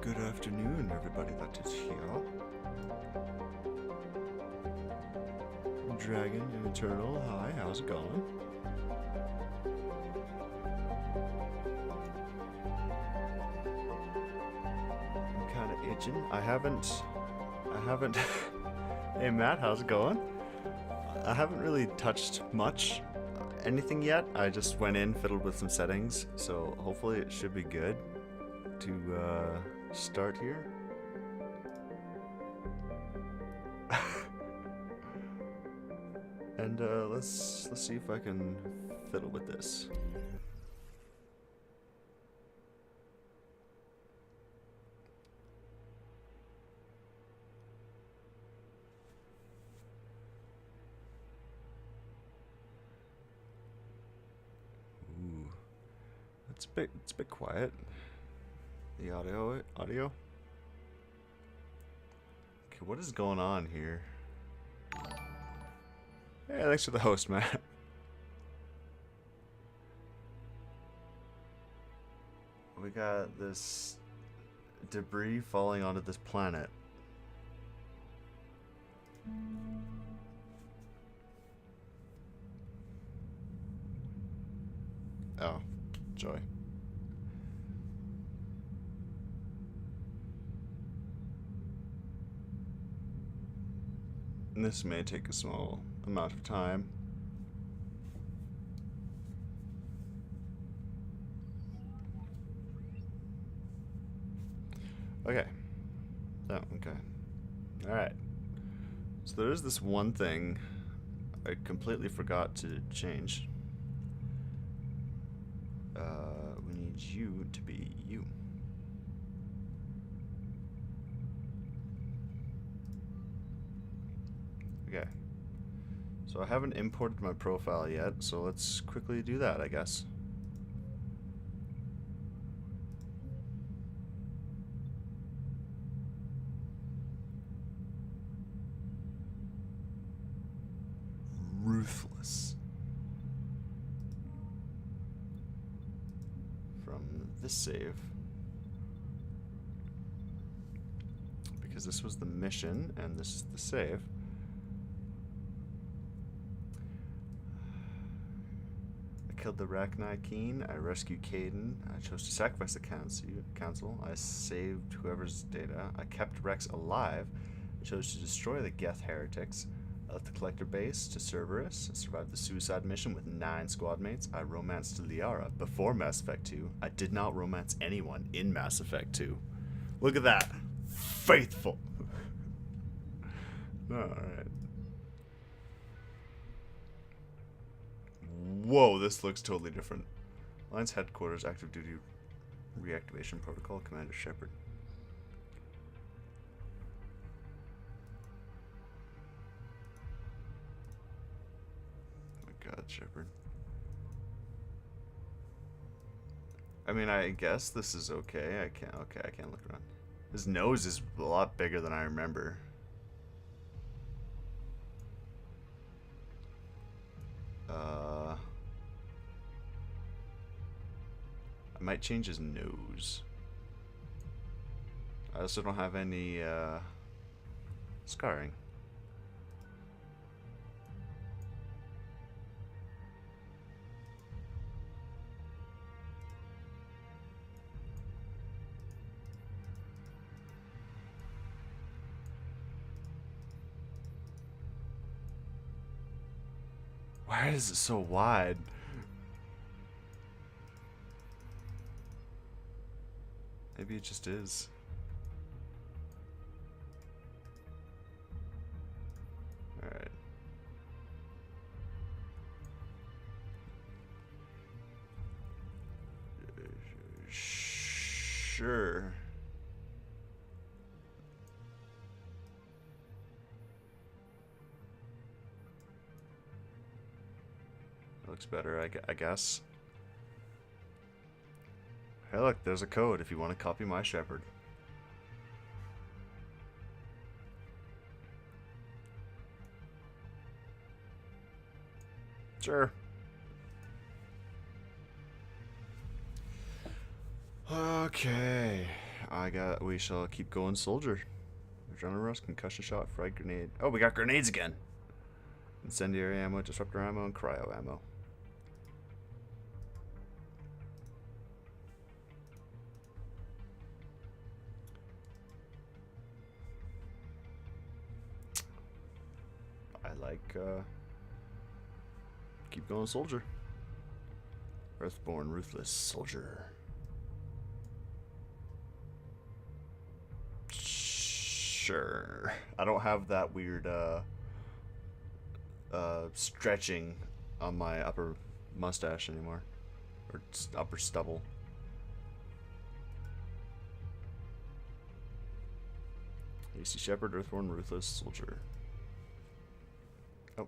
Good afternoon, everybody that is here. Dragon and Turtle, hi, how's it going? I'm kind of itching. I haven't. Hey Matt, how's it going? I haven't really touched much anything yet. I just went in, fiddled with some settings, so hopefully it should be good to start here. And let's see if I can fiddle with this. Ooh, it's a bit quiet. The audio. Okay, what is going on here? Hey, thanks for the host, Matt. We got this debris falling onto this planet. Oh, joy. This may take a small amount of time. Okay. Oh, okay. Alright. So there is this one thing I completely forgot to change. We need you to be you. Okay. So I haven't imported my profile yet, so let's quickly do that, I guess. Ruthless. From this save. Because this was the mission, and this is the save. Killed the Rachni Keen. I rescued Caden. I chose to sacrifice the council. I saved whoever's data. I kept Rex alive. I chose to destroy the Geth heretics. I left the collector base to Cerberus. I survived the suicide mission with 9 squad mates. I romanced Liara before Mass Effect 2. I did not romance anyone in Mass Effect 2. Look at that. Faithful. Alright. Whoa, this looks totally different. Alliance headquarters, active duty reactivation protocol, Commander Shepard. Oh my god, Shepard. I mean, I guess this is okay. I can't look around. His nose is a lot bigger than I remember. I might change his nose. I also don't have any scarring. Why is it so wide? Maybe it just is. Alright. Sure. Looks better, I guess. Hey look, there's a code if you want to copy my shepherd. Sure. Okay. We shall keep going, soldier. Adrenaline rush, concussion shot, frag grenade. Oh, we got grenades again. Incendiary ammo, disruptor ammo, and cryo ammo. I like, keep going, soldier. Earthborn, ruthless soldier. Sure. I don't have that weird, stretching on my upper mustache anymore. Or upper stubble. AC Shepherd, Earthborn, ruthless soldier. Oh.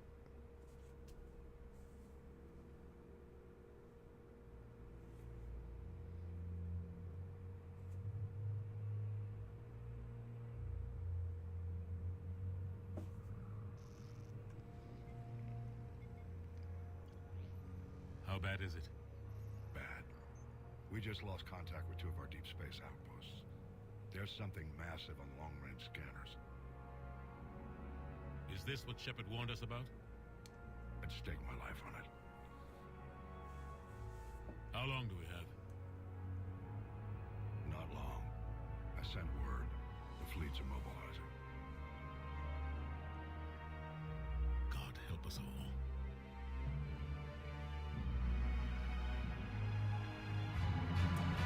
How bad is it? Bad. We just lost contact with 2 of our deep space outposts. There's something massive on long-range scanners. Is this what Shepard warned us about? I'd stake my life on it. How long do we have? Not long. I sent word. The fleets are mobilizing. God help us all.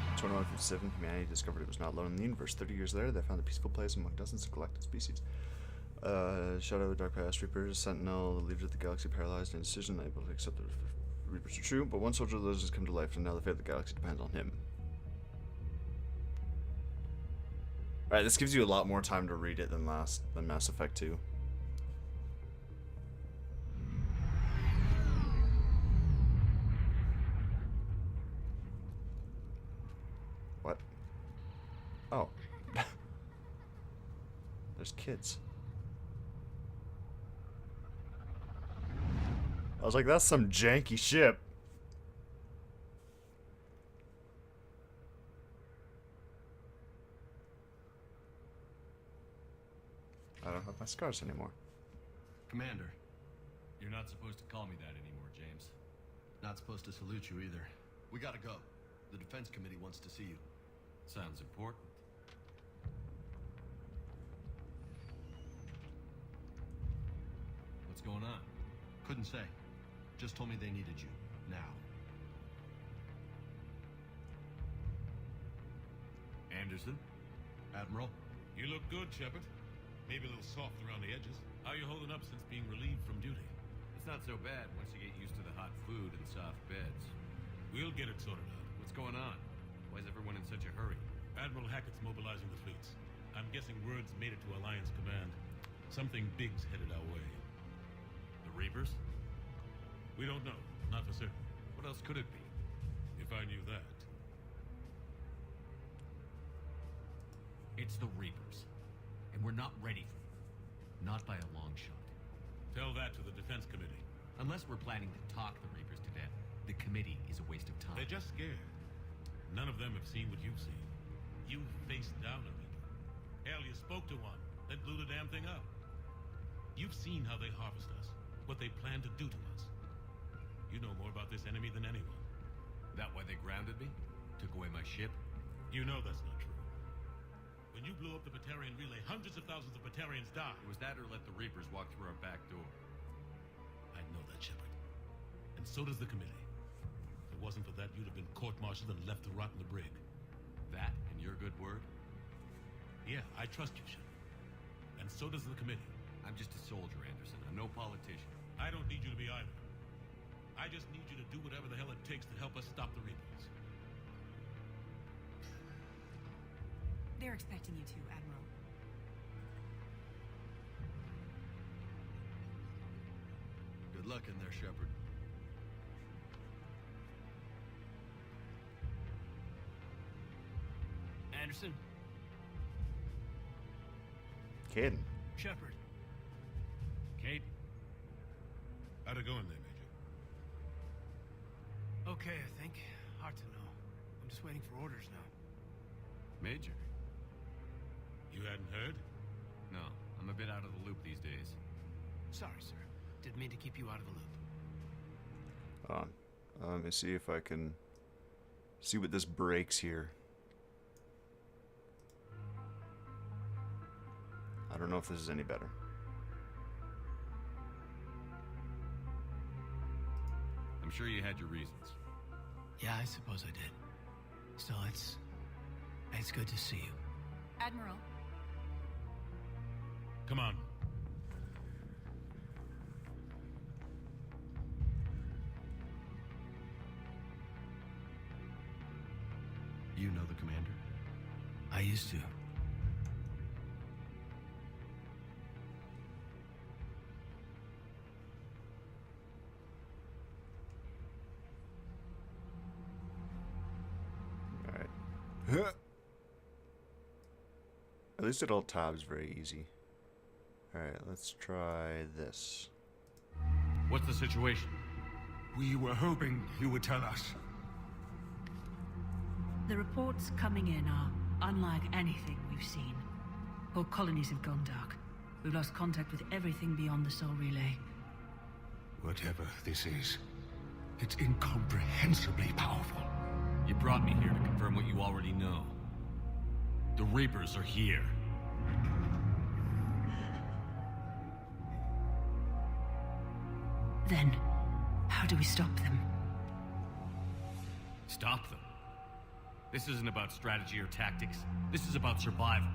In 2157, humanity discovered it was not alone in the universe. 30 years later, they found a peaceful place among dozens of collected species. Shadow, Dark Past, Reapers, Sentinel, the leader of the galaxy, paralyzed, indecision, unable to accept that Reapers are true, but one soldier of those has come to life, and now the fate of the galaxy depends on him. Alright, this gives you a lot more time to read it than Mass Effect 2. What? Oh. There's kids. I was like, that's some janky ship. I don't have my scars anymore. Commander, you're not supposed to call me that anymore, James. Not supposed to salute you either. We gotta go. The Defense Committee wants to see you. Sounds important. What's going on? Couldn't say. Just told me they needed you. Now. Anderson? Admiral? You look good, Shepard. Maybe a little soft around the edges. How you holding up since being relieved from duty? It's not so bad once you get used to the hot food and soft beds. We'll get it sorted out. What's going on? Why is everyone in such a hurry? Admiral Hackett's mobilizing the fleets. I'm guessing word's made it to Alliance Command. Something big's headed our way. The Reapers? We don't know. Not for certain. What else could it be? If I knew that. It's the Reapers. And we're not ready for them. Not by a long shot. Tell that to the Defense Committee. Unless we're planning to talk the Reapers to death, the committee is a waste of time. They're just scared. None of them have seen what you've seen. You faced down a Reaper. Hell, you spoke to one that blew the damn thing up. You've seen how they harvest us, what they plan to do to us. You know more about this enemy than anyone. That why they grounded me? Took away my ship? You know that's not true. When you blew up the Batarian relay, hundreds of thousands of Batarians died. It was that or let the Reapers walk through our back door. I know that, Shepard. And so does the committee. If it wasn't for that, you'd have been court-martialed and left to rot in the brig. That and your good word? Yeah, I trust you, Shepard. And so does the committee. I'm just a soldier, Anderson. I'm no politician. I don't need you to be either. I just need you to do whatever the hell it takes to help us stop the Reapers. They're expecting you to, Admiral. Good luck in there, Shepard. Anderson? Caden. Shepard. Kate? How'd it go in there, Major? Okay, I think. Hard to know. I'm just waiting for orders now. Major? You hadn't heard? No, I'm a bit out of the loop these days. Sorry, sir. Didn't mean to keep you out of the loop. Let me see if I can see what this breaks here. I don't know if this is any better. I'm sure you had your reasons. Yeah, I suppose I did. Still, it's good to see you. Admiral, Come on. You know the commander? I used to. Alright. At least it all tabs very easy. Alright, let's try this. What's the situation? We were hoping you would tell us. The reports coming in are unlike anything we've seen. Whole colonies have gone dark. We've lost contact with everything beyond the Sol Relay. Whatever this is, it's incomprehensibly powerful. You brought me here to confirm what you already know. The Reapers are here. Then, how do we stop them? Stop them. This isn't about strategy or tactics. This is about survival.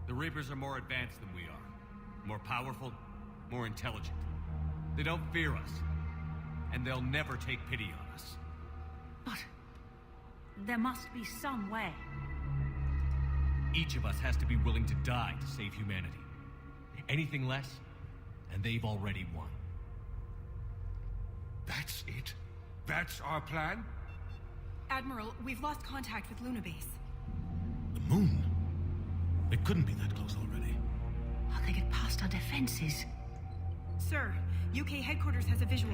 The Reapers are more advanced than we are. More powerful, more intelligent. They don't fear us. And they'll never take pity on us. But there must be some way. Each of us has to be willing to die to save humanity. Anything less, and they've already won. That's it? That's our plan? Admiral, we've lost contact with Luna Base. The moon? It couldn't be that close already. How they get past our defenses? Sir, UK headquarters has a visual.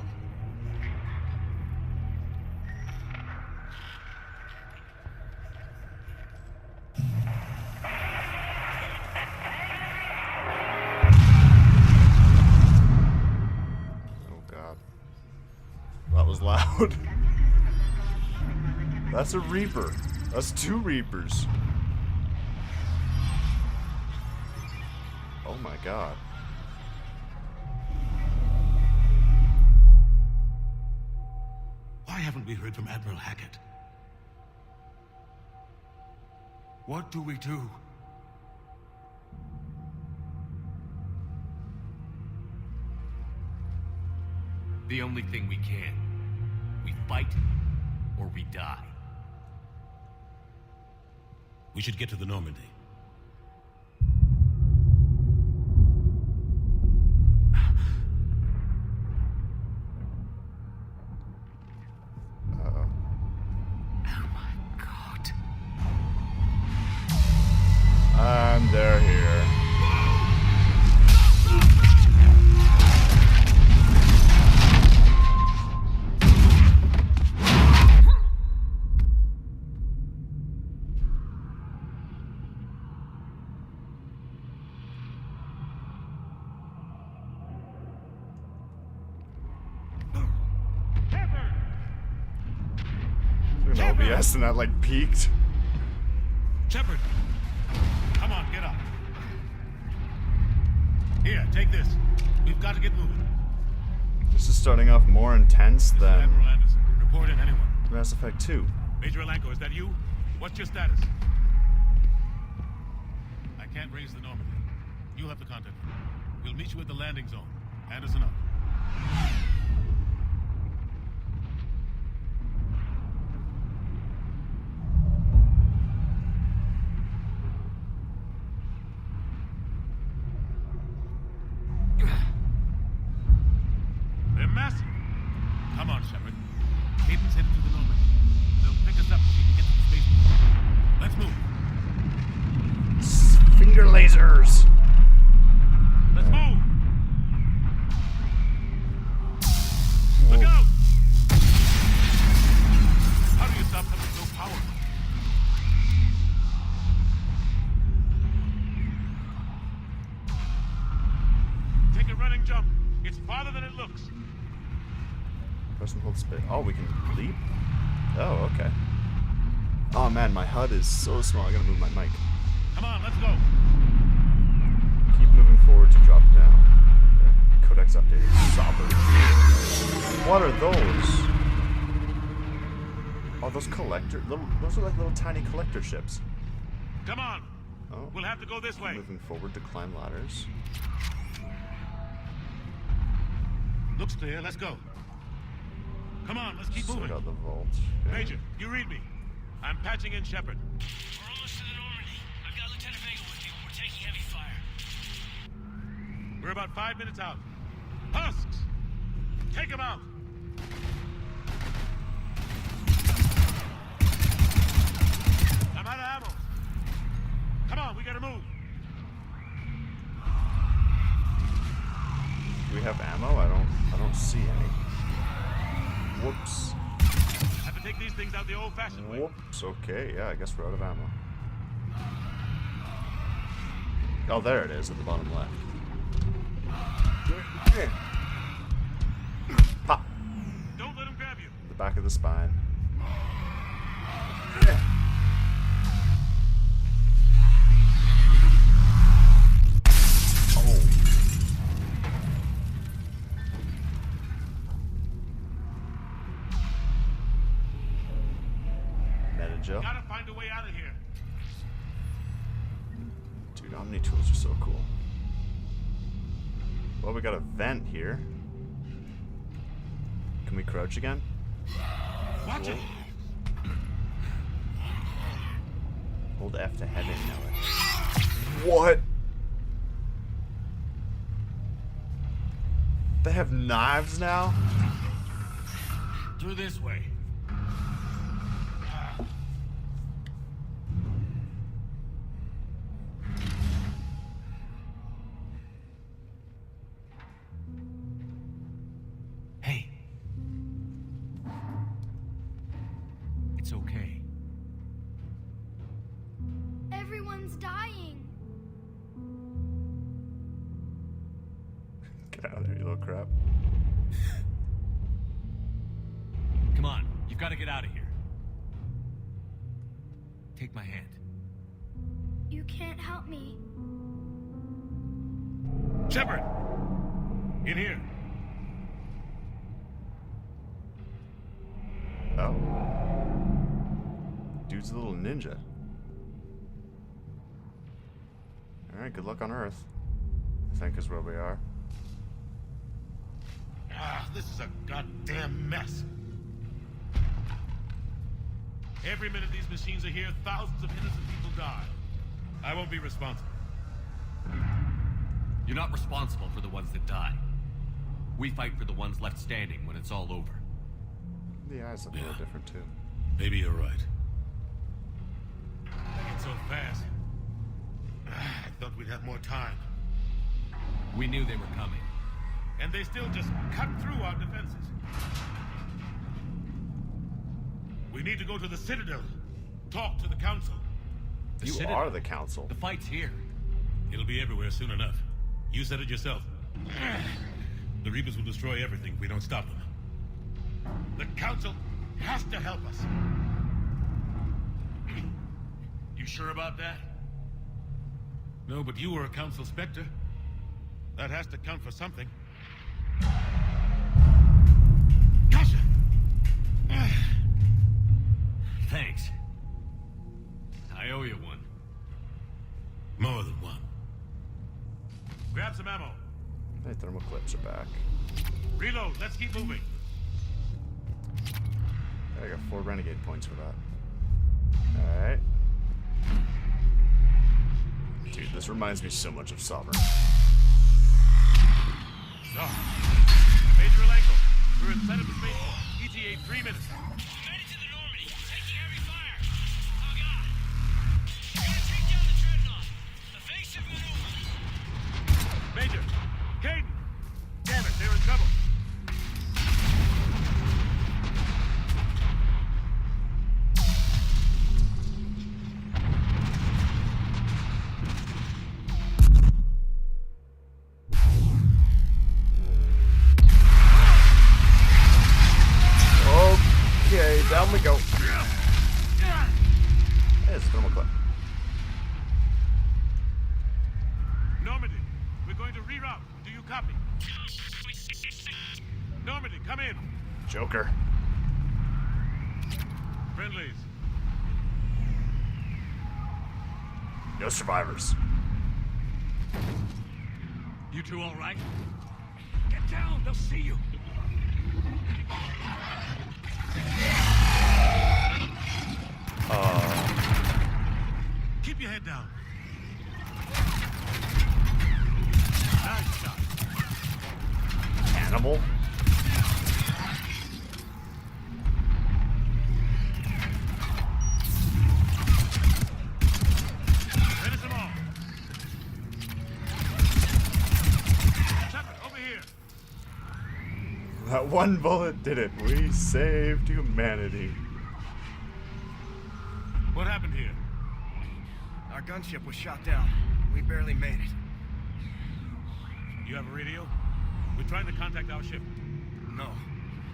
Oh god. That was loud. That's a Reaper. That's two Reapers. Oh my god. Why haven't we heard from Admiral Hackett? What do we do? The only thing we can. We fight, or we die. We should get to the Normandy. Uh-oh. Oh my god. And they're here. FPS and that like peaked. Shepard! Come on, get up. Here, take this. We've got to get moving. This is starting off more intense This is than Admiral Anderson. Report in, anyone. Mass Effect 2. Major Alanko, is that you? What's your status? I can't raise the Normandy. You'll have to contact me. We'll meet you at the landing zone. Anderson up. They're massive. Come on, Shepard. Hayden's headed to the Normandy. They'll pick us up if we can get to the spaceport. Let's move. Finger lasers! Let's move. Look out! How do you stop something so powerful? Take a running jump. It's farther than it looks. Press and hold space. Oh, we can leap? Oh, okay. Oh man, my HUD is so small. I gotta move my mic. Come on, let's go. Keep moving forward to drop down. Okay. Codex updated. Sobber. What are those? Oh, those collector. Those are like little tiny collector ships. Come on. Oh. We'll have to go this way. Moving forward to climb ladders. Looks clear. Let's go. Come on, let's keep Sort moving. out the vault. Okay. Major, you read me. I'm patching in Shepard. We're almost to the Normandy. I've got Lieutenant Vega with you. We're taking heavy fire. We're about 5 minutes out. Husks! Take him out! I'm out of ammo. Come on, we gotta move. Do we have ammo? I don't see any. Whoops. Have to take these things out the old-fashioned way. Whoops. Okay, yeah, I guess we're out of ammo. Oh, there it is at the bottom left. Pop. Don't let him grab you. The back of the spine. Oh. Meta-gel. Gotta find a way out of here. Dude, Omni tools are so cool. Well, we got a vent here. Can we crouch again? Watch it. Hold F to head in, What? They have knives now? Through this way. Hey. It's okay. Everyone's dying. Get out of there, you little crap. Come on, you've got to get out of here. Take my hand. You can't help me. Shepard! In here. Oh. Dude's a little ninja. Alright, good luck on Earth. I think is where we are. Ah, this is a goddamn mess. Every minute these machines are here, thousands of innocent people die. I won't be responsible. You're not responsible for the ones that die. We fight for the ones left standing when it's all over. The eyes look a little different too. Maybe you're right. It's so fast. I thought we'd have more time. We knew they were coming. And they still just cut through our defenses. We need to go to the Citadel. Talk to the Council. The You Citadel. are the Council. The fight's here. It'll be everywhere soon enough. You said it yourself. The Reapers will destroy everything if we don't stop them. The Council has to help us. You sure about that? No, but you were a council specter. That has to count for something. Gotcha! Thanks. I owe you one. More than one. Grab some ammo. Hey, thermal clips are back. Reload. Let's keep moving. I got 4 renegade points for that. Alright. Dude, this reminds me so much of Sovereign. No. Major Alenko. We're inside of the spaceport. ETA 3 minutes. Headed to the Normandy. Taking heavy fire. Oh, God. Gotta take down the dreadnought. Evasive maneuver. Major. Caden. Damn it, they're in trouble. Okay, down we go. There's a thermal clip. Normandy, we're going to reroute. Do you copy? Normandy, come in. Joker. Friendlies. No survivors. You two all right? Get down. They'll see you. Keep your head down. Nice shot. Animal. Finish them all. Shepard, over here. That one bullet did it. We saved humanity. What happened here? Our gunship was shot down. We barely made it. You have a radio? We're trying to contact our ship. No.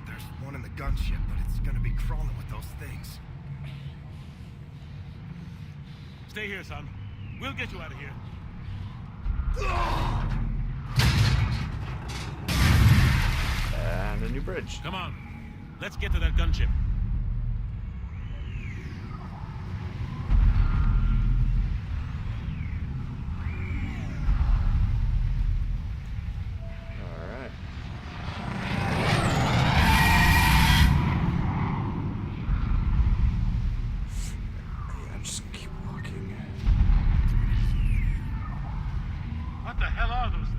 There's one in the gunship, but it's gonna be crawling with those things. Stay here, son. We'll get you out of here. And a new bridge. Come on. Let's get to that gunship. Alright. Yeah, just keep walking. What the hell are those things?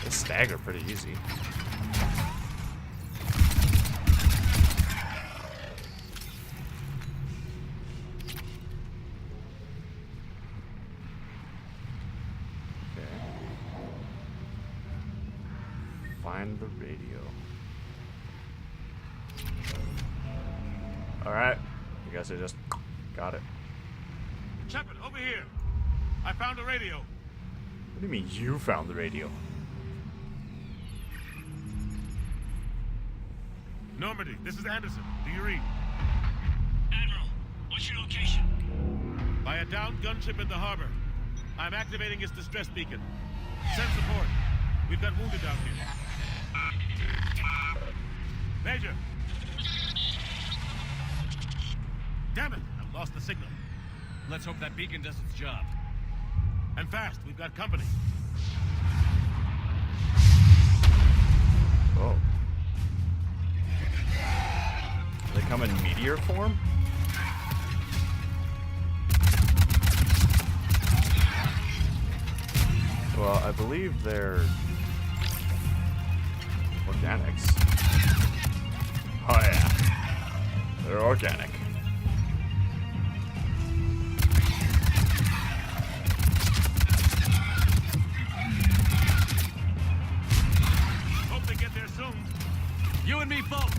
They stagger pretty easy. Okay. Find the radio. Alright. I guess I just got it. Shepard, over here. I found a radio. What do you mean you found the radio? Normandy, this is Anderson. Do you read? Admiral, what's your location? By a downed gunship in the harbor. I'm activating its distress beacon. Send support. We've got wounded down here. Major! Damn it! I've lost the signal. Let's hope that beacon does its job. And fast, we've got company. Oh. They come in meteor form? Well, I believe they're organics. Oh yeah. They're organic. Hope they get there soon. You and me both.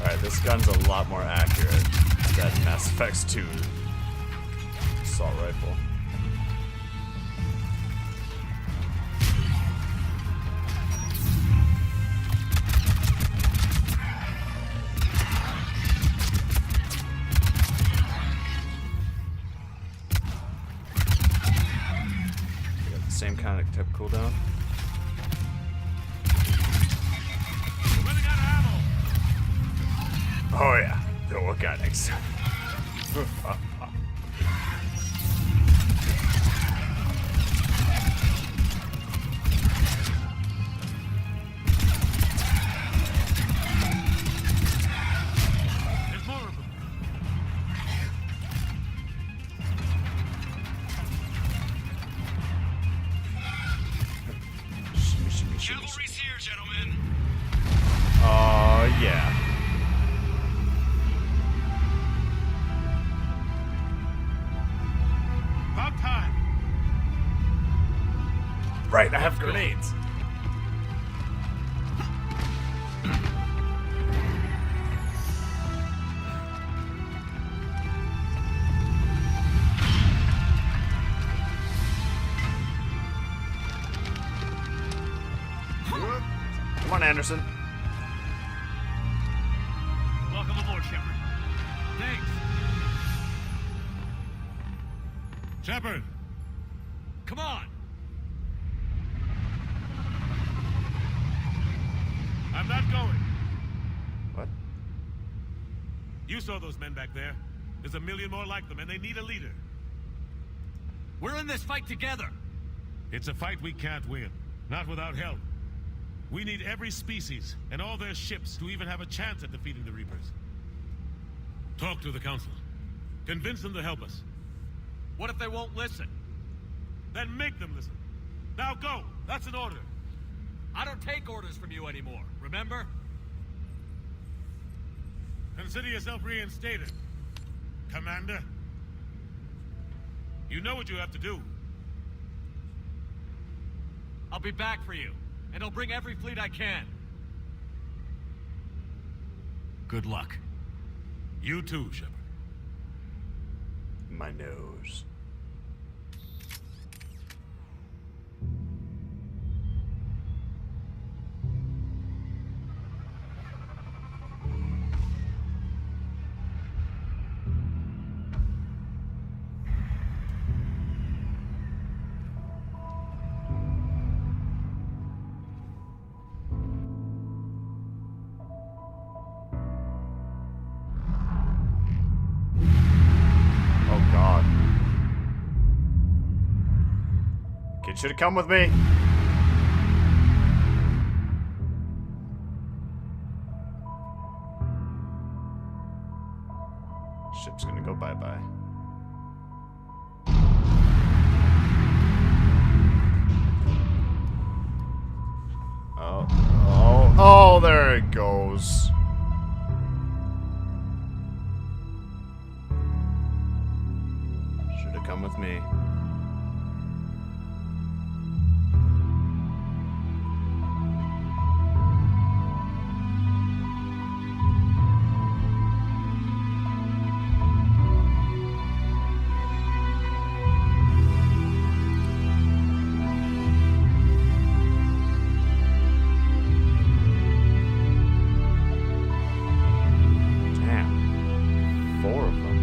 Alright, this gun's a lot more accurate than Mass Effect 2 assault rifle. Same kind of type cooldown. Running out of ammo. Oh yeah, the organics. There's more of them. Shimmy, shimmy, shimmy, Cavalry's shimmy. here, gentlemen. Oh yeah. About time. Right, I have grenades. Come on, Anderson. Welcome aboard, Shepard. Thanks. Shepard. Come on. I'm not going. What? You saw those men back there. There's a million more like them, and they need a leader. We're in this fight together. It's a fight we can't win. Not without help. We need every species and all their ships to even have a chance at defeating the Reapers. Talk to the Council. Convince them to help us. What if they won't listen? Then make them listen. Now go! That's an order. I don't take orders from you anymore, remember? Consider yourself reinstated, Commander. You know what you have to do. I'll be back for you, and I'll bring every fleet I can. Good luck. You too, Shepard. My nose. Oh God. Kid should have come with me. Ship's gonna go bye-bye. Oh, there it goes. Should have come with me. Damn. 4 of them.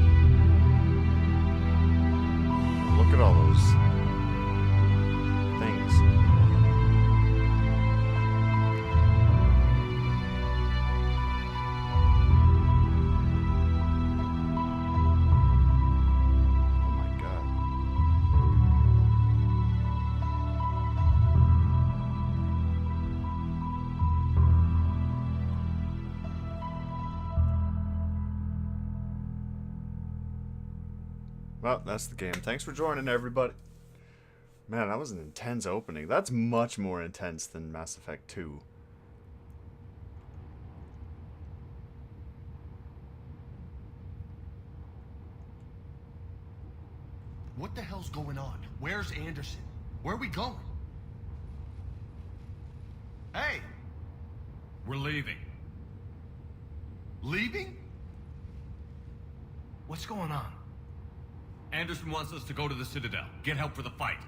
Look at all those things. Oh my God. Well, that's the game. Thanks for joining, everybody. Man, that was an intense opening. That's much more intense than Mass Effect 2. What the hell's going on? Where's Anderson? Where are we going? Hey! We're leaving. Leaving? What's going on? Anderson wants us to go to the Citadel. Get help for the fight.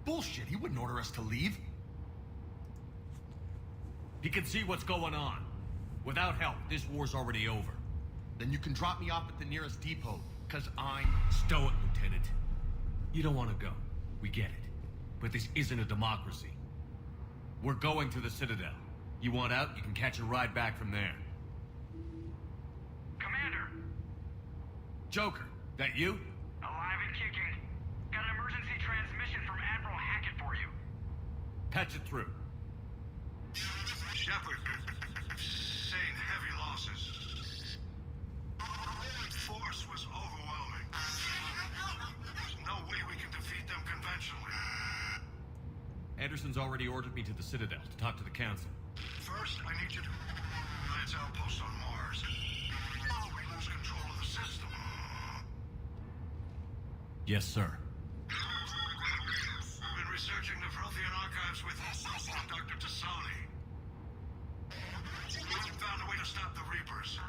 Bullshit, he wouldn't order us to leave. He can see what's going on. Without help, this war's already over. Then you can drop me off at the nearest depot, because I'm... Stow it, Lieutenant. You don't want to go. We get it. But this isn't a democracy. We're going to the Citadel. You want out, you can catch a ride back from there. Commander! Joker, that you? Alive and kicking. Got an emergency transmission from Admiral Hackett for you. Patch it through. Shepard, saying heavy losses. Force was overwhelming. There's no way we can defeat them conventionally. Anderson's already ordered me to the Citadel to talk to the Council. First, I need you to lance outpost on Mars. We lose control of the system. Yes, sir. We've been researching the Prothean archives with Dr. Tassoni. We found a way to stop the Reapers.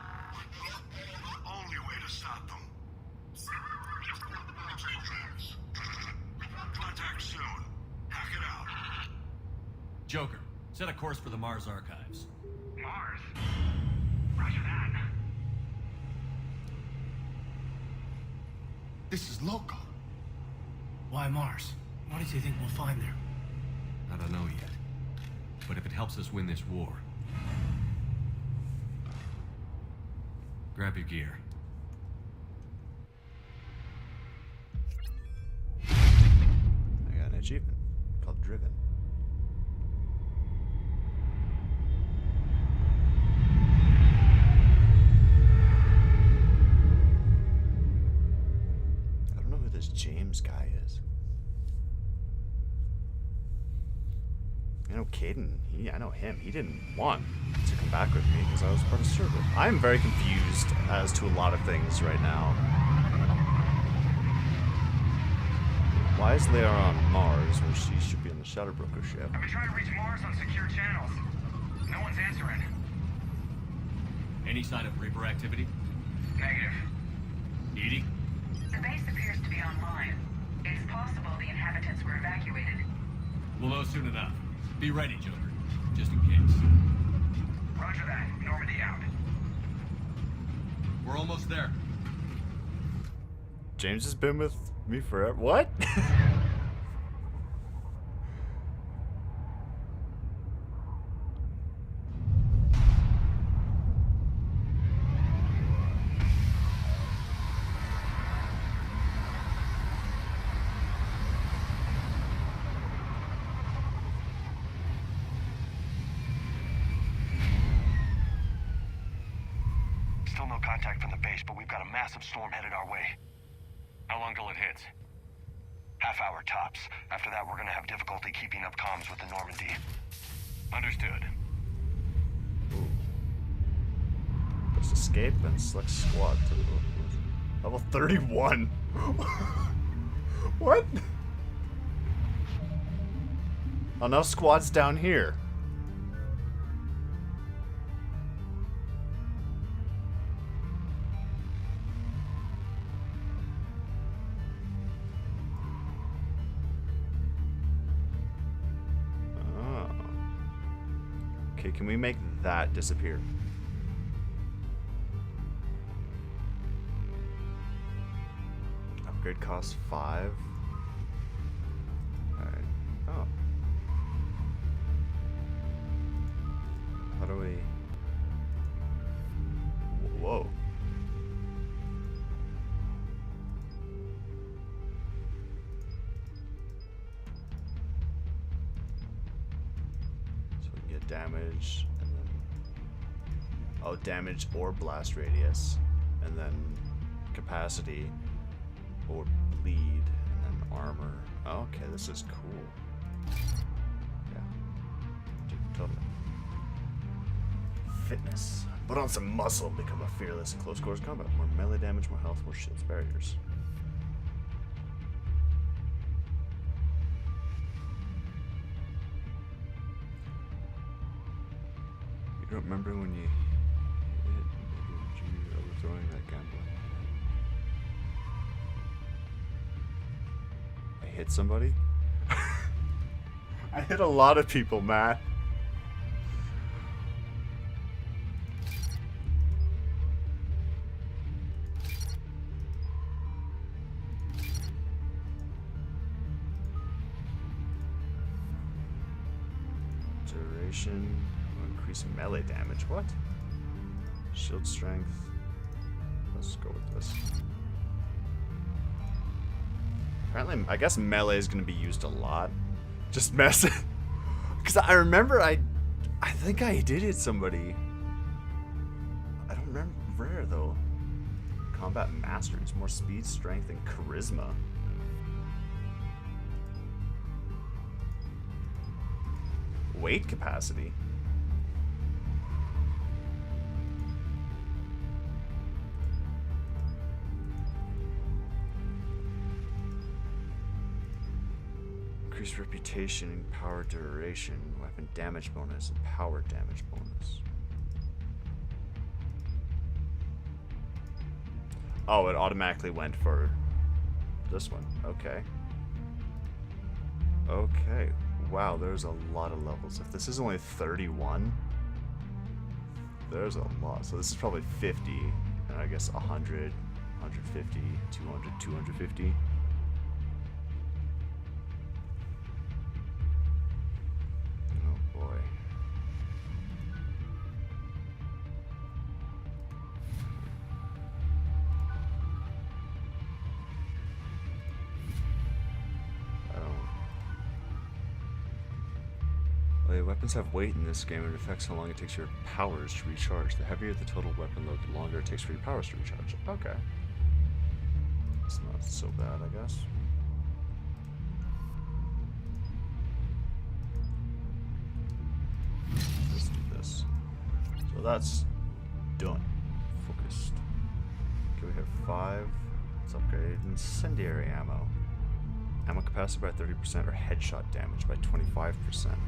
Only way to stop them. Contact soon. Hack it out. Joker, set a course for the Mars archives. Mars? Roger that. This is loco. Why Mars? What does he think we'll find there? I don't know yet. But if it helps us win this war... Grab your gear. I got an achievement called Driven. I don't know who this James guy is. I know Caden. I know him. He didn't want to come back with me because I was part of Server. I'm very confused as to a lot of things right now. Why is Leia on Mars when she should be on the Shadowbroker ship? I've been trying to reach Mars on secure channels. No one's answering. Any sign of Reaper activity? Negative. Edie? The base appears to be online. It's possible the inhabitants were evacuated. We'll know soon enough. Be ready, Joker. Just in case. Roger that. Normandy out. We're almost there. James has been with me forever. What? Still no contact from the base, but we've got a massive storm headed our way. How long till it hits? Half hour tops. After that, we're gonna have difficulty keeping up comms with the Normandy. Understood. Let's escape and select squad to level 31. What? Oh, now squad's down here. Okay, can we make that disappear? Upgrade costs 5. Alright. Oh. How do we... Whoa. So we can get damage, and then... Oh, damage or blast radius. And then capacity or bleed, and then armor. Oh, okay, this is cool. Yeah. Dude, totally. Fitness. Put on some muscle, become a fearless in close quarters combat. More melee damage, more health, more shields, barriers. remember when you overthrowing that gambler. I hit somebody? I hit a lot of people, Matt. Duration will increase melee damage. What? Shield strength. Let's go with this. Apparently, I guess melee is going to be used a lot. Just mess it. Because I remember I think I did hit somebody. I don't remember where though. Combat Masters. More speed, strength, and charisma. Weight capacity. Increased reputation and power duration, weapon damage bonus, and power damage bonus. Oh, it automatically went for this one. Okay. Okay. Wow, there's a lot of levels. If this is only 31, there's a lot. So this is probably 50, and I guess 100, 150, 200, 250. Oh boy. Weapons have weight in this game and it affects how long it takes your powers to recharge. The heavier the total weapon load, the longer it takes for your powers to recharge. Okay. It's not so bad, I guess. Let's do this. So that's done. Focused. Okay, we have 5. Let's upgrade incendiary ammo. Ammo capacity by 30% or headshot damage by 25%.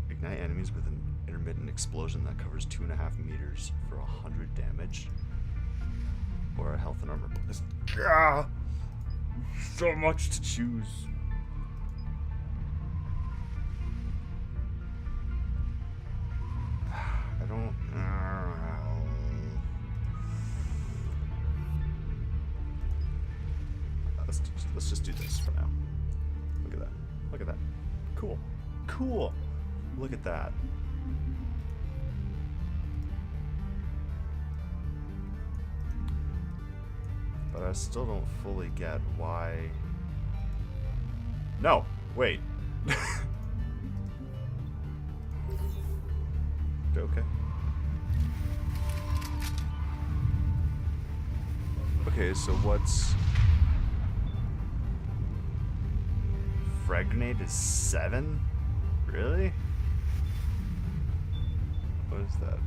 Ignite enemies with an intermittent explosion that covers 2.5 meters for 100 damage. Or a health and armor bonus. Ah, so much to choose. I don't. Let's just do this for now. Look at that. Look at that. Cool. Cool. Look at that. But I still don't fully get why. No, wait. Okay. Okay, so what's... Frag grenade is 7? Really? What is that?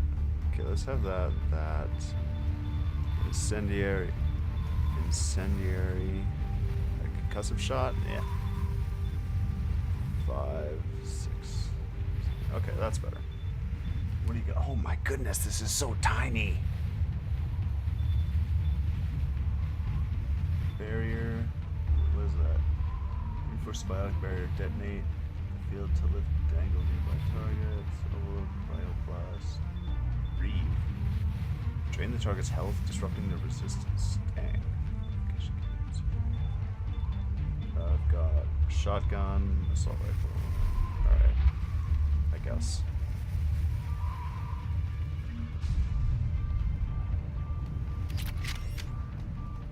Okay, let's have that. That. Incendiary. Incendiary. A concussive shot? Yeah. 5, 6. Okay, that's better. What do you got? Oh my goodness, this is so tiny. Barrier. What is that? Reinforce the biotic barrier, detonate the field to lift, dangle nearby targets. Bioblast. Breathe. Drain the target's health, disrupting the resistance. Dang. I've got shotgun, assault rifle. Alright. I guess.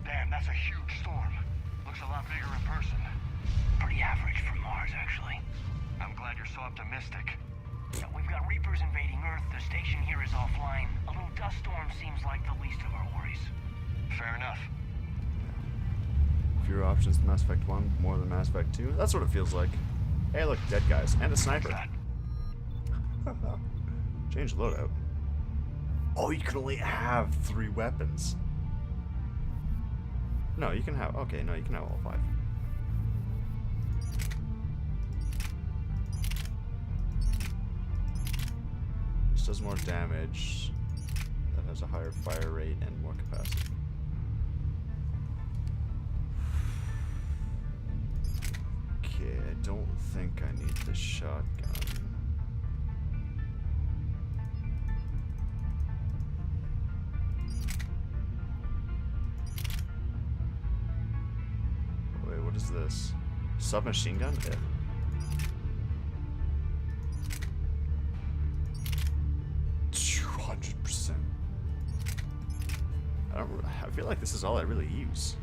Damn, that's a huge storm. Looks a lot bigger in person. Pretty average for Mars, actually. I'm glad you're so optimistic. Yeah, we've got Reapers invading Earth. The station here is offline. A little dust storm seems like the least of our worries. Fair enough. Fewer options than Mass Effect 1, more than Mass Effect 2. That's what it feels like. Hey, look, dead guys. And a sniper. Change loadout. Oh, you can only have 3 weapons. No, you can have... Okay, no, you can have all 5. This does more damage. That has a higher fire rate and more capacity. Okay, I don't think I need the shotgun. Wait, what is this? Submachine gun? Yeah. I feel like this is all I really use.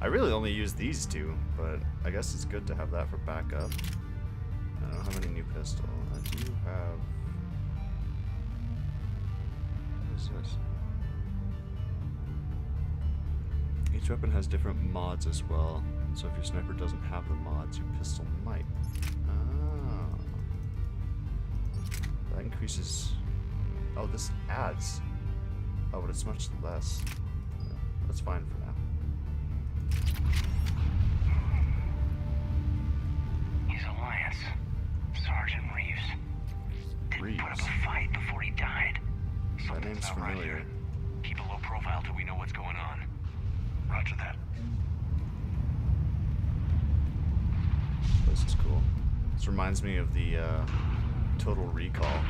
I really only use these two, but I guess it's good to have that for backup. I don't have any new pistol. I do have... What is this? Each weapon has different mods as well, so if your sniper doesn't have the mods, your pistol might. Ah. That increases... Oh, this adds... Oh, but it's much less. That's fine for now. He's Alliance. Sergeant Reeves. Didn't put up a fight before he died. That name's familiar. Right. Keep a low profile till we know what's going on. Roger that. This is cool. This reminds me of the Total Recall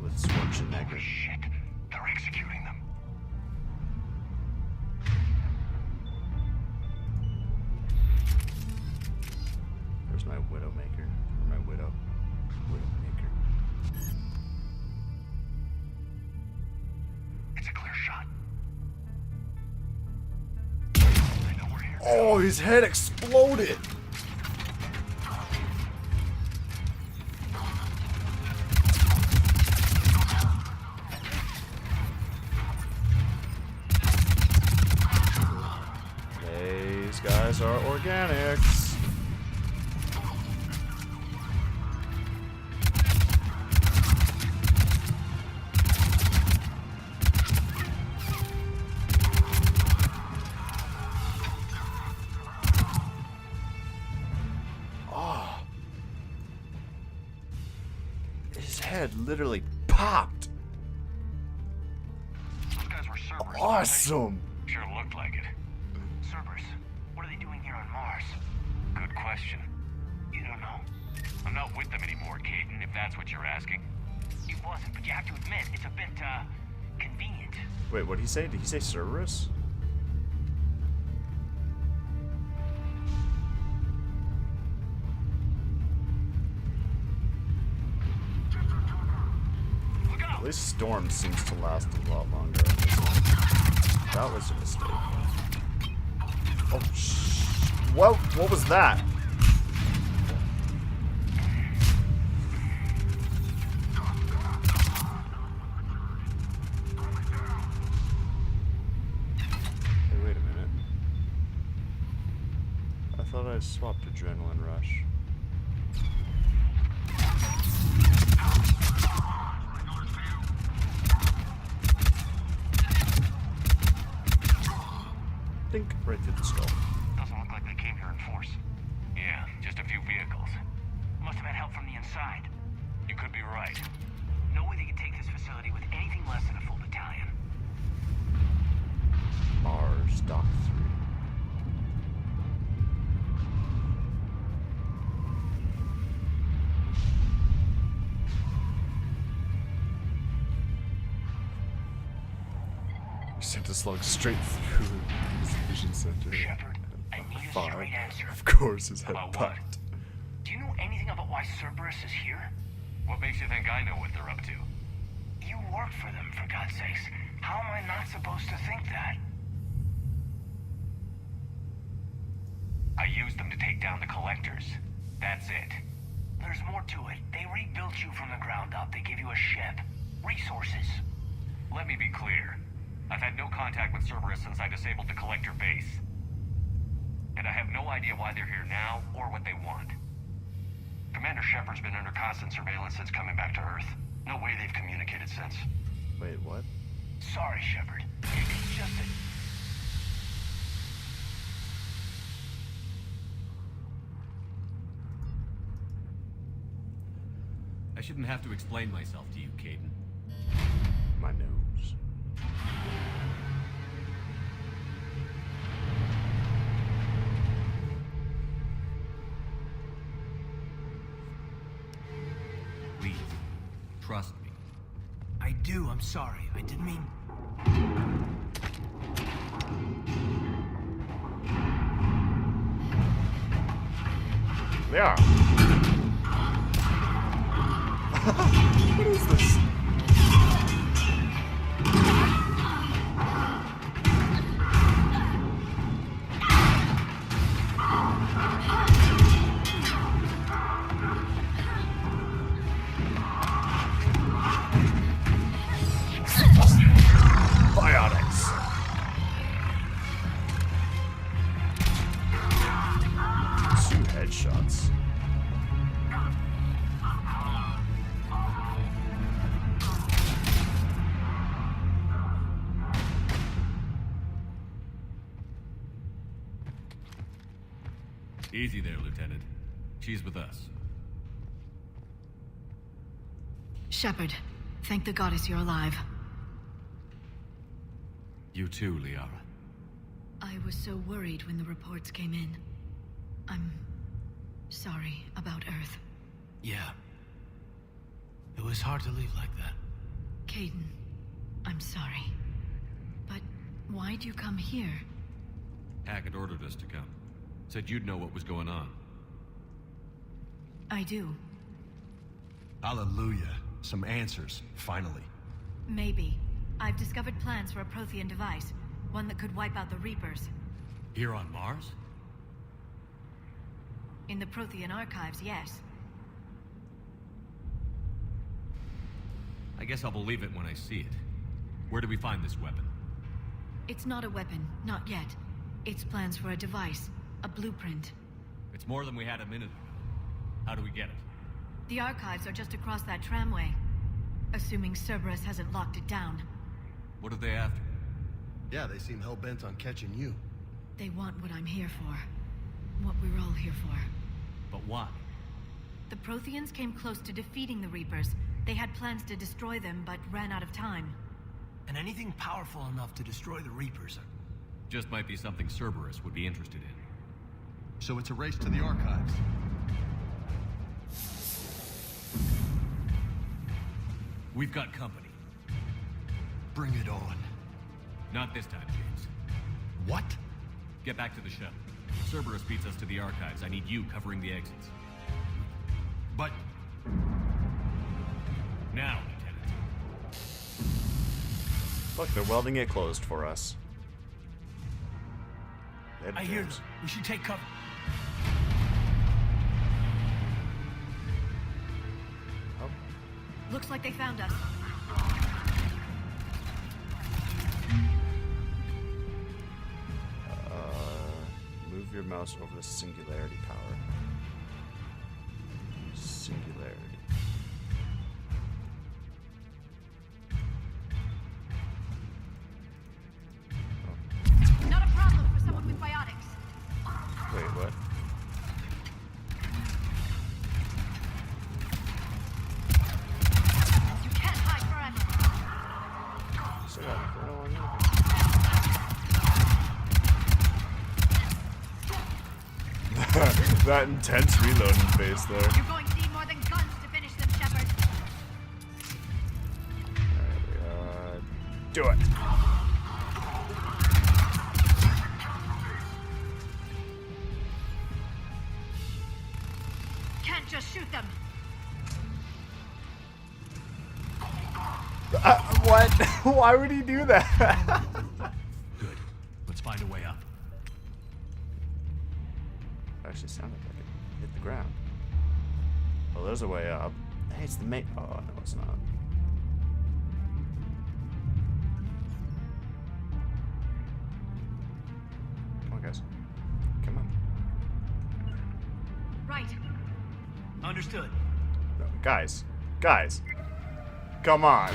with Schwarzenegger. Shit. They're executing them. There's my Widowmaker. Or my Widowmaker. It's a clear shot. I know we're here. Oh, his head exploded! These guys are organics. Oh. His head literally popped. Those guys were Cerberus. Awesome. Sure looked like it. Cerberus, what are they doing here on Mars? Good question. You don't know. I'm not with them anymore, Caden, if that's what you're asking. It wasn't, but you have to admit, it's a bit, convenient. Wait, what did he say? Did he say Cerberus? At least Storm seems to last a lot longer. That was a mistake. Oh, what was that? Hey, wait a minute. I thought I swapped Adrenaline Rush. Dink, right through the skull. Doesn't look like they came here in force. Yeah, just a few vehicles. Must have had help from the inside. You could be right. No way they could take this facility with anything less than a full battalion. Mars, Dock 3. Sent a slug straight through his vision center. Shepard, I need a straight answer. Of course, his head About what? popped. Do you know anything about why Cerberus is here? What makes you think I know what they're up to? You work for them, for God's sakes. How am I not supposed to think that? I used them to take down the collectors. That's it. There's more to it. They rebuilt you from the ground up. They gave you a ship. Resources. Let me be clear. I've had no contact with Cerberus since I disabled the collector base. And I have no idea why they're here now, or what they want. Commander Shepard's been under constant surveillance since coming back to Earth. No way they've communicated since. Wait, what? Sorry, Shepard. It's just that... I shouldn't have to explain myself to you, Caden. My nose. Please, trust me. I do, I'm sorry. I didn't mean... They are. What is this? Biotics. Two headshots. Easy there, Lieutenant. She's with us. Shepard, thank the goddess you're alive. You too, Liara. I was so worried when the reports came in. I'm sorry about Earth. Yeah. It was hard to leave like that. Caden, I'm sorry. But why'd you come here? Hackett ordered us to come. Said you'd know what was going on. I do. Hallelujah. Some answers, finally. Maybe. I've discovered plans for a Prothean device. One that could wipe out the Reapers. Here on Mars? In the Prothean archives, yes. I guess I'll believe it when I see it. Where do we find this weapon? It's not a weapon, not yet. It's plans for a device, a blueprint. It's more than we had a minute ago. How do we get it? The archives are just across that tramway. Assuming Cerberus hasn't locked it down. What are they after? Yeah, they seem hell-bent on catching you. They want what I'm here for. What we're all here for. But why? The Protheans came close to defeating the Reapers. They had plans to destroy them, but ran out of time. And anything powerful enough to destroy the Reapers. Just might be something Cerberus would be interested in. So it's a race to the archives. We've got company. Bring it on. Not this time, James. What? Get back to the shuttle. If Cerberus beats us to the archives, I need you covering the exits. But... Now, Lieutenant. Look, they're welding it closed for us. I hear them. We should take cover. Oh. Looks like they found us. Move your mouse over the singularity power. Singularity. Not a problem for someone with biotics. Wait, what? You can't hide forever. So yeah, I don't want to. That intense reloading phase there. You're going to need more than guns to finish them, Shepard. Alright, do it. Can't just shoot them. What? Why would he do that? Good. Let's find a way up. Actually sounded like it hit the ground. Well, there's a way up. Hey, it's the mate. Oh, no, it's not. Come on, guys. Come on. Right. Understood. No, guys. Guys. Come on.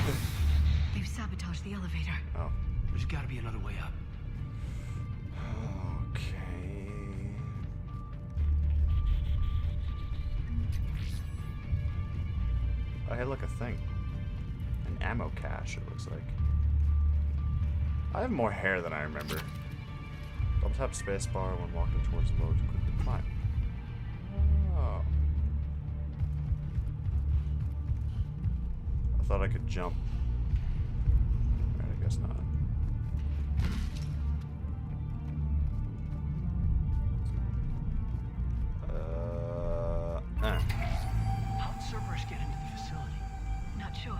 They've sabotaged the elevator. Oh. There's gotta be another way up. Okay. Oh, hey, look, a thing. An ammo cache, it looks like. I have more hair than I remember. Double tap spacebar when walking towards the load to quickly climb. Oh. I thought I could jump. Alright, I guess not. How'd Cerberus get into the facility? Not sure.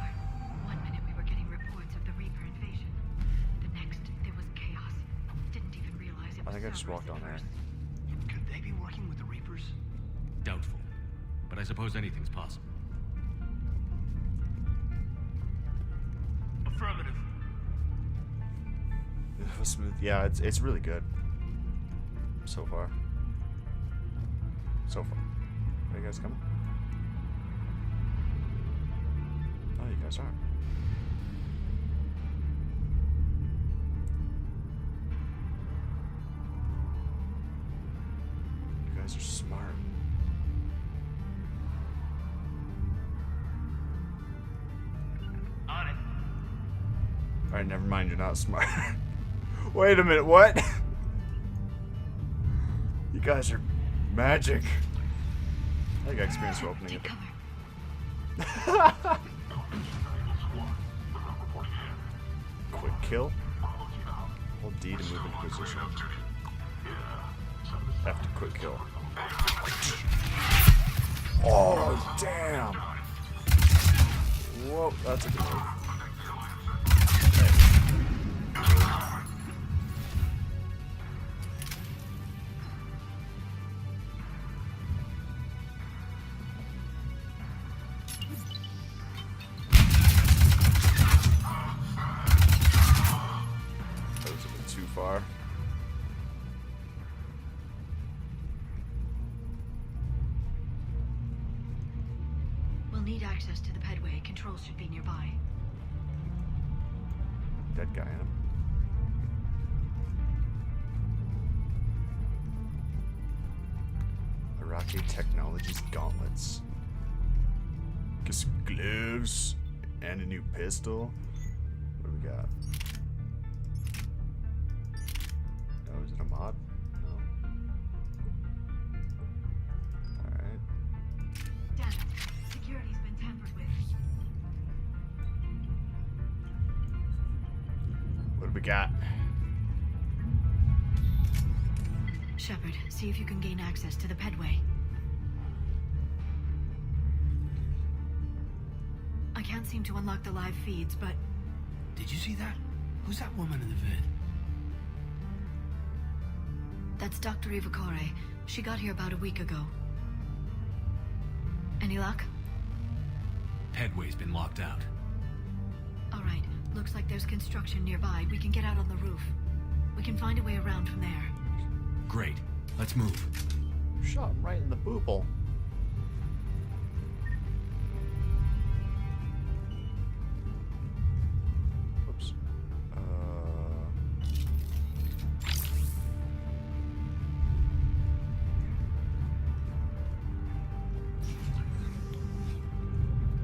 One minute we were getting reports of the Reaper invasion. The next, there was chaos. Didn't even realize it was I think I just Cerberus walked on at air. first. Could they be working with the Reapers? Doubtful. But I suppose anything's possible. Affirmative. It was smooth. Yeah, it's really good. So far. So far. Are you guys coming? Oh, you guys are. You guys are smart. On it. Alright, never mind, you're not smart. Wait a minute, what? You guys are magic. I got experience for opening it. Quick kill. Hold D to move into position. F to quick kill. Oh, damn! Whoa, that's a good move. That was a bit too far. We'll need access to the pedway. Controls should be nearby. Dead guy in him. Iraqi Technologies gauntlets. Get some gloves and a new pistol. What do we got? Oh, is it a mod? No. Alright. Damn it. Security's been tampered with. What do we got? Shepard, see if you can gain access to the pedway. I can't seem to unlock the live feeds, but... Did you see that? Who's that woman in the vid? That's Dr. Ivakore. She got here about a week ago. Any luck? Headway's been locked out. All right. Looks like there's construction nearby. We can get out on the roof. We can find a way around from there. Great. Let's move. Shot him right in the booble. Whoops.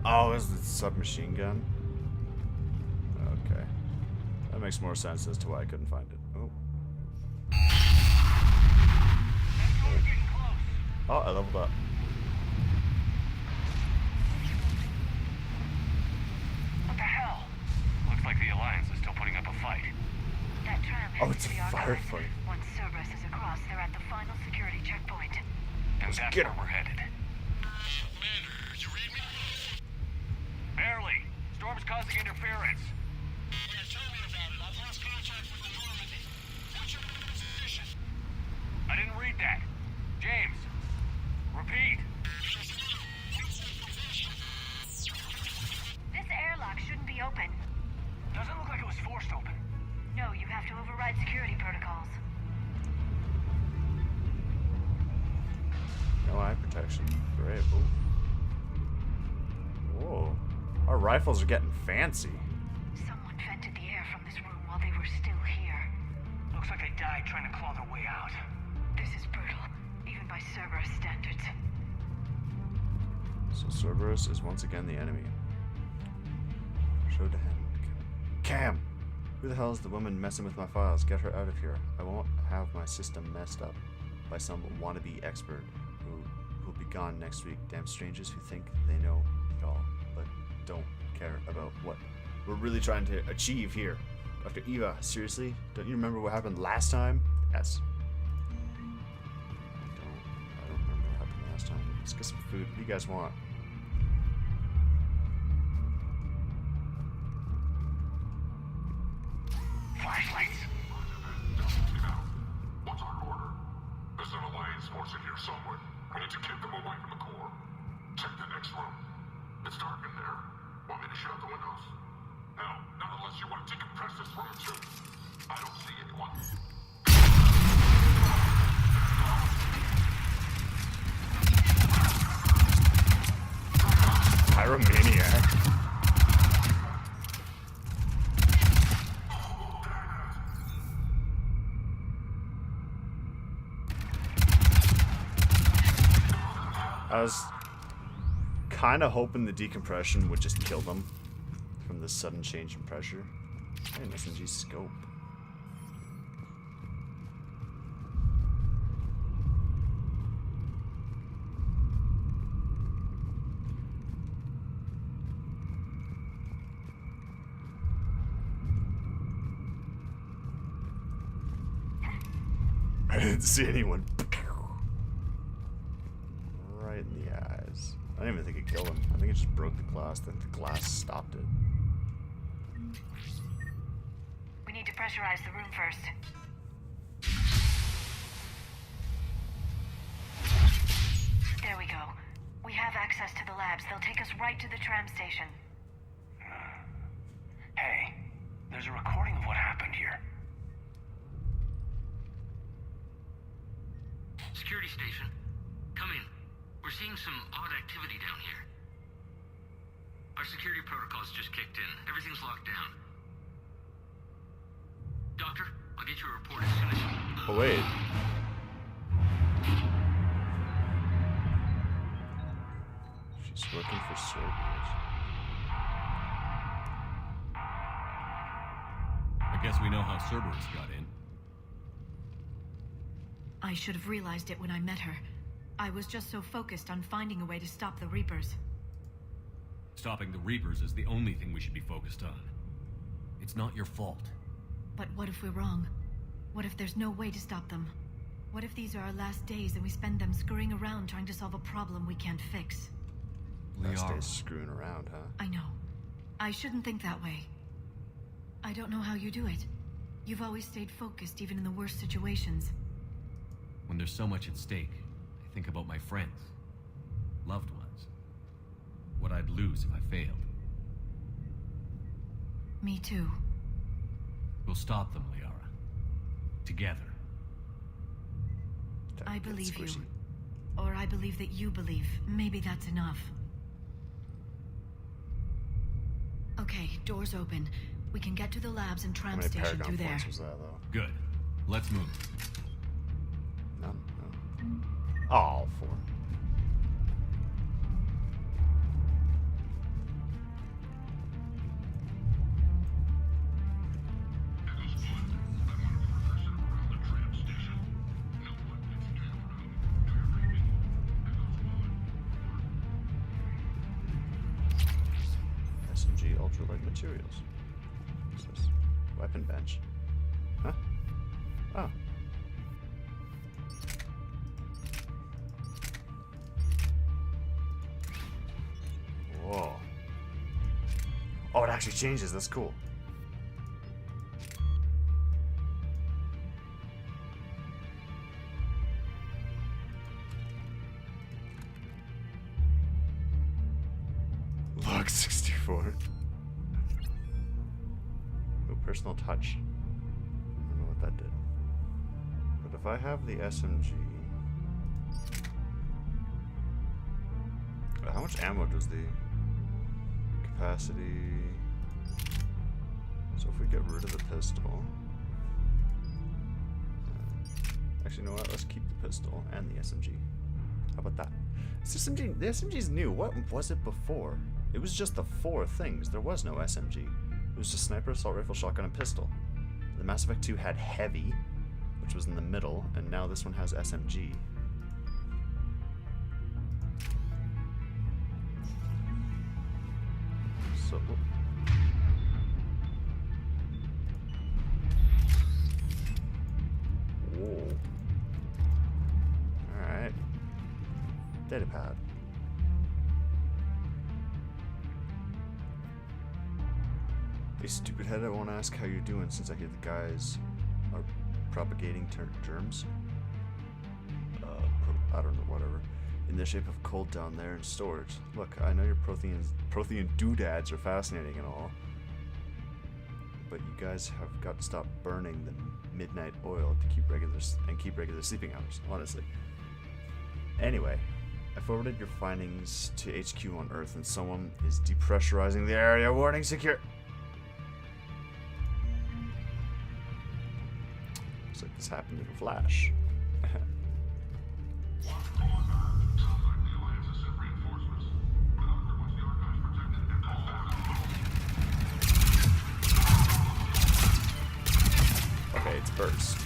Oh, is the submachine gun? Okay. That makes more sense as to why I couldn't find it. Oh. Oh, I leveled up. What the hell? Looks like the Alliance is still putting up a fight. That tram Oh, headed it's to the a Archive. firefight. Once Cerberus is across, they're at the final security checkpoint. And that's get where we're headed. Commander, you read me? Barely. Storm's causing interference. Yeah, tell me about it. I've lost contact with the Normandy. What's your position? I didn't read that. James, repeat. This airlock shouldn't be open. Doesn't look like it was forced open. No, you have to override security protocols. No eye protection. Great. Ooh. Whoa. Our rifles are getting fancy. Someone vented the air from this room while they were still here. Looks like they died trying to claw their way out. This is brutal, even by Cerberus standards. So Cerberus is once again the enemy. Show to him. Cam! Who the hell is the woman messing with my files? Get her out of here. I won't have my system messed up by some wannabe expert who'll be gone next week. Damn strangers who think they know it all, but don't care about what we're really trying to achieve here. Dr. Eva, seriously? Don't you remember what happened last time? Yes. I don't remember what happened last time. Let's get some food. What do you guys want? Flashlights. What's our order? There's an Alliance force in here somewhere. We need to keep them away from the core. Check the next room. It's dark in there. Want me to shut the windows? No, not unless you want to decompress this room too. I don't see anyone. Pyromaniac. I was kind of hoping the decompression would just kill them from the sudden change in pressure. Hey, an SMG scope. I didn't see anyone. Right in the eyes. I didn't even think it killed him. I think it just broke the glass. I think the glass stopped it. We need to pressurize the room first. There we go. We have access to the labs. They'll take us right to the tram station. Hey, there's a recording of what happened here. Security station. Come in. We're seeing some odd activity down here. Our security protocols just kicked in. Everything's locked down. Doctor, I'll get you a report as soon as... Oh, wait. She's working for Cerberus. I guess we know how Cerberus got in. I should have realized it when I met her. I was just so focused on finding a way to stop the Reapers. Stopping the Reapers is the only thing we should be focused on. It's not your fault. But what if we're wrong? What if there's no way to stop them? What if these are our last days and we spend them scurrying around trying to solve a problem we can't fix? Last days screwing around, huh? I know. I shouldn't think that way. I don't know how you do it. You've always stayed focused even in the worst situations. When there's so much at stake, I think about my friends, loved ones, what I'd lose if I failed. Me too. We'll stop them, Liara. Together. I believe you. Or I believe that you believe. Maybe that's enough. Okay, doors open. We can get to the labs and tram station through there. Was that, though? Good. Let's move. None? No. Oh, 4. SMG ultralight materials. What's this? Weapon bench. Huh? Oh. Whoa. Oh, it actually changes. That's cool. Log 64. Oh, personal touch. I don't know what that did. But if I have the SMG... How much ammo does the capacity... So if we get rid of the pistol... Actually, you know what? Let's keep the pistol and the SMG. How about that? The SMG's new. What was it before? It was just the 4 things. There was no SMG. It was just sniper, assault rifle, shotgun, and pistol. The Mass Effect 2 had heavy, which was in the middle, and now this one has SMG. So... Whoa. Alright. Datapad. Hey, stupid head, I won't ask how you're doing since I hear the guys are propagating germs. I don't know, whatever. In the shape of cold down there in storage. Look, I know your Prothean doodads are fascinating and all, but you guys have got to stop burning the midnight oil to keep regular sleeping hours, honestly. Anyway, I forwarded your findings to HQ on Earth, and someone is depressurizing the area. Warning, secure. Looks like this happened in a flash. Okay, it's burst.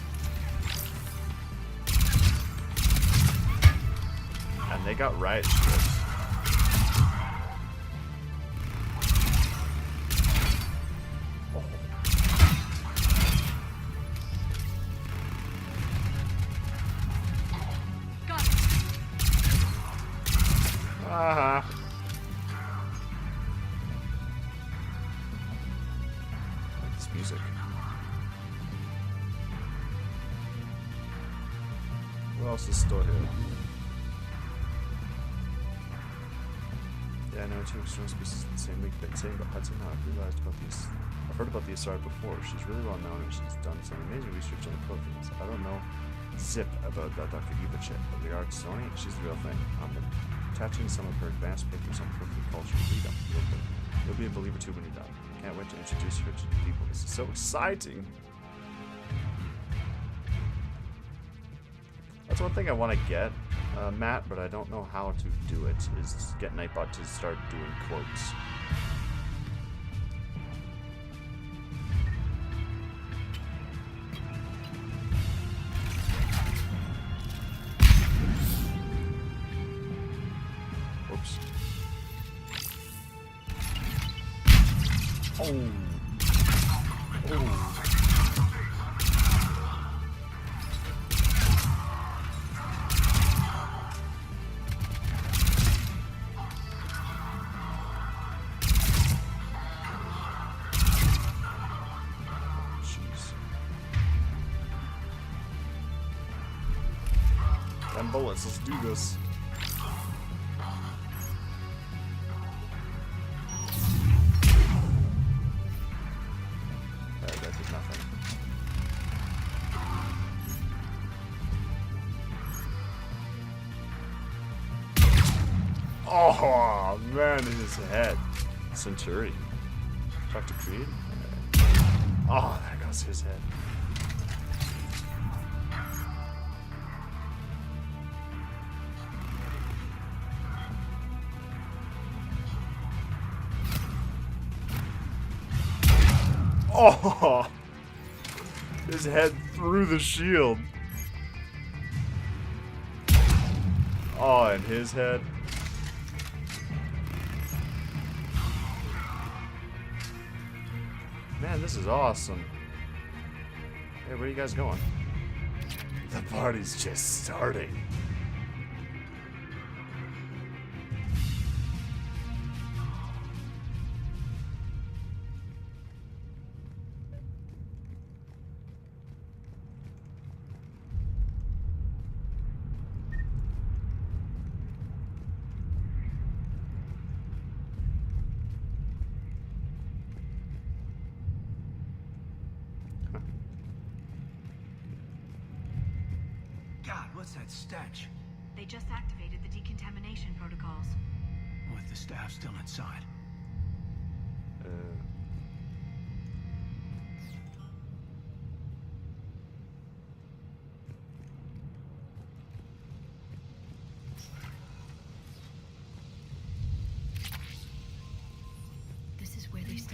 And they got riot strips. Oh. Got it. Uh-huh. I like this music. What else is stored here? Yeah, I know 2 external species in the same week, but saying about Hudson, I've heard about the Asard before. She's really well known and she's done some amazing research on the Protheans. I don't know zip about that Dr. Eva chick, but regarding Sony, she's the real thing. I'm attaching some of her advanced papers on Prothean culture. Read them. You'll be a believer too when you're done. Can't wait to introduce her to the people. This is so exciting. That's one thing I want to get, Matt, but I don't know how to do it, is get Nightbot to start doing quotes. Whoops. Oh. Oh. Bullets, let's do this. That did nothing. Oh man, his head. Centurion. Dr. Creed? Oh, there goes his head. Oh! His head through the shield. Oh, and his head. Man, this is awesome. Hey, where are you guys going? The party's just starting. What's that stench? They just activated the decontamination protocols. With the staff still inside.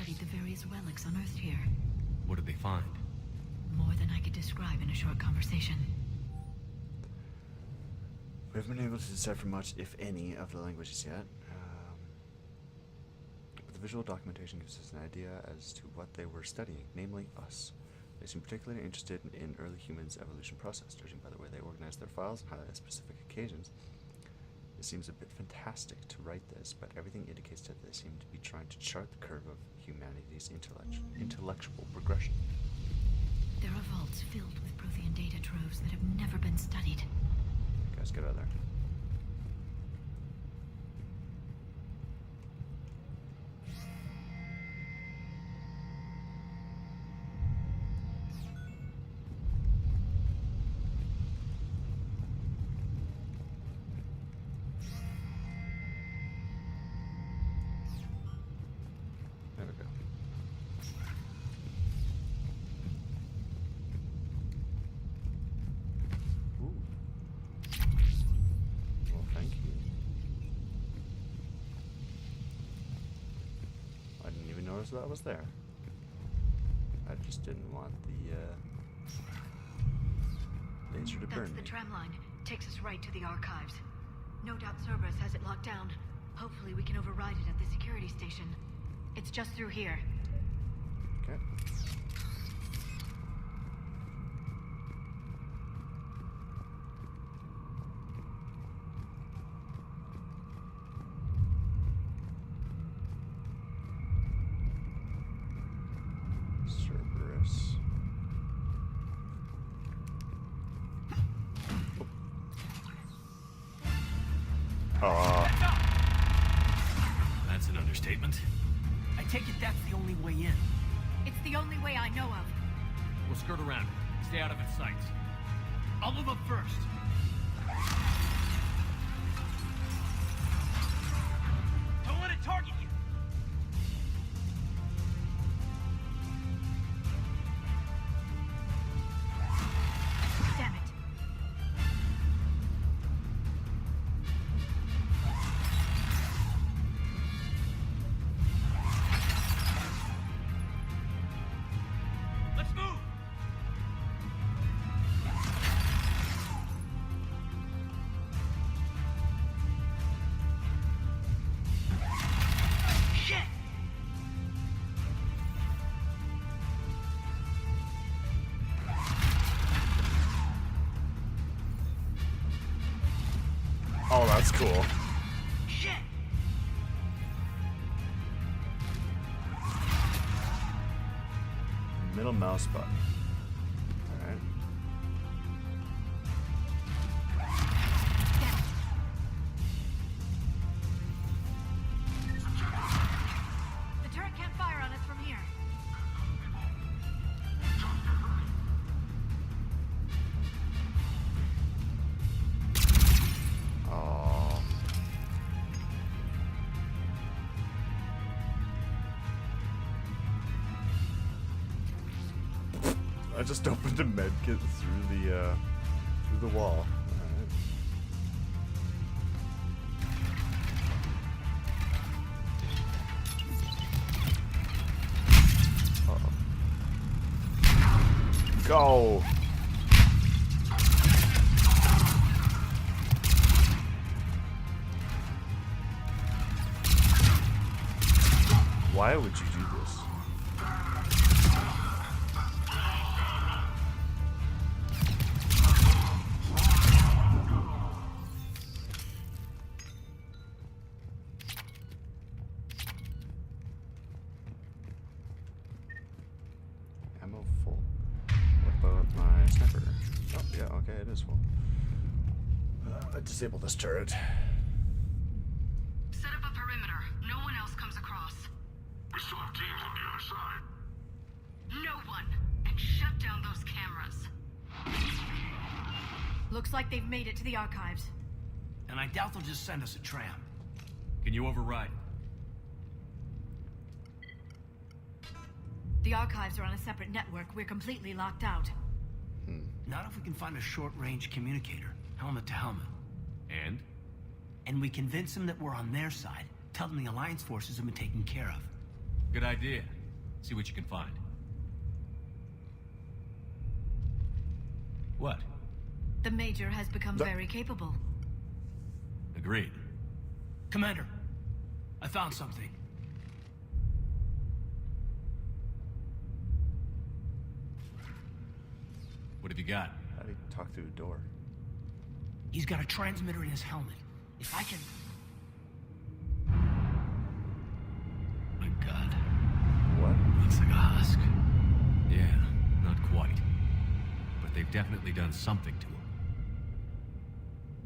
studied the various relics unearthed here. What did they find? More than I could describe in a short conversation. We haven't been able to decipher much, if any, of the languages yet. But the visual documentation gives us an idea as to what they were studying, namely us. They seem particularly interested in early humans' evolution process, judging by the way they organize their files and highlight specific occasions. It seems a bit fantastic to write this, but everything indicates that they seem to be trying to chart the curve of humanity's intellectual progression. There are vaults filled with Prothean data troves that have never been studied. Guys, get out of there. There we go. Ooh. Well, thank you. I didn't even notice that was there. I just didn't want the laser to burn That's the me. tram line. Takes us right to the archives. No doubt Cerberus has it locked down. Hopefully we can override it at the security station. It's just through here. Okay. Cerberus. That's an understatement. I take it that's the only way in. It's the only way I know of. We'll skirt around it. Stay out of its sight. I'll move up first. Don't let it target you. Damn it. Let's move. Shit. Oh, that's cool. Shit. Middle mouse button. Alright. The turret can't fire on us from here. Oh. I just opened a med kit through the wall. Alright. Uh-oh. Go! Why would you do this? Ammo full. What about my sniper? Oh, yeah, okay, it is full. Disable this turret. Set up a perimeter. No one else comes across. We still have teams on the other side. No one. And shut down those cameras. Looks like they've made it to the archives. And I doubt they'll just send us a tram. Can you override? The archives are on a separate network. We're completely locked out. Not if we can find a short-range communicator, helmet to helmet. And? And we convince them that we're on their side. Tell them the Alliance forces have been taken care of. Good idea. See what you can find. What? The Major has become very capable. Agreed. Commander, I found something. What have you got? How do you talk through a door? He's got a transmitter in his helmet. If I can... My God. What? Looks like a husk. Yeah, not quite. But they've definitely done something to him.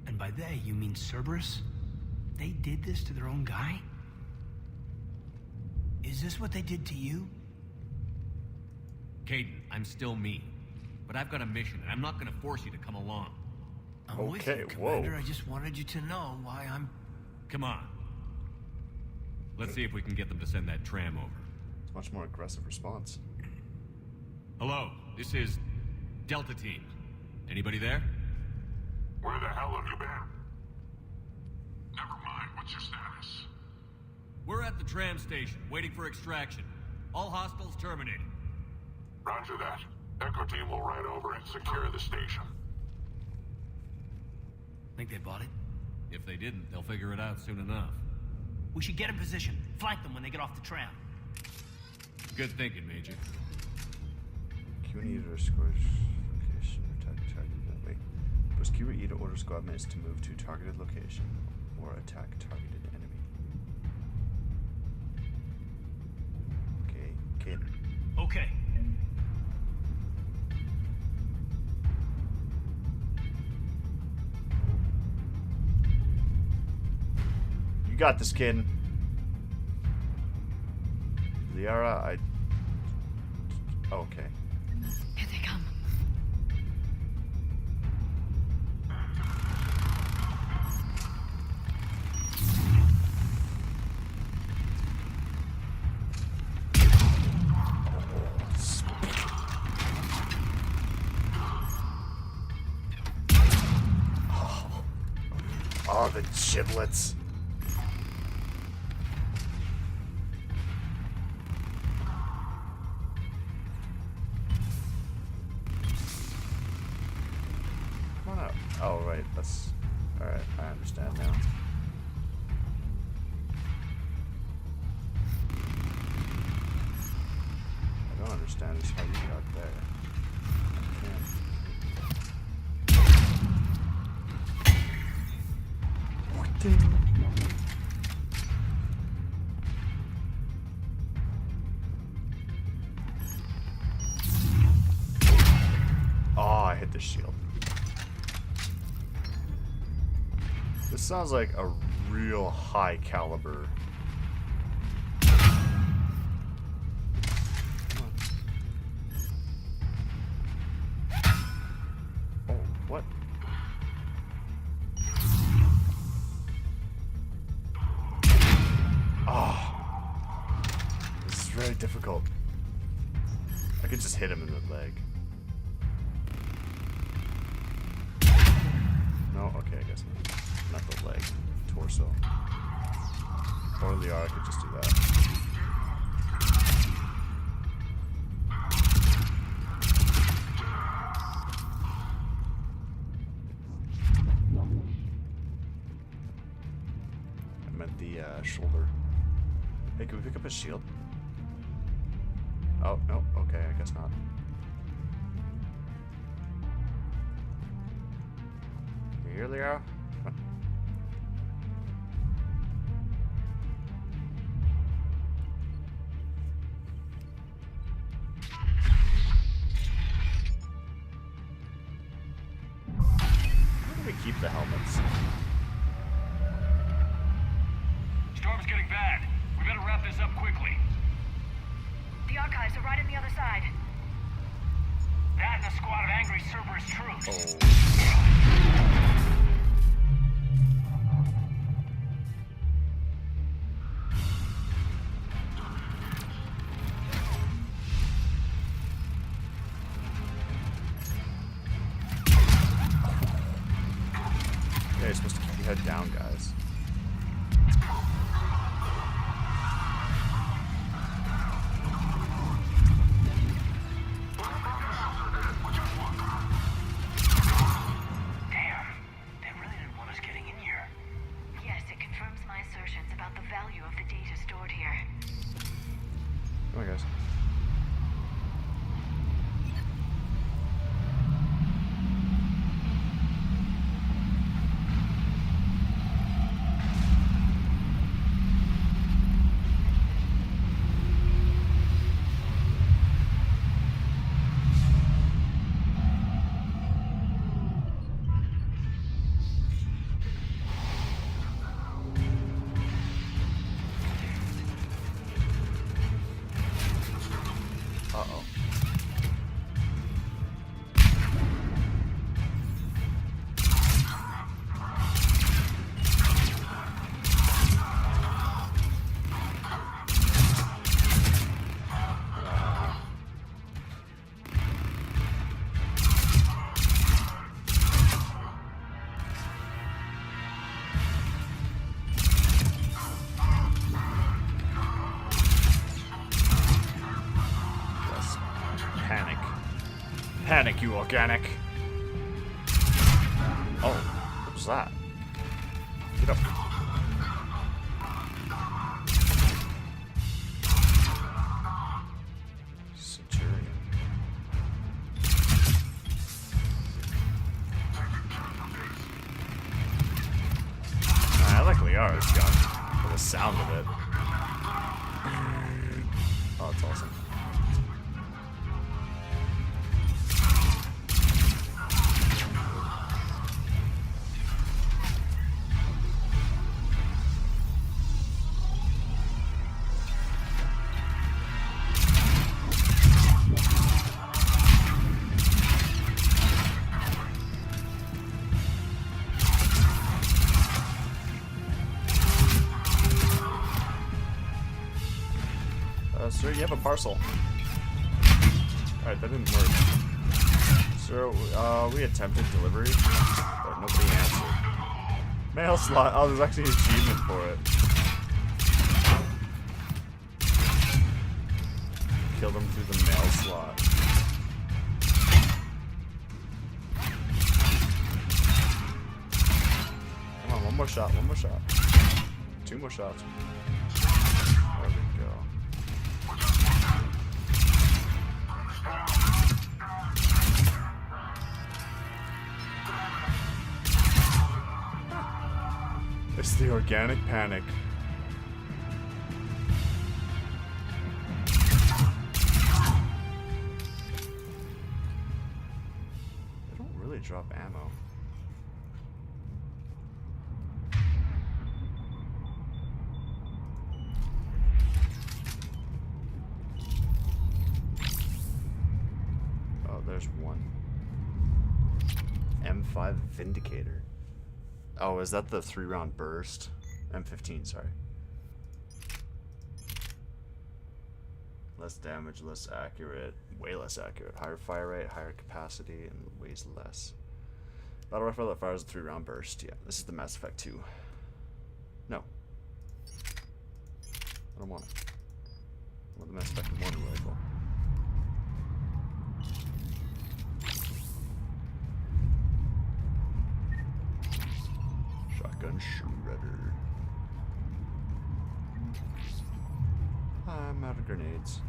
And by they, you mean Cerberus? They did this to their own guy? Is this what they did to you? Caden, I'm still me. But I've got a mission, and I'm not gonna force you to come along. I'm with you, Commander. I just wanted you to know why I'm... Come on. Let's see if we can get them to send that tram over. It's a much more aggressive response. Hello, this is Delta Team. Anybody there? Where the hell have you been? Never mind, what's your status? We're at the tram station, waiting for extraction. All hostiles terminated. Roger that. Echo Team will ride over and secure the station. Think they bought it? If they didn't, they'll figure it out soon enough. We should get in position. Flank them when they get off the tram. Good thinking, Major. Q&E to score location or attack targeted. Wait. Press Q or E to order squad mates to move to targeted location or attack targeted enemy. Okay, Caden. Okay. You got this, kid. Liara, okay. Here they come. Oh, the giblets. Come on out. Oh, right. That's... Alright, I understand now. I don't understand is how you got there. I can't. Oh, I hit the shield. This sounds like a real high caliber. Oh, what? Oh, this is very difficult. I could just hit him in the leg. No, okay, I guess not. Not the leg, torso. Or Liara could just do that. I meant the shoulder. Hey, can we pick up his shield? Oh, no, okay, I guess not. You here, Liara? Come on. Where do we keep the helmets? Storm's getting bad. We better wrap this up quickly. The archives are right on the other side. That and a squad of angry Cerberus troops. Yeah, you're supposed to keep your head down, guys. guys. Uh-oh. Yes. Panic. Panic, you organic. Oh, what was that? Get up. Centurion. I like Liara's gun, for the sound of it. Oh, that's awesome. Sir, you have a parcel. Alright, that didn't work. Sir, we attempted delivery, but nobody answered. Mail slot. Oh, there's actually an achievement for it. Killed him through the mail slot. Come on, one more shot, one more shot. 2 more shots. There we go. It's the organic panic. They don't really drop ammo. Oh, there's one. M5 Vindicator. Oh, is that the 3-round burst? M15, sorry. Less damage, less accurate. Way less accurate. Higher fire rate, higher capacity, and weighs less. Battle rifle that fires a 3-round burst. Yeah, this is the Mass Effect 2. No. I don't want it. I want the Mass Effect 1 rifle. Shotgun shredder. I'm out of grenades.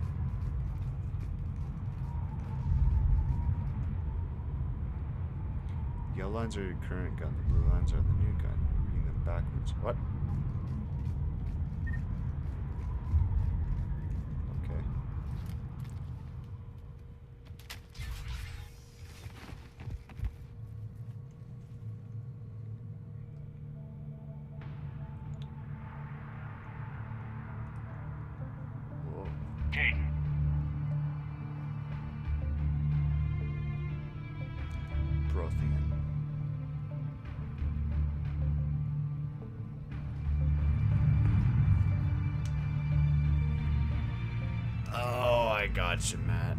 Yellow lines are your current gun, the blue lines are the new gun. Reading them backwards. What? Okay. Whoa. Kate. Brothian. Oh, I got you, Matt.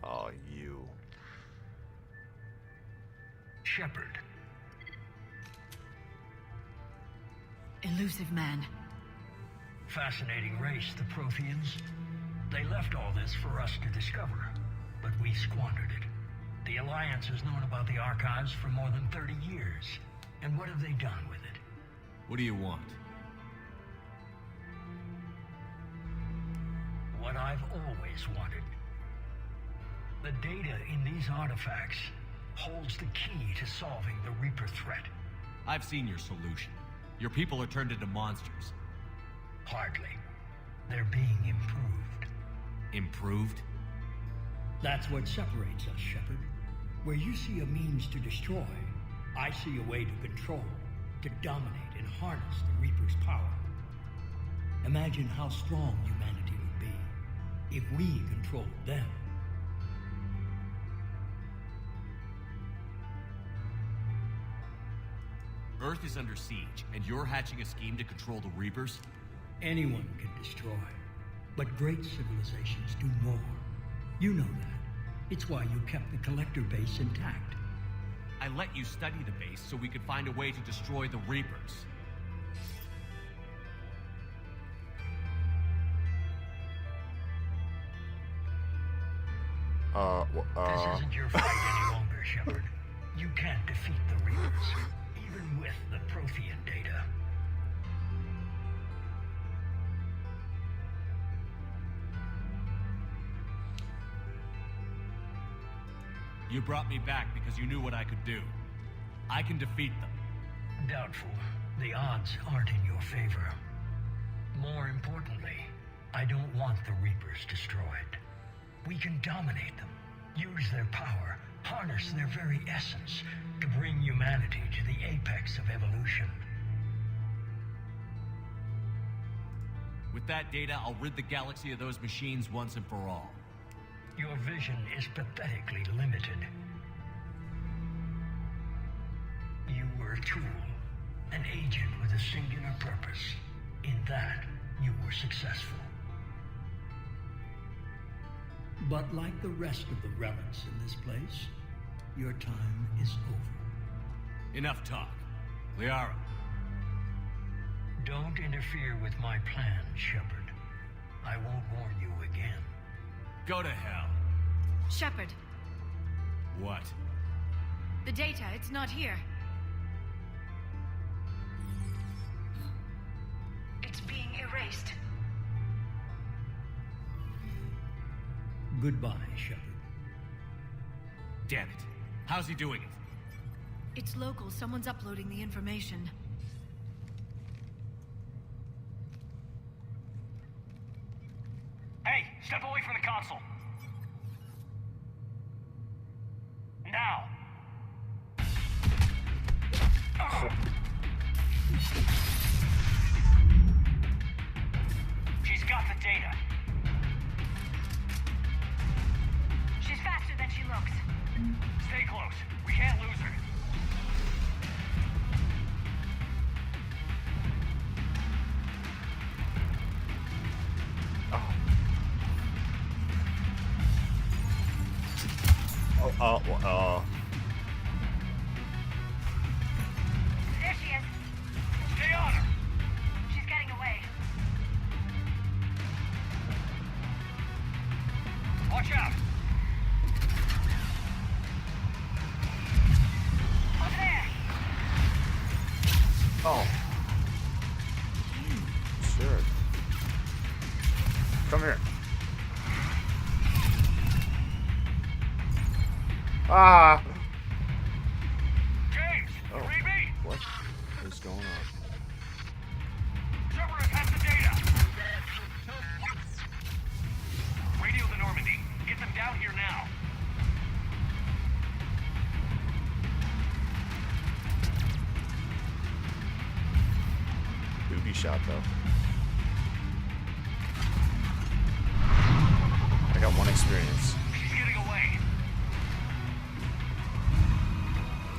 Oh, you. Shepard. Elusive man. Fascinating race, the Protheans. They left all this for us to discover, but we squandered it. The Alliance has known about the archives for more than 30 years. And what have they done with it? What do you want? I've always wanted. The data in these artifacts holds the key to solving the Reaper threat. I've seen your solution. Your people are turned into monsters. Hardly. They're being improved. Improved? That's what separates us, Shepard. Where you see a means to destroy, I see a way to control, to dominate and harness the Reaper's power. Imagine how strong humanity would be if we controlled them. Earth is under siege, and you're hatching a scheme to control the Reapers? Anyone can destroy, but great civilizations do more. You know that. It's why you kept the Collector base intact. I let you study the base so we could find a way to destroy the Reapers. This isn't your fight any longer, Shepard. You can't defeat the Reapers, even with the Prothean data. You brought me back because you knew what I could do. I can defeat them. Doubtful. The odds aren't in your favor. More importantly, I don't want the Reapers destroyed. We can dominate them, use their power, harness their very essence to bring humanity to the apex of evolution. With that data, I'll rid the galaxy of those machines once and for all. Your vision is pathetically limited. You were a tool, an agent with a singular purpose. In that, you were successful. But like the rest of the relics in this place, your time is over. Enough talk. Liara. Don't interfere with my plan, Shepard. I won't warn you again. Go to hell. Shepard, What? the data, it's not here. It's being erased. Goodbye, Shepard. Damn it. How's he doing it? It's local. Someone's uploading the information. Hey, step away from the console. Now. She's got the data. She's faster than she looks. Stay close. We can't lose her. There she is. Stay on her. She's getting away. Watch out. Over there. Oh. Sure. Come here. Ah! James, Oh. read me. What is going on? Cerberus has the data. Radio the Normandy. Get them down here now. Booby shot, though. I got one experience. She's getting away.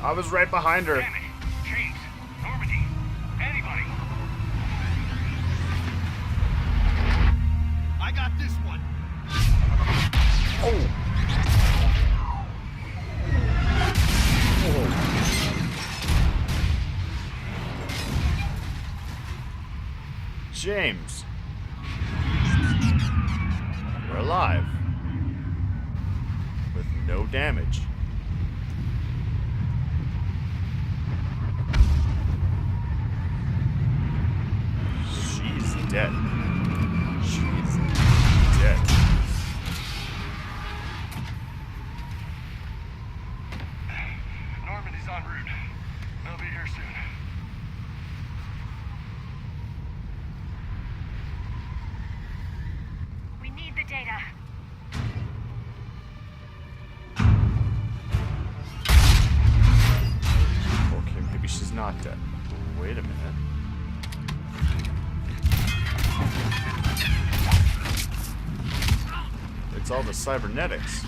I was right behind her. Damn it. James, Normandy, anybody. I got this one. Oh! James. We're alive. With no damage. She's dead. She's dead. need the data. Okay, maybe she's not dead. Wait a minute. It's all the cybernetics.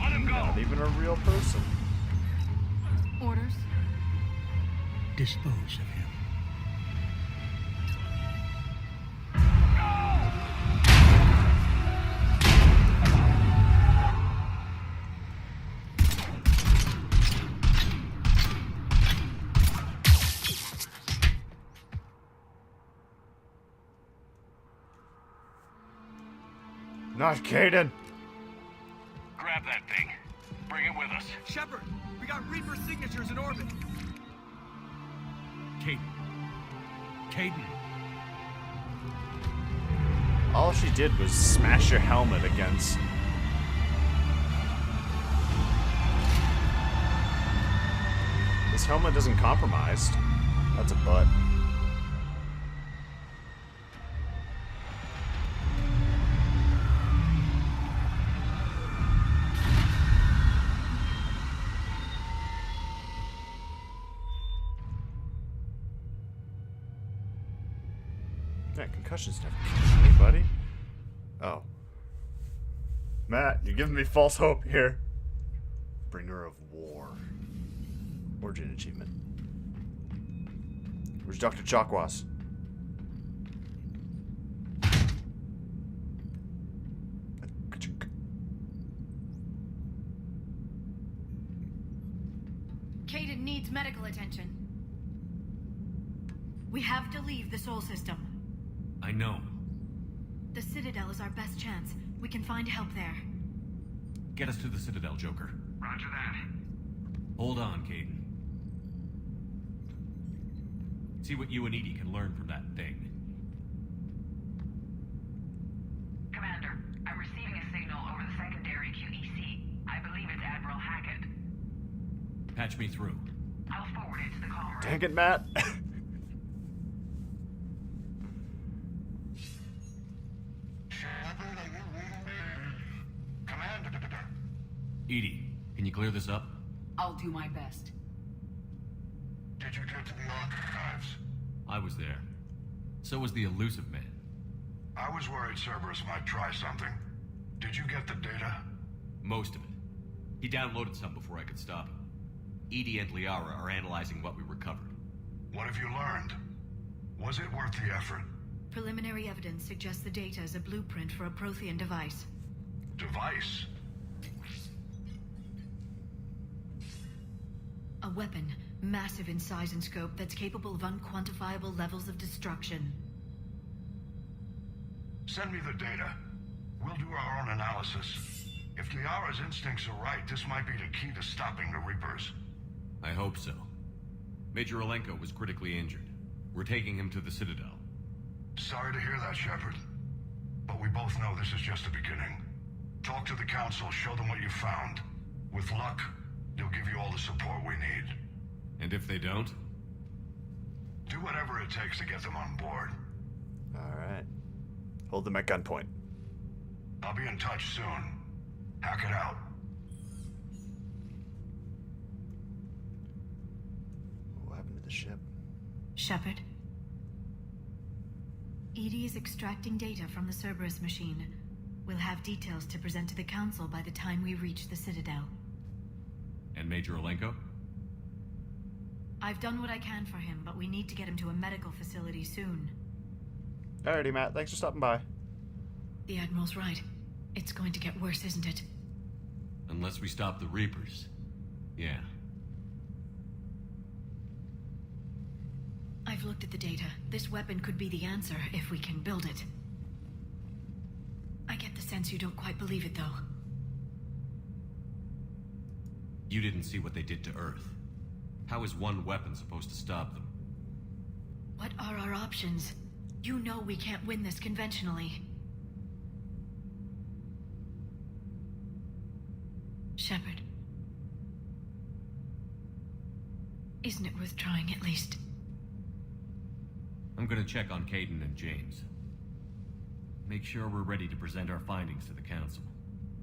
Let him go. Not even a real person. Orders? Dispose of him. Not Caden. Grab that thing. Bring it with us. Shepard, we got Reaper signatures in orbit. Caden. All she did was smash your helmet against. This helmet isn't compromised. That's a butt. Yeah, concussions never kill anybody. Oh. Matt, you're giving me false hope here. Bringer of War. Origin achievement. Where's Dr. Chakwas? Caden needs medical attention. We have to leave the Sol system. I know. The Citadel is our best chance. We can find help there. Get us to the Citadel, Joker. Roger that. Hold on, Caden. See what you and Edie can learn from that thing. Commander, I'm receiving a signal over the secondary QEC. I believe it's Admiral Hackett. Patch me through. I'll forward it to the call room. Dang it, Matt. Edie, can you clear this up? I'll do my best. Did you get to the archives? I was there. So was the elusive man. I was worried Cerberus might try something. Did you get the data? Most of it. He downloaded some before I could stop him. Edie and Liara are analyzing what we recovered. What have you learned? Was it worth the effort? Preliminary evidence suggests the data is a blueprint for a Prothean device. Device? A weapon, massive in size and scope, that's capable of unquantifiable levels of destruction. Send me the data. We'll do our own analysis. If Liara's instincts are right, this might be the key to stopping the Reapers. I hope so. Major Alenko was critically injured. We're taking him to the Citadel. Sorry to hear that, Shepard. But we both know this is just the beginning. Talk to the Council, show them what you found. With luck, they'll give you all the support we need. And if they don't? Do whatever it takes to get them on board. Alright. Hold them at gunpoint. I'll be in touch soon. Hack it out. What happened to the ship? Shepard? Edie is extracting data from the Cerberus machine. We'll have details to present to the Council by the time we reach the Citadel. And Major Alenko? I've done what I can for him, but we need to get him to a medical facility soon. Alrighty, Matt. Thanks for stopping by. The Admiral's right. It's going to get worse, isn't it? Unless we stop the Reapers. Yeah. I've looked at the data. This weapon could be the answer if we can build it. I get the sense you don't quite believe it, though. You didn't see what they did to Earth. How is one weapon supposed to stop them? What are our options? You know we can't win this conventionally. Shepard. Isn't it worth trying at least? I'm gonna check on Caden and James. Make sure we're ready to present our findings to the Council.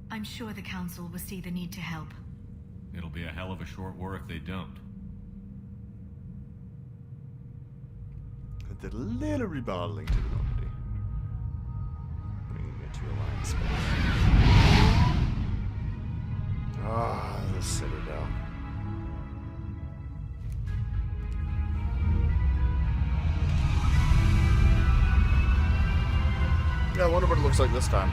I'm sure the Council will see the need to help. It'll be a hell of a short war if they don't. I did a little remodeling to the Normandy. Bringing it to Alliance space. Ah, the Citadel. Yeah, I wonder what it looks like this time.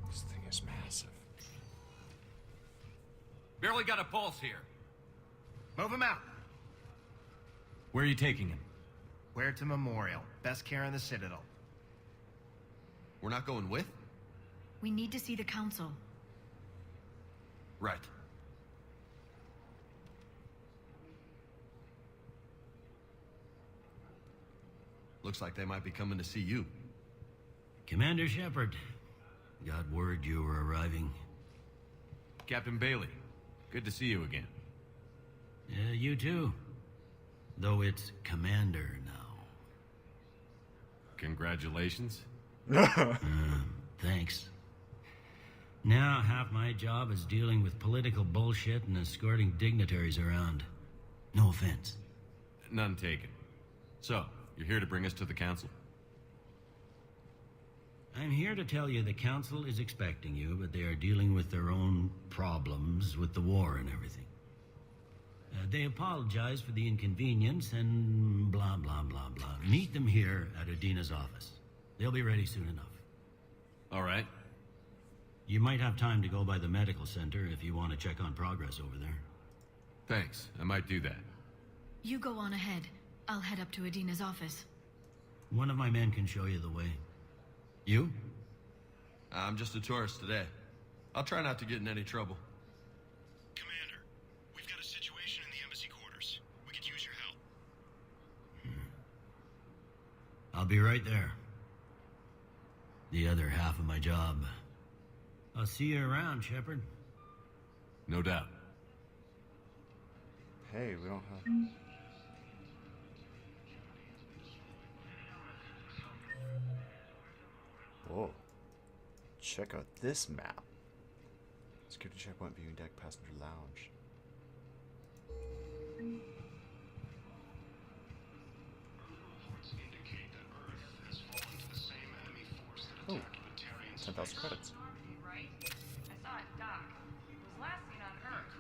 This thing is massive. Barely got a pulse here. Move him out. Where are you taking him? Where to Memorial. Best care in the Citadel. We're not going with? We need to see the Council. Right. Looks like they might be coming to see you. Commander Shepard, got word you were arriving. Captain Bailey, good to see you again. Yeah, you too. Though it's Commander now. Congratulations. Thanks. Now half my job is dealing with political bullshit and escorting dignitaries around. No offense. None taken. So, you're here to bring us to the Council? I'm here to tell you the Council is expecting you, but they are dealing with their own problems with the war and everything. They apologize for the inconvenience and blah, blah, blah, blah. Meet them here at Adina's office. They'll be ready soon enough. All right. You might have time to go by the medical center if you want to check on progress over there. Thanks. I might do that. You go on ahead. I'll head up to Adina's office. One of my men can show you the way. You? I'm just a tourist today. I'll try not to get in any trouble. Commander, we've got a situation in the embassy quarters. We could use your help. I'll be right there. The other half of my job. I'll see you around, Shepard. No doubt. Hey, we don't have... Whoa. Check out this map. Security checkpoint, viewing deck, passenger lounge. Oh, 10,000 credits. Right? I saw it dock. It was last seen on Earth.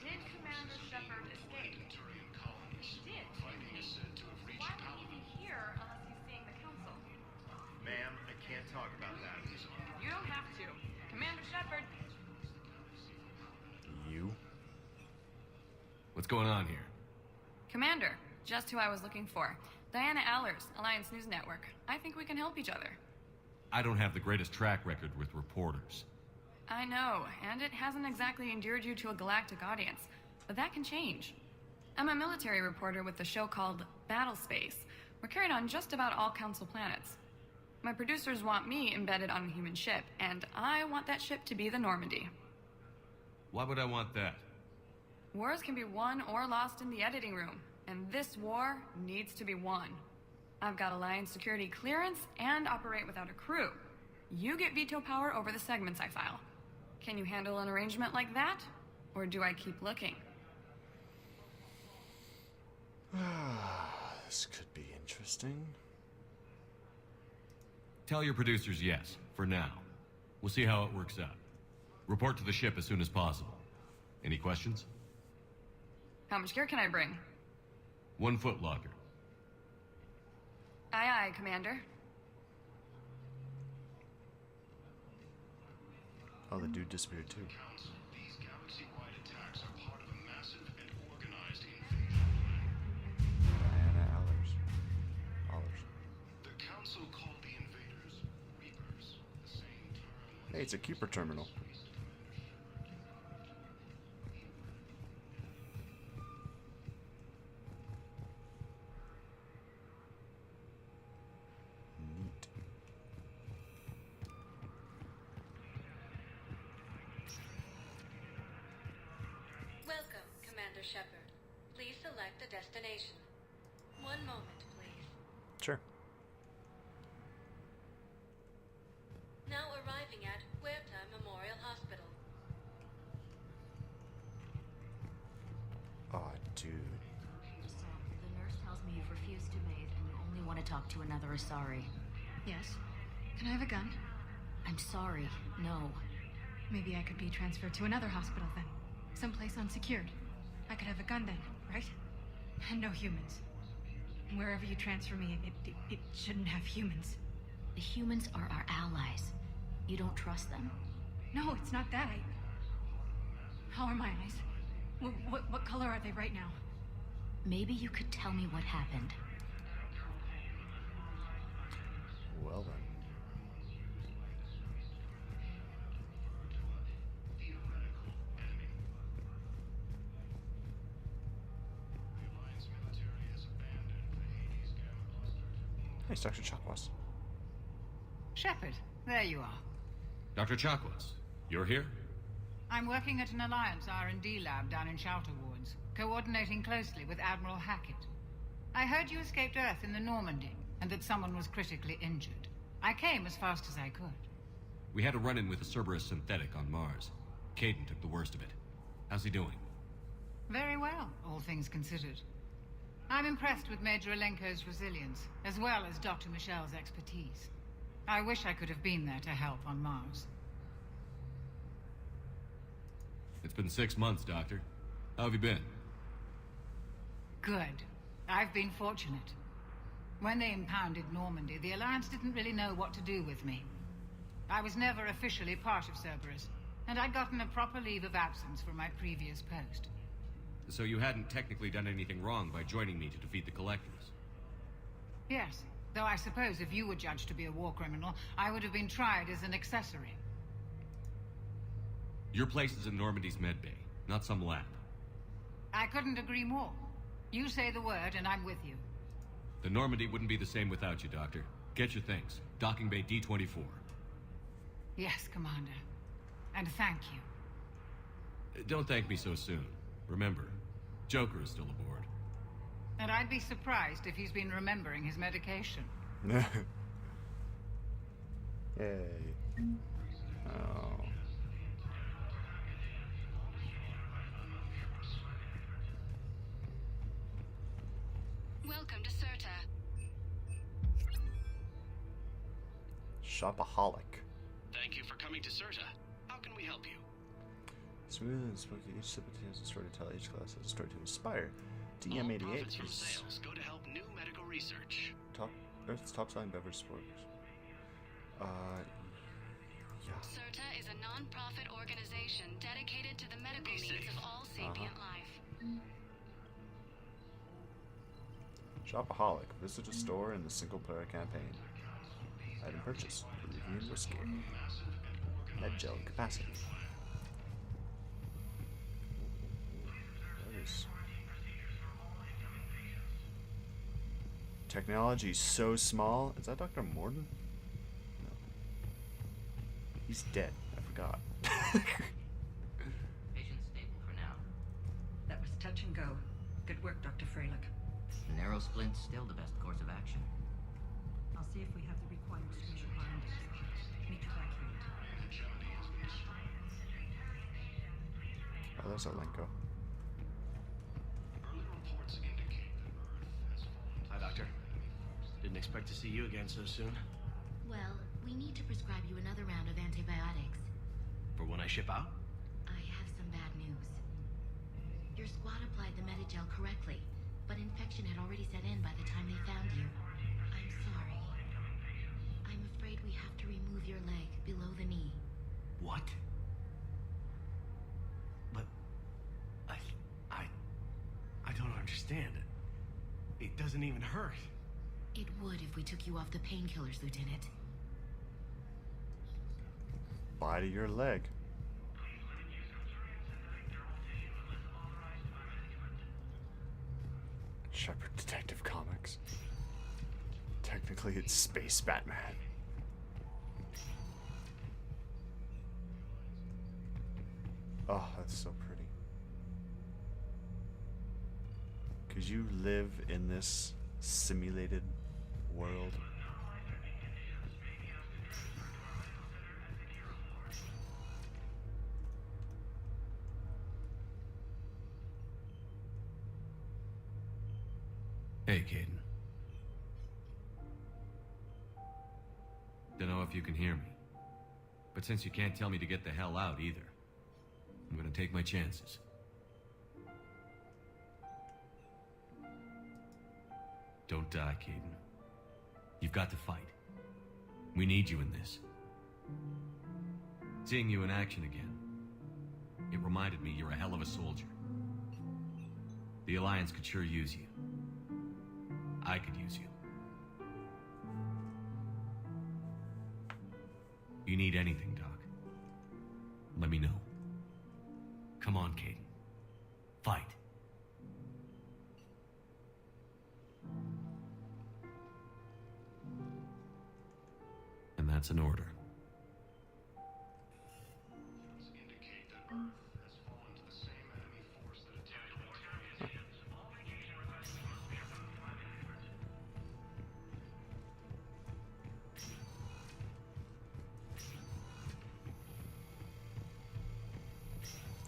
Did Commander Shepard escape? He did. Why would he be here unless he's seeing the Council? Ma'am, I can't talk about that. You don't have to. Commander Shepard. You? What's going on here? Commander, just who I was looking for. Diana Allers, Alliance News Network. I think we can help each other. I don't have the greatest track record with reporters. I know, and it hasn't exactly endeared you to a galactic audience. But that can change. I'm a military reporter with a show called Battle Space. We're carried on just about all Council planets. My producers want me embedded on a human ship, and I want that ship to be the Normandy. Why would I want that? Wars can be won or lost in the editing room, and this war needs to be won. I've got Alliance security clearance and operate without a crew. You get veto power over the segments I file. Can you handle an arrangement like that? Or do I keep looking? This could be interesting. Tell your producers yes, for now. We'll see how it works out. Report to the ship as soon as possible. Any questions? How much gear can I bring? 1 foot locker. Aye, aye, Commander. Oh, the dude disappeared too. These galaxy-wide attacks are part of a massive and Hey, it's a Keeper terminal. Neat. Welcome, Commander Shepard. Please select a destination. One moment, please. Sure. Now arriving at Huerta Memorial Hospital. Oh, dude. So, the nurse tells me you've refused to bathe and you only want to talk to another Asari. Yes. Can I have a gun? I'm sorry, no. Maybe I could be transferred to another hospital then. Someplace unsecured. I could have a gun then, right? And no humans. And wherever you transfer me, it shouldn't have humans. The humans are our allies. You don't trust them? No, it's not that. How are my eyes? What color are they right now? Maybe you could tell me what happened. Well then. Hey, it's Dr. Chakwas. Shepard, there you are. Dr. Chakwas, you're here? I'm working at an Alliance R&D lab down in Shelter Wards, coordinating closely with Admiral Hackett. I heard you escaped Earth in the Normandy, and that someone was critically injured. I came as fast as I could. We had a run-in with a Cerberus synthetic on Mars. Caden took the worst of it. How's he doing? Very well, all things considered. I'm impressed with Major Alenko's resilience, as well as Dr. Michelle's expertise. I wish I could have been there to help on Mars. It's been 6 months, Doctor. How have you been? Good. I've been fortunate. When they impounded Normandy, the Alliance didn't really know what to do with me. I was never officially part of Cerberus, and I'd gotten a proper leave of absence from my previous post. So you hadn't technically done anything wrong by joining me to defeat the Collectors? Yes, though I suppose if you were judged to be a war criminal, I would have been tried as an accessory. Your place is in Normandy's medbay, not some lab. I couldn't agree more. You say the word and I'm with you. The Normandy wouldn't be the same without you, Doctor. Get your things. Docking bay D-24. Yes, Commander. And thank you. Don't thank me so soon. Remember, Joker is still aboard. And I'd be surprised if he's been remembering his medication. Yay. Oh. Welcome to Certa. Shopaholic. Thank you for coming to Certa. How can we help you? Smooth and smoky, each substitute has a story to tell, each class has a story to inspire. All DM88 profits from is sales go to help new medical research. Earth's top-selling beverage sport. Yeah. Certa is a non-profit organization dedicated to the medical needs of all sapient life. Shopaholic. Visit a store in the single-player campaign. Item purchase. Peruvian whiskey. Med gel capacity. What is... Technology so small. Is that Dr. Morden? No. He's dead. I forgot. Patient's stable for now. That was touch and go. Good work, Dr. Freilich. Narrow splint's still the best course of action. I'll see if we have the required spatial bindings. Meet you back here. Oh, there's Alenko. Hi, Doctor. Didn't expect to see you again so soon. Well, we need to prescribe you another round of antibiotics. For when I ship out? I have some bad news. Your squad applied the Medigel correctly, but infection had already set in by the time they found you. I'm sorry. I'm afraid we have to remove your leg below the knee. What? But... I don't understand. It doesn't even hurt. It would if we took you off the painkillers, Lieutenant. Bye to your leg. Shepard Detective Comics. Technically, it's Space Batman. Oh, that's so pretty. Could you live in this simulated world? Hey, Caden. Dunno if you can hear me. But since you can't tell me to get the hell out either, I'm gonna take my chances. Don't die, Caden. You've got to fight. We need you in this. Seeing you in action again, it reminded me you're a hell of a soldier. The Alliance could sure use you. I could use you. You need anything, Doc, let me know. Come on, Caden. Fight. And that's an order.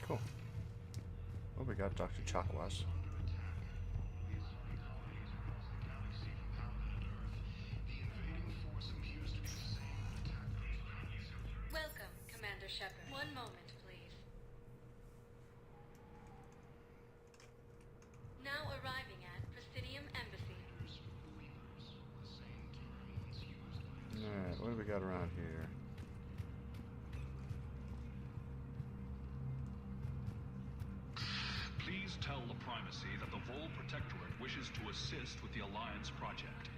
Cool. Oh, we got Dr. Chakwas. Welcome, Commander Shepard. One moment, please. Now arriving at Presidium Embassy. Alright, what do we got around here? Please tell the Primacy that the Vol Protectorate wishes to assist with the Alliance project.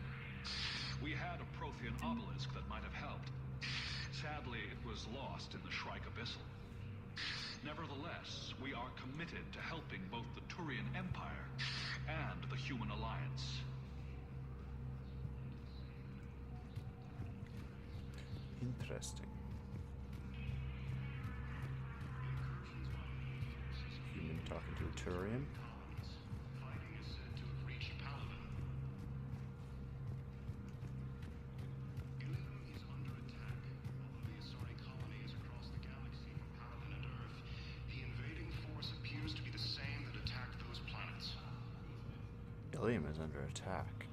We had a Prothean obelisk that might have helped. Sadly, it was lost in the Shrike Abyssal. Nevertheless, we are committed to helping both the Turian Empire and the Human Alliance. Interesting. Human talking to a Turian. Ilium is under attack.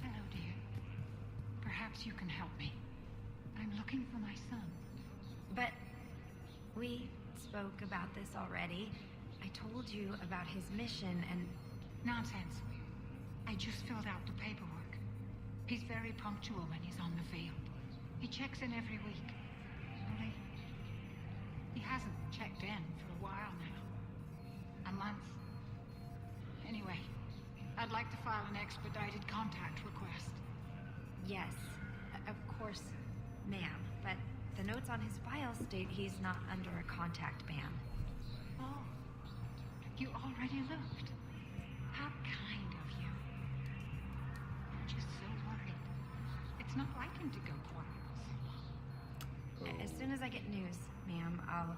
Hello, dear. Perhaps you can help me. I'm looking for my son. But we spoke about this already. I told you about his mission and... Nonsense. I just filled out the paperwork. He's very punctual when he's on the field. He checks in every week. Only, he hasn't checked in for a while now. A month. Anyway, I'd like to file an expedited contact request. Yes, of course, ma'am. But the notes on his file state he's not under a contact ban. Oh, you already looked. How kind of you. I'm just so worried. It's not like him to go quiet. As soon as I get news, ma'am, I'll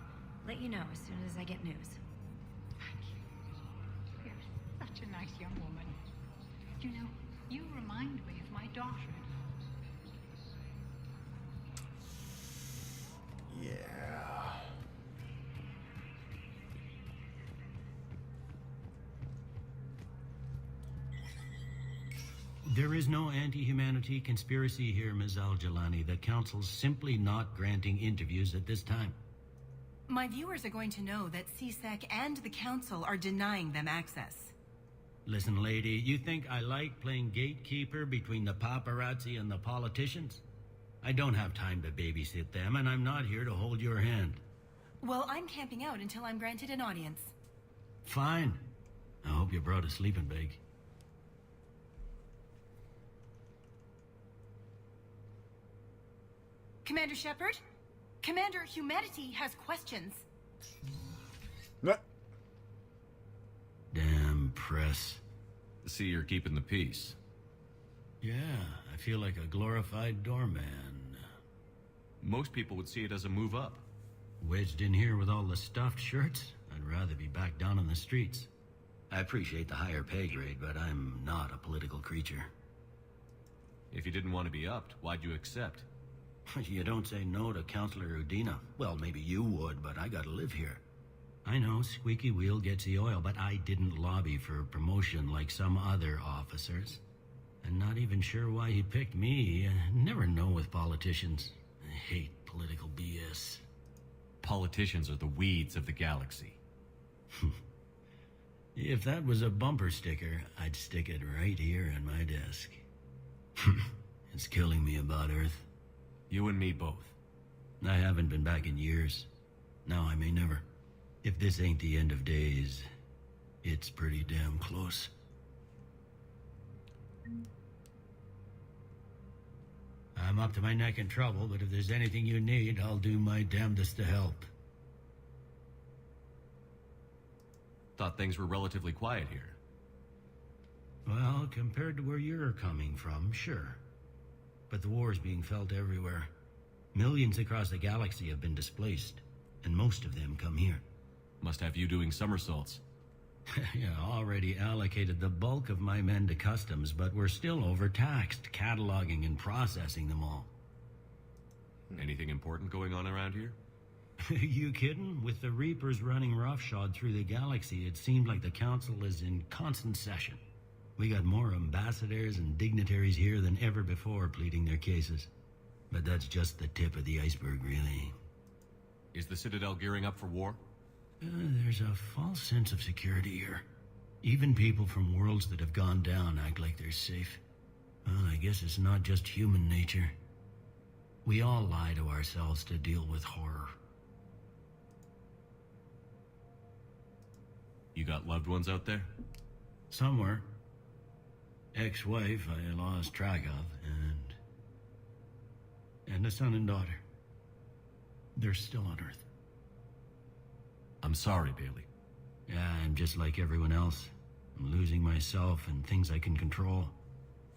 let you know as soon as I get news. Thank you. You're such a nice young woman. You know, you remind me of my daughter. Yeah. There is no anti-humanity conspiracy here, Ms. Al-Jalani. The Council's simply not granting interviews at this time. My viewers are going to know that CSEC and the Council are denying them access. Listen, lady, you think I like playing gatekeeper between the paparazzi and the politicians? I don't have time to babysit them, and I'm not here to hold your hand. Well, I'm camping out until I'm granted an audience. Fine. I hope you brought a sleeping bag. Commander Shepard? Commander, humanity has questions. Damn press. See, you're keeping the peace. Yeah, I feel like a glorified doorman. Most people would see it as a move up. Wedged in here with all the stuffed shirts? I'd rather be back down on the streets. I appreciate the higher pay grade, but I'm not a political creature. If you didn't want to be upped, why'd you accept? You don't say no to Counselor Udina. Well, maybe you would, but I gotta live here. I know, squeaky wheel gets the oil, but I didn't lobby for promotion like some other officers. And not even sure why he picked me. Never know with politicians. I hate political BS. Politicians are the weeds of the galaxy. If that was a bumper sticker, I'd stick it right here on my desk. It's killing me about Earth. You and me both. I haven't been back in years. Now I may never. If this ain't the end of days, it's pretty damn close. I'm up to my neck in trouble, but if there's anything you need, I'll do my damnedest to help. Thought things were relatively quiet here. Well, compared to where you're coming from, sure. But the war's being felt everywhere. Millions across the galaxy have been displaced, and most of them come here. Must have you doing somersaults. Yeah, already allocated the bulk of my men to customs, but we're still overtaxed, cataloging and processing them all. Anything important going on around here? You kidding? With the Reapers running roughshod through the galaxy, it seemed like the Council is in constant session. We got more ambassadors and dignitaries here than ever before pleading their cases. But that's just the tip of the iceberg, really. Is the Citadel gearing up for war? There's a false sense of security here. Even people from worlds that have gone down act like they're safe. Well, I guess it's not just human nature. We all lie to ourselves to deal with horror. You got loved ones out there? Somewhere. Ex-wife I lost track of, and a son and daughter. They're still on Earth. I'm sorry, Bailey. Yeah, I'm just like everyone else. I'm losing myself and things I can control.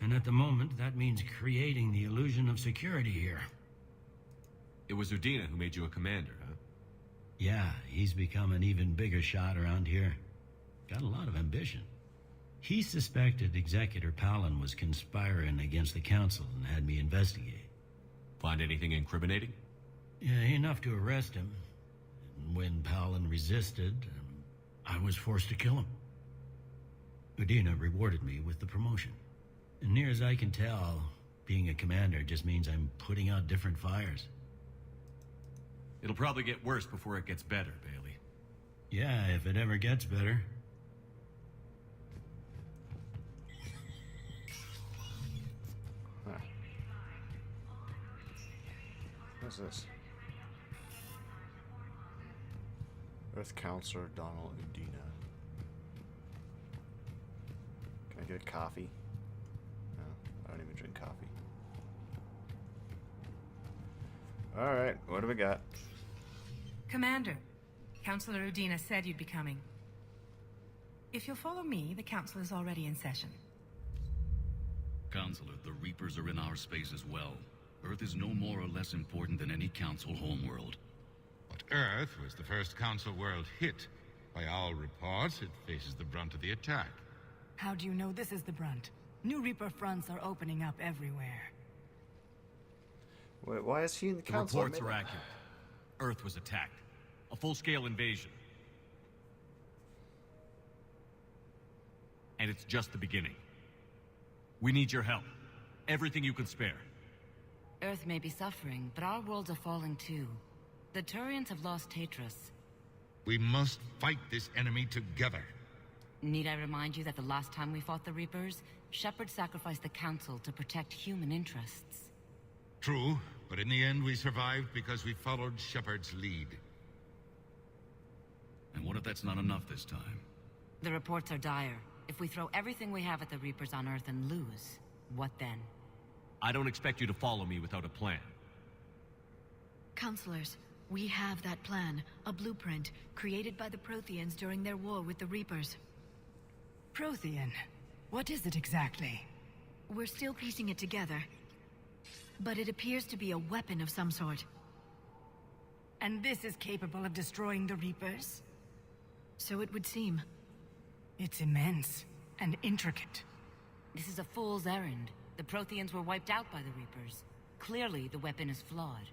And at the moment, that means creating the illusion of security here. It was Udina who made you a commander, huh? Yeah, he's become an even bigger shot around here. Got a lot of ambition. He suspected Executor Palin was conspiring against the Council and had me investigate. Find anything incriminating? Yeah, enough to arrest him. And when Palin resisted, I was forced to kill him. Udina rewarded me with the promotion. And near as I can tell, being a commander just means I'm putting out different fires. It'll probably get worse before it gets better, Bailey. Yeah, if it ever gets better. What's this? Earth Counselor Donald Udina. Can I get a coffee? No, I don't even drink coffee. Alright, what do we got? Commander, Counselor Udina said you'd be coming. If you'll follow me, the Council is already in session. Counselor, the Reapers are in our space as well. Earth is no more or less important than any Council homeworld. But Earth was the first Council world hit. By all reports, it faces the brunt of the attack. How do you know this is the brunt? New Reaper fronts are opening up everywhere. Wait, why is he in the Council? The reports are accurate. Earth was attacked. A full-scale invasion. And it's just the beginning. We need your help. Everything you can spare. Earth may be suffering, but our worlds are falling too. The Turians have lost Tatris. We must fight this enemy together. Need I remind you that the last time we fought the Reapers, Shepard sacrificed the Council to protect human interests? True, but in the end we survived because we followed Shepard's lead. And what if that's not enough this time? The reports are dire. If we throw everything we have at the Reapers on Earth and lose, what then? I don't expect you to follow me without a plan. Counselors, we have that plan, a blueprint, created by the Protheans during their war with the Reapers. Prothean? What is it exactly? We're still piecing it together, but it appears to be a weapon of some sort. And this is capable of destroying the Reapers? So it would seem. It's immense and intricate. This is a fool's errand. The Protheans were wiped out by the Reapers. Clearly, the weapon is flawed.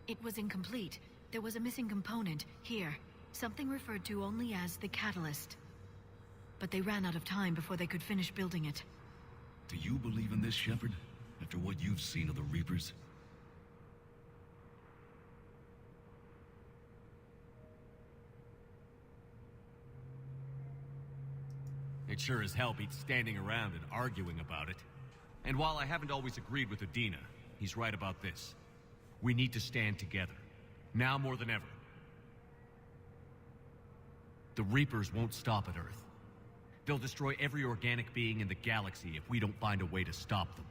It was incomplete. There was a missing component, here. Something referred to only as the catalyst. But they ran out of time before they could finish building it. Do you believe in this, Shepard? After what you've seen of the Reapers? It sure as hell beats standing around and arguing about it. And while I haven't always agreed with Udina, he's right about this. We need to stand together. Now more than ever. The Reapers won't stop at Earth. They'll destroy every organic being in the galaxy if we don't find a way to stop them.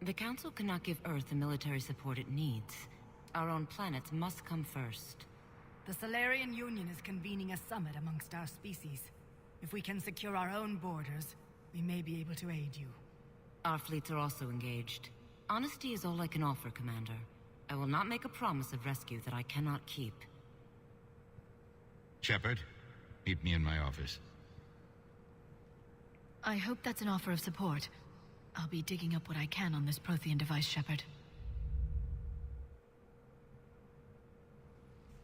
The Council cannot give Earth the military support it needs. Our own planets must come first. The Solarian Union is convening a summit amongst our species. If we can secure our own borders, we may be able to aid you. Our fleets are also engaged. Honesty is all I can offer, Commander. I will not make a promise of rescue that I cannot keep. Shepard, meet me in my office. I hope that's an offer of support. I'll be digging up what I can on this Prothean device, Shepard.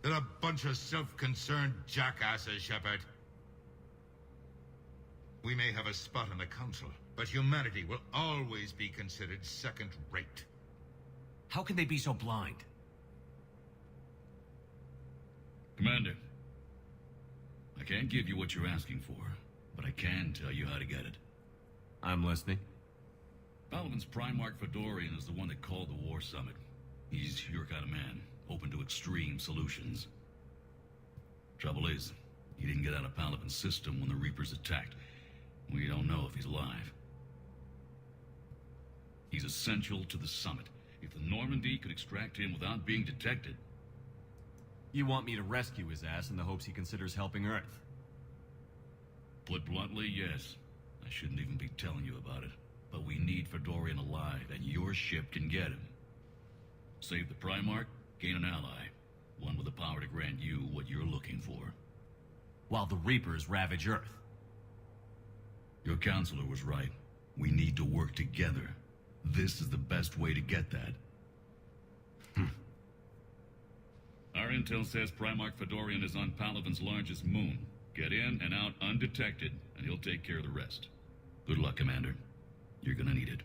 They're a bunch of self-concerned jackasses, Shepard. We may have a spot in the Council, but humanity will always be considered second-rate. How can they be so blind? Commander, I can't give you what you're asking for, but I can tell you how to get it. I'm listening. Palaven's Primarch Fedorian is the one that called the War Summit. He's your kind of man, open to extreme solutions. Trouble is, he didn't get out of Palaven's system when the Reapers attacked. We don't know if he's alive. He's essential to the summit. If the Normandy could extract him without being detected... You want me to rescue his ass in the hopes he considers helping Earth? Put bluntly, yes. I shouldn't even be telling you about it. But we need Fedorian alive, and your ship can get him. Save the Primarch, gain an ally. One with the power to grant you what you're looking for. While the Reapers ravage Earth. Your counselor was right. We need to work together. This is the best way to get that. Our intel says Primarch Fedorian is on Palaven's largest moon. Get in and out undetected, and he'll take care of the rest. Good luck, Commander. You're gonna need it.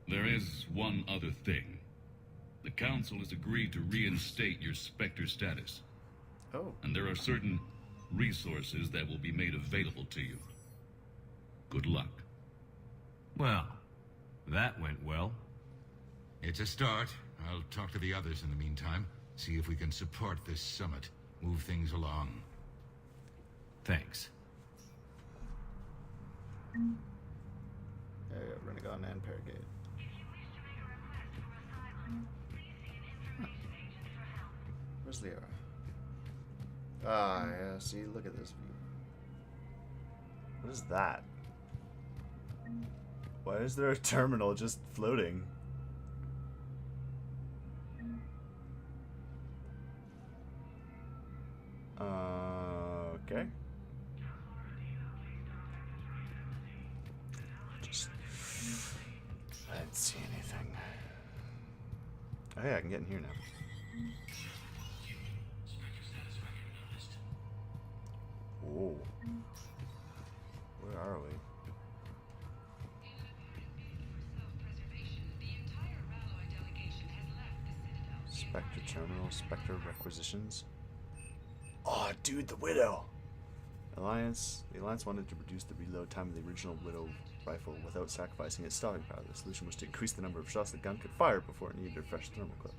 There is one other thing. The Council has agreed to reinstate your Spectre status. Oh. And there are certain resources that will be made available to you. Good luck. Well, that went well. It's a start. I'll talk to the others in the meantime. See if we can support this summit. Move things along. Thanks. Yeah, Renegon and Paragate. Where's Liara? Ah, yeah, see, look at this view. What is that? Why is there a terminal just floating? Okay. I didn't see anything. Oh yeah, I can get in here now. Whoa. Where are we? Spectre terminal, Spectre requisitions. Oh, dude, the Widow! The Alliance wanted to reduce the reload time of the original Widow rifle without sacrificing its stopping power. The solution was to increase the number of shots the gun could fire before it needed a fresh thermal clip.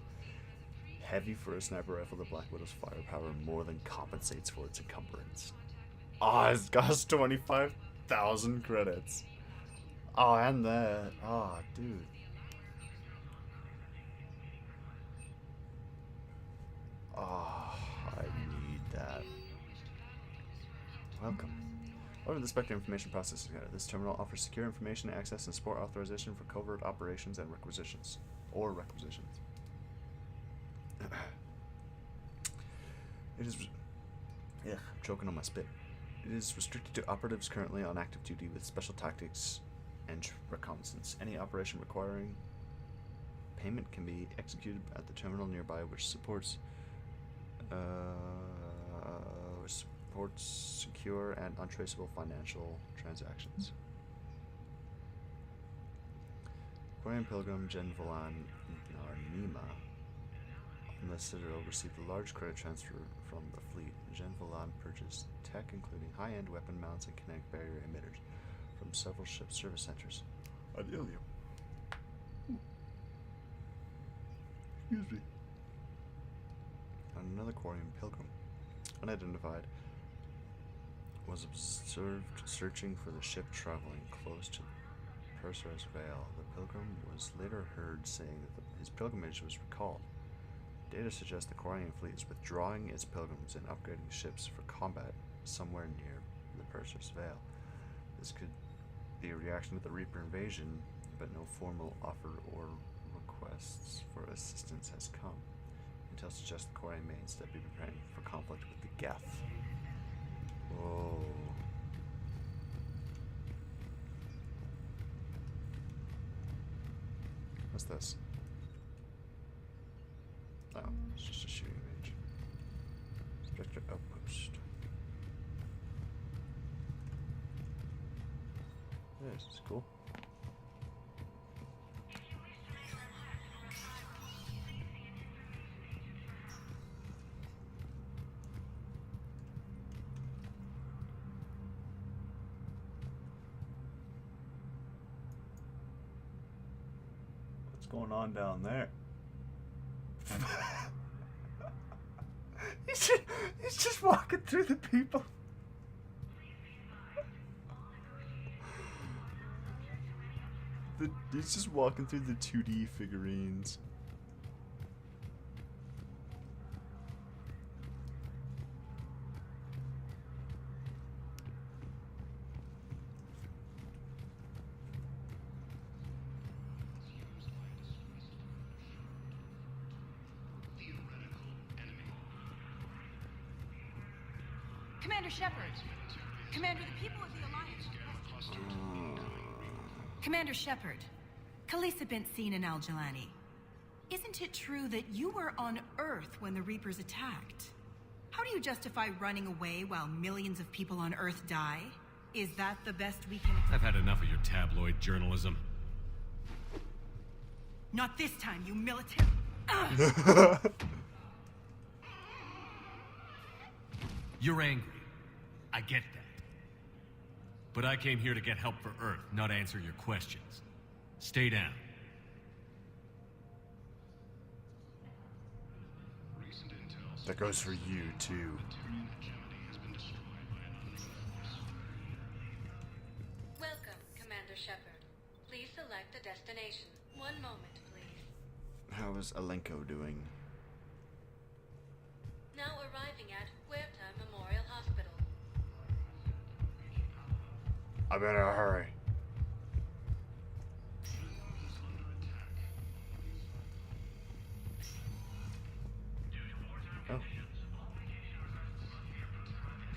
Heavy for a sniper rifle, the Black Widow's firepower more than compensates for its encumbrance. Oh, it's cost 25,000 credits. Oh, and that. Oh, dude. Oh, I need that. Welcome. Welcome to the Spectre Information Processing Center. This terminal offers secure information access and support authorization for covert operations and requisitions. It is... Yeah, I'm choking on my spit. It is restricted to operatives currently on active duty with special tactics and reconnaissance. Any operation requiring payment can be executed at the terminal nearby, which supports secure and untraceable financial transactions. Aquarium Pilgrim, Jen Volan, Nima on the Citadel received a large credit transfer from the fleet. Jen Volan purchased tech including high-end weapon mounts and kinetic barrier emitters from several ship service centers. Adelia. Excuse me. Another Aquarium Pilgrim, unidentified, was observed searching for the ship traveling close to Purser's Vale. The Pilgrim was later heard saying that his pilgrimage was recalled. Data suggests the Quarian fleet is withdrawing its pilgrims and upgrading ships for combat somewhere near the Purser's Vale. This could be a reaction to the Reaper invasion, but no formal offer or requests for assistance has come. Intel suggests the Quarian may instead be preparing for conflict with the Geth. Oh. What's this? Oh, it's just a shooting range. Spectre outpost. Yeah, this is cool. What's going on down there? He's just walking through the people. He's just walking through the 2D figurines. Commander Shepard! Commander, the people of the Alliance... Commander Shepard, Khaleesa bint seen in Al-Jalani. Isn't it true that you were on Earth when the Reapers attacked? How do you justify running away while millions of people on Earth die? Is that the best we can... I've had enough of your tabloid journalism. Not this time, you military... You're angry. I get that. But I came here to get help for Earth, not answer your questions. Stay down. That goes for you, too. Welcome, Commander Shepard. Please select a destination. One moment, please. How is Alenko doing? Now arriving at Huerta Memorial Hospital. I'm in a hurry. Oh.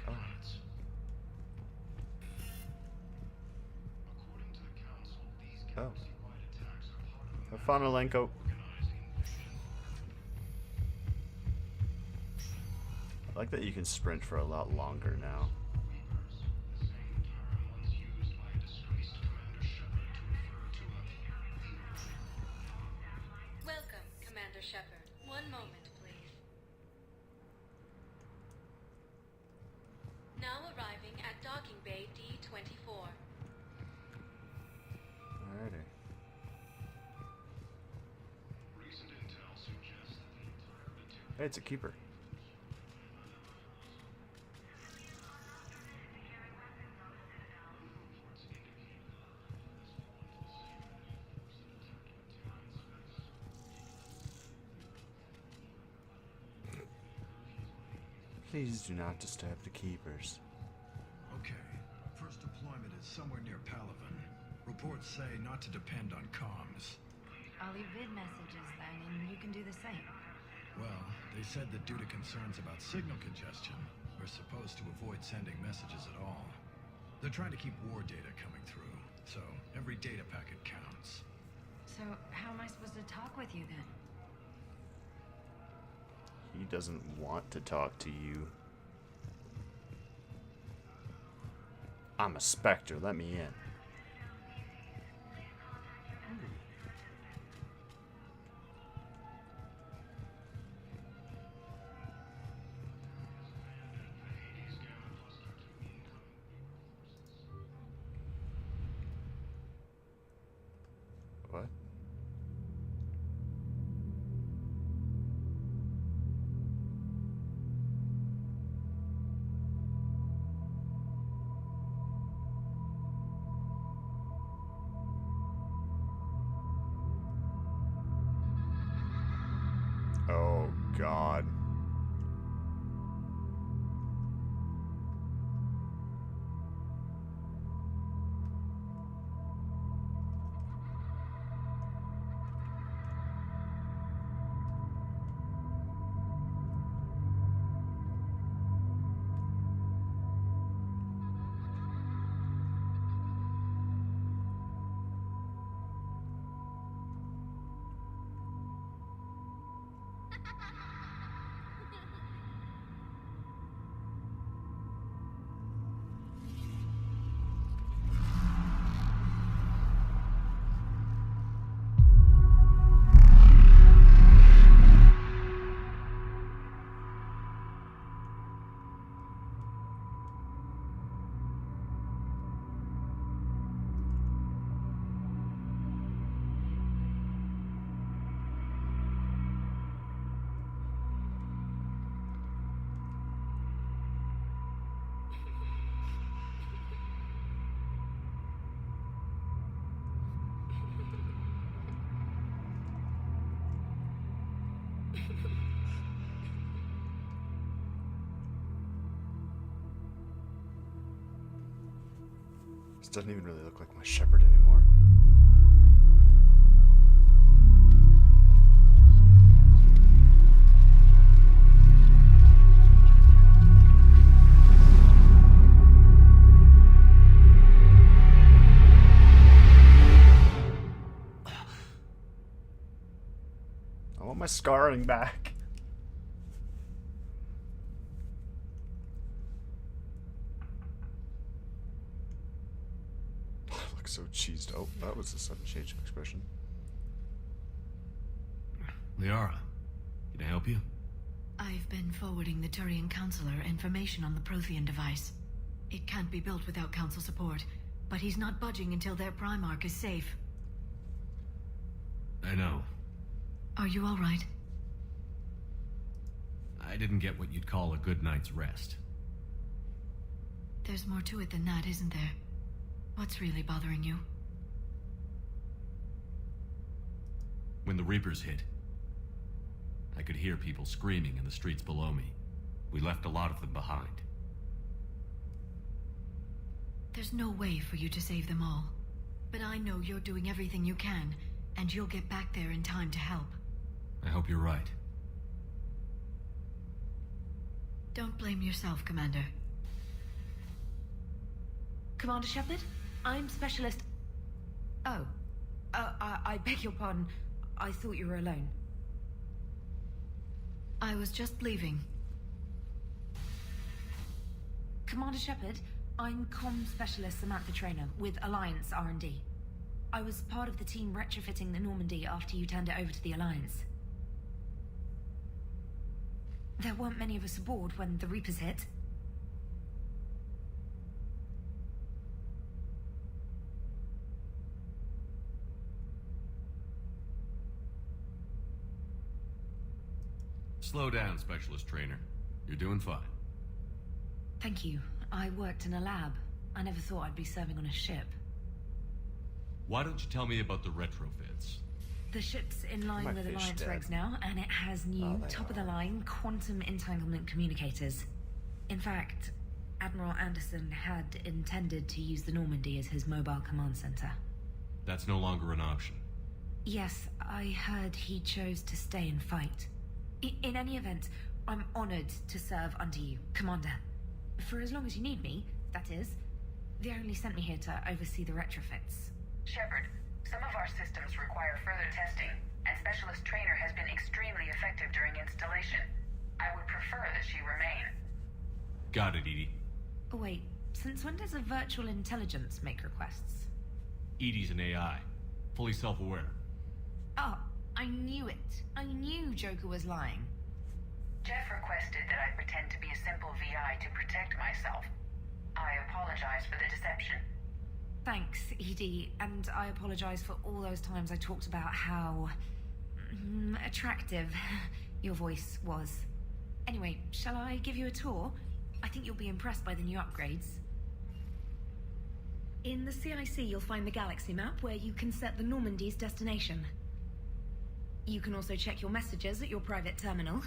Oh. Oh. Have fun, Alenko. I like that you can sprint for a lot longer now. Welcome, Commander Shepard. One moment, please. Now arriving at Docking Bay D-24. Alrighty. Recent intel suggests that the Hey, it's a keeper. Please do not disturb the keepers. Okay. First deployment is somewhere near Palaven. Reports say not to depend on comms. I'll leave vid messages then, and you can do the same. Well, they said that due to concerns about signal congestion, we're supposed to avoid sending messages at all. They're trying to keep war data coming through, so every data packet counts. So, how am I supposed to talk with you then? He doesn't want to talk to you. I'm a Spectre, let me in. What? Oh, God. This doesn't even really look like my shepherd anymore. I want my scarring back. So cheesed. Oh, that was a sudden change of expression. Liara, can I help you? I've been forwarding the Turian Counselor information on the Prothean device. It can't be built without Council support, but he's not budging until their Primarch is safe. I know. Are you all right? I didn't get what you'd call a good night's rest. There's more to it than that, isn't there? What's really bothering you? When the Reapers hit, I could hear people screaming in the streets below me. We left a lot of them behind. There's no way for you to save them all. But I know you're doing everything you can, and you'll get back there in time to help. I hope you're right. Don't blame yourself, Commander. Commander Shepard? I'm Specialist... Oh. I beg your pardon. I thought you were alone. I was just leaving. Commander Shepard, I'm Comm Specialist Samantha Traynor with Alliance R&D. I was part of the team retrofitting the Normandy after you turned it over to the Alliance. There weren't many of us aboard when the Reapers hit. Slow down, Specialist Trainer. You're doing fine. Thank you. I worked in a lab. I never thought I'd be serving on a ship. Why don't you tell me about the retrofits? The ship's in line My with fish Alliance dead. regs now, and it has new, they top-of-the-line quantum entanglement communicators. In fact, Admiral Anderson had intended to use the Normandy as his mobile command center. That's no longer an option. Yes, I heard he chose to stay and fight. In any event, I'm honored to serve under you, Commander. For as long as you need me, that is. They only sent me here to oversee the retrofits. Shepard, some of our systems require further testing, and Specialist Trainer has been extremely effective during installation. I would prefer that she remain. Got it, Edie. Wait, since when does a virtual intelligence make requests? Edie's an AI. Fully self-aware. Oh, I knew it. I knew Joker was lying. Jeff requested that I pretend to be a simple VI to protect myself. I apologize for the deception. Thanks, Edie, and I apologize for all those times I talked about how attractive your voice was. Anyway, shall I give you a tour? I think you'll be impressed by the new upgrades. In the CIC, you'll find the galaxy map where you can set the Normandy's destination. You can also check your messages at your private terminal.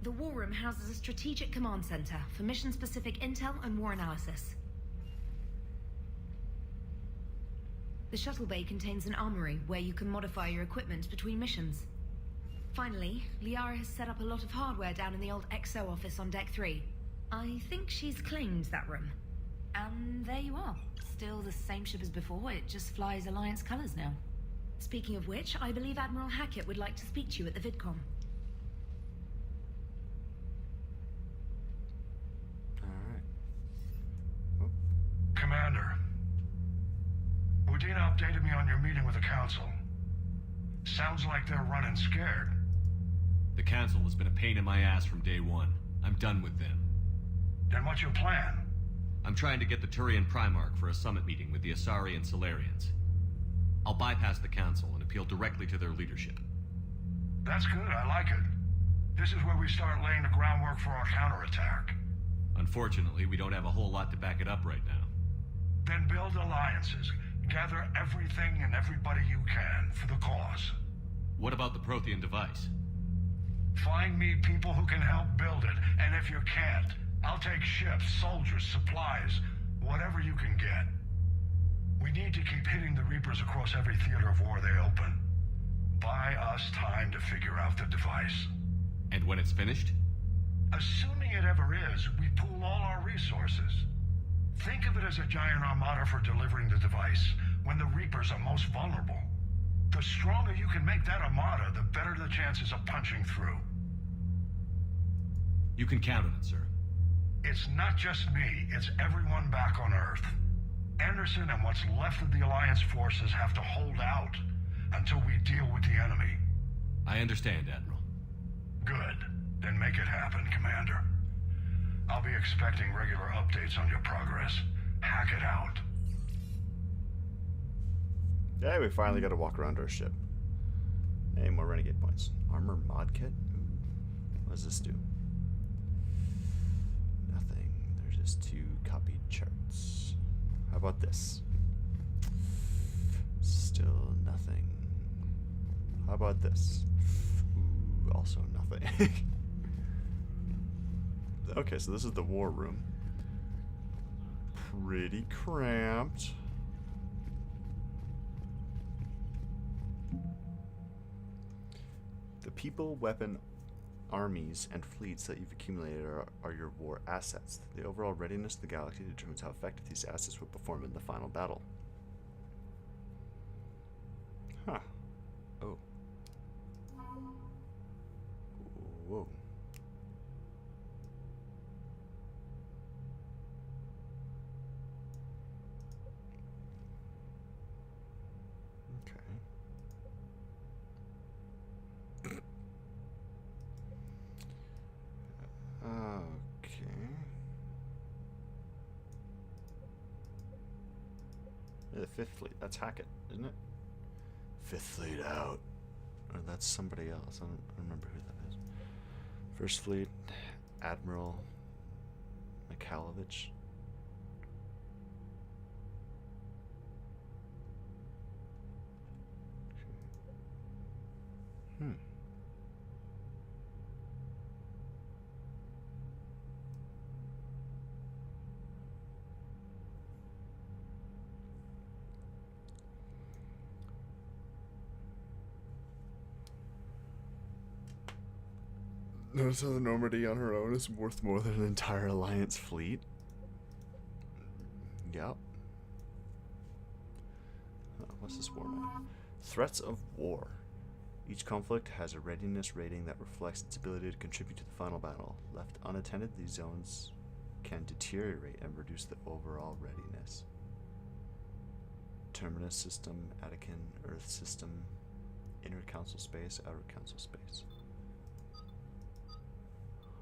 The War Room houses a strategic command center for mission-specific intel and war analysis. The shuttle bay contains an armory where you can modify your equipment between missions. Finally, Liara has set up a lot of hardware down in the old XO office on Deck 3. I think she's claimed that room. And there you are. Still the same ship as before, it just flies Alliance colors now. Speaking of which, I believe Admiral Hackett would like to speak to you at the VidCom. Commander, Udina updated me on your meeting with the Council. Sounds like they're running scared. The Council has been a pain in my ass from day one. I'm done with them. Then what's your plan? I'm trying to get the Turian Primarch for a summit meeting with the Asari and Solarians. I'll bypass the Council and appeal directly to their leadership. That's good, I like it. This is where we start laying the groundwork for our counterattack. Unfortunately, we don't have a whole lot to back it up right now. Then build alliances. Gather everything and everybody you can for the cause. What about the Prothean device? Find me people who can help build it, and if you can't, I'll take ships, soldiers, supplies, whatever you can get. We need to keep hitting the Reapers across every theater of war they open. Buy us time to figure out the device. And when it's finished? Assuming it ever is, we pool all our resources. Think of it as a giant armada for delivering the device when the Reapers are most vulnerable. The stronger you can make that armada, the better the chances of punching through. You can count on it, sir. It's not just me, it's everyone back on Earth. Anderson and what's left of the Alliance forces have to hold out until we deal with the enemy. I understand, Admiral. Good. Then make it happen, Commander. I'll be expecting regular updates on your progress. Hack it out. Yeah, we finally got to walk around our ship. Hey, more renegade points. Armor mod kit? Ooh. What does this do? Nothing. There's just 2 copied charts. How about this? Still nothing. How about this? Ooh, also nothing. Okay, so this is the war room. Pretty cramped. The people, weapon, armies, and fleets that you've accumulated are your war assets. The overall readiness of the galaxy determines how effective these assets will perform in the final battle. Huh. Oh. Whoa. The 5th fleet. That's Hackett, isn't it? 5th fleet out. Or that's somebody else. I don't remember who that is. First Fleet, Admiral Mikhailovich. Hmm. Notice how the Normandy on her own is worth more than an entire Alliance fleet? Yep. What's this war map? Threats of war. Each conflict has a readiness rating that reflects its ability to contribute to the final battle. Left unattended, these zones can deteriorate and reduce the overall readiness. Terminus system, Attican, Earth system, inner council space, outer council space.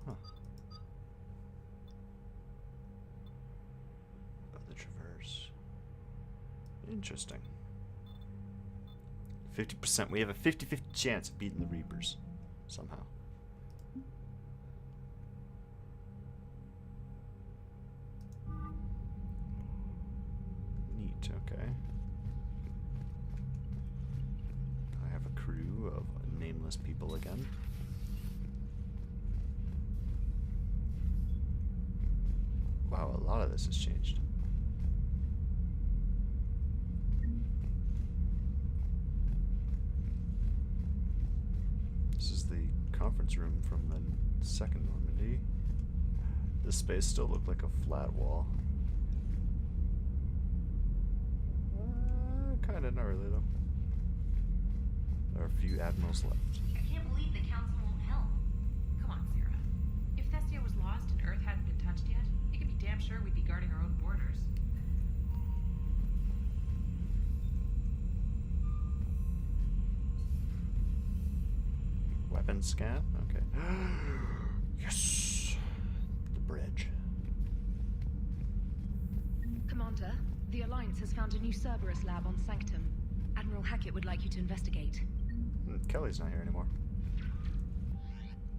Huh. Oh, the traverse. Interesting. 50%. We have a 50-50 chance of beating the Reapers. Somehow. Neat, okay. I have a crew of nameless people again. Wow, a lot of this has changed. This is the conference room from the second Normandy. This space still looked like a flat wall. Kinda, not really though. There are a few admirals left. I can't believe the council won't help. Come on, Sarah. If Thessia was lost and Earth hadn't been touched yet, you can be damn sure we'd be guarding our own borders. Weapon scan? Okay. Yes! The bridge. Commander, the Alliance has found a new Cerberus lab on Sanctum. Admiral Hackett would like you to investigate. Kelly's not here anymore.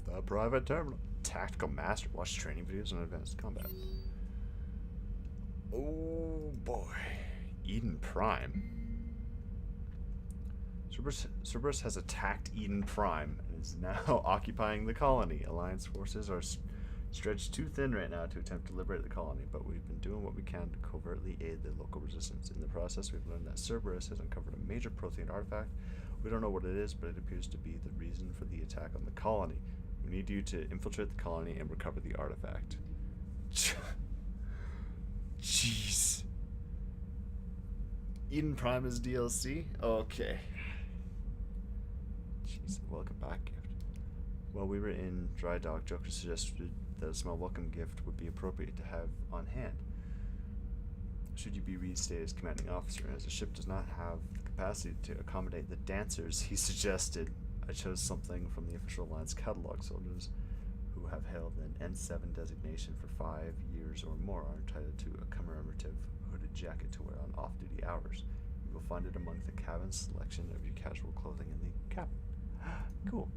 The private terminal. Tactical master. Watch training videos on advanced combat. Oh boy. Eden Prime. Cerberus has attacked Eden Prime and is now occupying the colony. Alliance forces are stretched too thin right now to attempt to liberate the colony, but we've been doing what we can to covertly aid the local resistance. In the process, we've learned that Cerberus has uncovered a major Prothean artifact. We don't know what it is, but it appears to be the reason for the attack on the colony. We need you to infiltrate the colony and recover the artifact. Jeez. Eden Prime is DLC? Okay. Jeez, welcome back gift. While we were in dry dock, Joker suggested that a small welcome gift would be appropriate to have on hand. Should you be reinstated as commanding officer, as the ship does not have the capacity to accommodate the dancers he suggested, I chose something from the official Alliance catalog. Soldiers who have held an N7 designation for 5 years or more are entitled to a commemorative hooded jacket to wear on off-duty hours. You will find it among the cabin selection of your casual clothing in the cabin. Cool.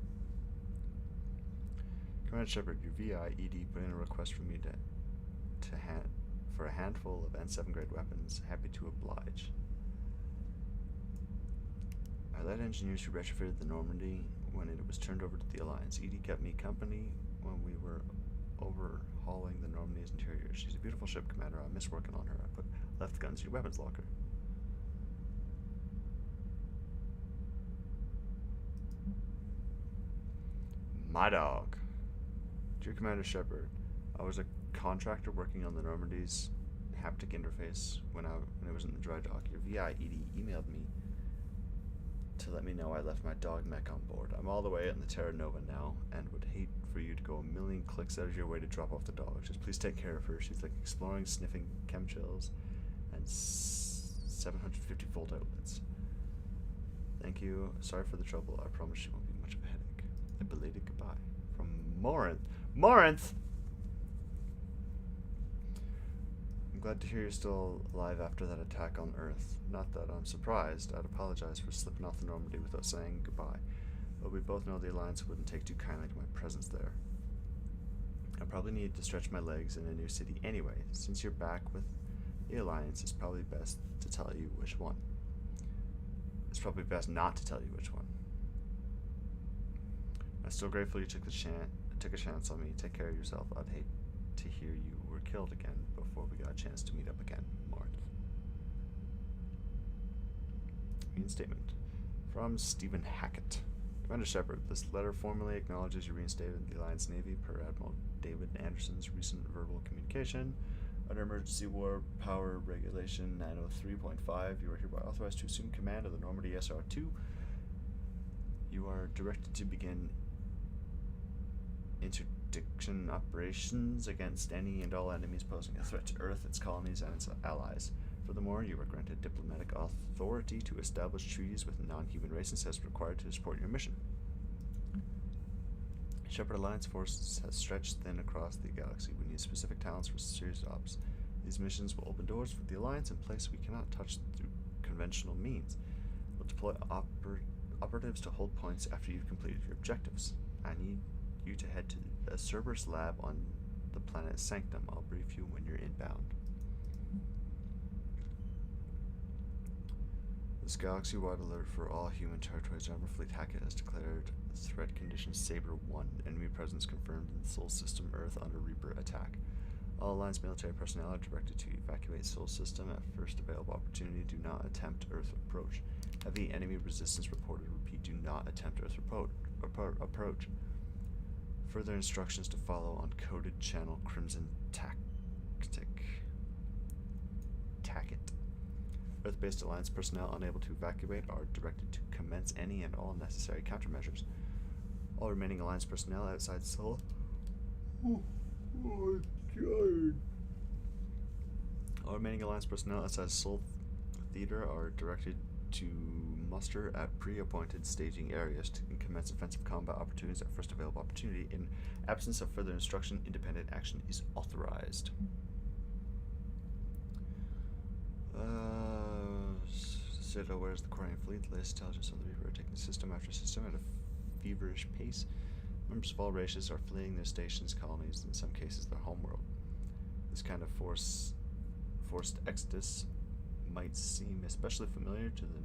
Commander Shepard, your VI ED put in a request for me for a handful of N7 grade weapons. Happy to oblige. I led engineers who retrofitted the Normandy when it was turned over to the Alliance. ED kept me company when we were overhauling the Normandy's interior. She's a beautiful ship, Commander. I miss working on her. I put left guns in your weapons locker. My dog. Dear Commander Shepard, I was a contractor working on the Normandy's haptic interface when it was in the dry dock. Your VI ED emailed me to let me know I left my dog mech on board. I'm all the way in the Terra Nova now and would hate for you to go a million clicks out of your way to drop off the dog. Just please take care of her. She's like exploring, sniffing chemtrails and 750 volt outlets. Thank you. Sorry for the trouble. I promise she won't be much of a headache. A belated goodbye from Morinth. Morinth! I'm glad to hear you're still alive after that attack on Earth. Not that I'm surprised. I'd apologize for slipping off the Normandy without saying goodbye. But we both know the Alliance wouldn't take too kindly to my presence there. I probably need to stretch my legs in a new city anyway. Since you're back with the Alliance, it's probably best to tell you which one. It's probably best not to tell you which one. I'm still grateful you took a chance on me. Take care of yourself. I'd hate to hear you were killed again before we got a chance to meet up again. Marth. Reinstatement. From Stephen Hackett. Commander Shepard, this letter formally acknowledges you reinstated in the Alliance Navy per Admiral David Anderson's recent verbal communication. Under Emergency War Power Regulation 903.5, you are hereby authorized to assume command of the Normandy SR-2. You are directed to begin interdiction operations against any and all enemies posing a threat to Earth, its colonies, and its allies. Furthermore, you are granted diplomatic authority to establish treaties with non-human races as required to support your mission. Shepard Alliance forces has stretched thin across the galaxy. We need specific talents for serious ops. These missions will open doors for the Alliance in places we cannot touch through conventional means. We'll deploy operatives to hold points after you've completed your objectives. I need you to head to a Cerberus lab on the planet Sanctum. I'll brief you when you're inbound. This galaxy-wide alert for all human territories. Armor Fleet Hackett has declared threat condition Saber 1. Enemy presence confirmed in the Sol System Earth under Reaper attack. All Alliance military personnel are directed to evacuate Sol System at first available opportunity. Do not attempt Earth approach. Heavy enemy resistance reported. Repeat, do not attempt Earth approach. Further instructions to follow on coded channel Crimson Tacket. Earth-based Alliance personnel unable to evacuate are directed to commence any and all necessary countermeasures. All remaining Alliance personnel outside Sol. All remaining Alliance personnel outside Sol Theater are directed to muster at pre-appointed staging areas to commence offensive combat opportunities at first available opportunity. In absence of further instruction, independent action is authorized. Citadel, where's the Quarian fleet? The latest intelligence on the Reaper are taking system after system at a feverish pace. Members of all races are fleeing their stations, colonies, and in some cases their homeworld. This kind of forced exodus might seem especially familiar to the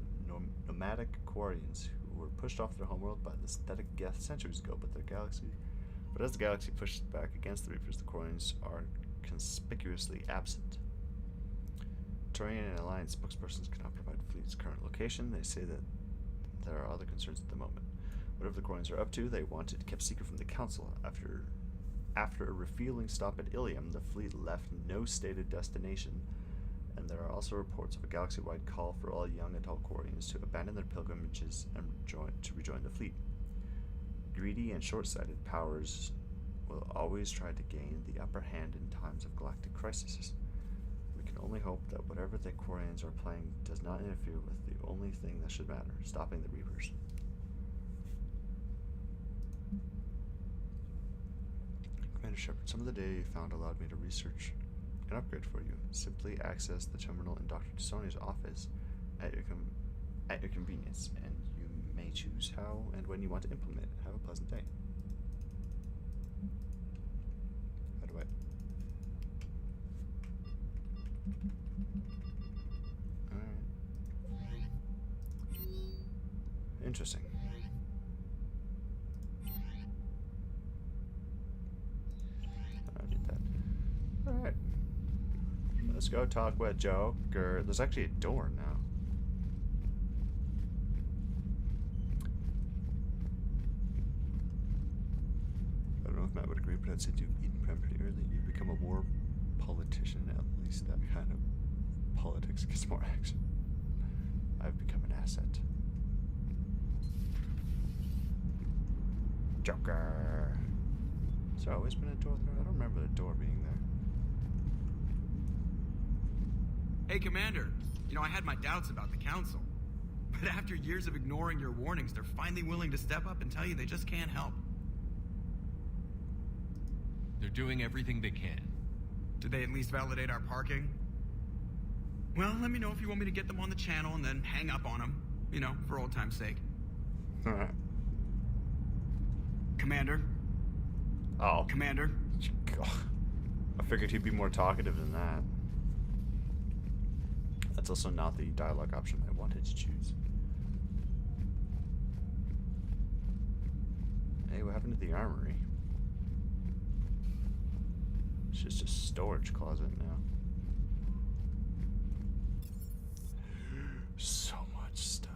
nomadic Quarians who were pushed off their homeworld by the synthetic Geth centuries ago, but as the galaxy pushes back against the Reapers, the Quarians are conspicuously absent. Turian and Alliance spokespersons cannot provide the fleet's current location. They say that there are other concerns at the moment. Whatever the Quarians are up to, they want it kept secret from the Council. After a refueling stop at Ilium, the fleet left no stated destination, and there are also reports of a galaxy-wide call for all young adult Quarians to abandon their pilgrimages and rejoin the fleet. Greedy and short-sighted powers will always try to gain the upper hand in times of galactic crises. We can only hope that whatever the Quarians are playing does not interfere with the only thing that should matter, stopping the Reapers. Commander Shepard, some of the data you found allowed me to research an upgrade for you. Simply access the terminal in Dr. Tassoni's office at your convenience, and you may choose how and when you want to implement it. Have a pleasant day. How do I... Alright. Interesting. I did that. Alright. Let's go talk with Joker. There's actually a door now. I don't know if Matt would agree, but I'd say do Eden Prem pretty early. You become a war politician, at least that kind of politics gets more action. I've become an asset. Joker! Has there always been a door there? I don't remember the door being there. Hey, Commander. You know, I had my doubts about the Council. But after years of ignoring your warnings, they're finally willing to step up and tell you they just can't help. They're doing everything they can. Did they at least validate our parking? Well, let me know if you want me to get them on the channel and then hang up on them. You know, for old time's sake. Alright. Commander? Oh. Commander? I figured he'd be more talkative than that. That's also not the dialogue option I wanted to choose. Hey, what happened to the armory? It's just a storage closet now. So much stuff.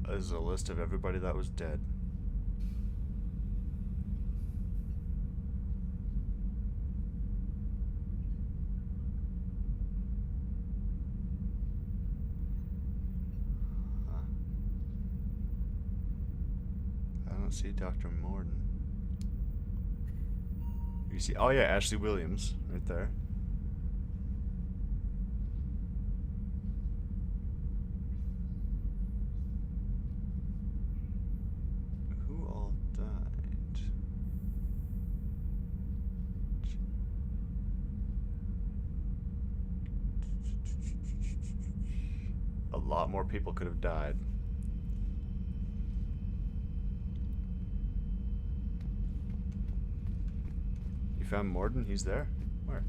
This is a list of everybody that was dead. Huh. I don't see Dr. Morden. You see, oh yeah, Ashley Williams, right there. Who all died? A lot more people could have died. You found Morden? He's there? Where?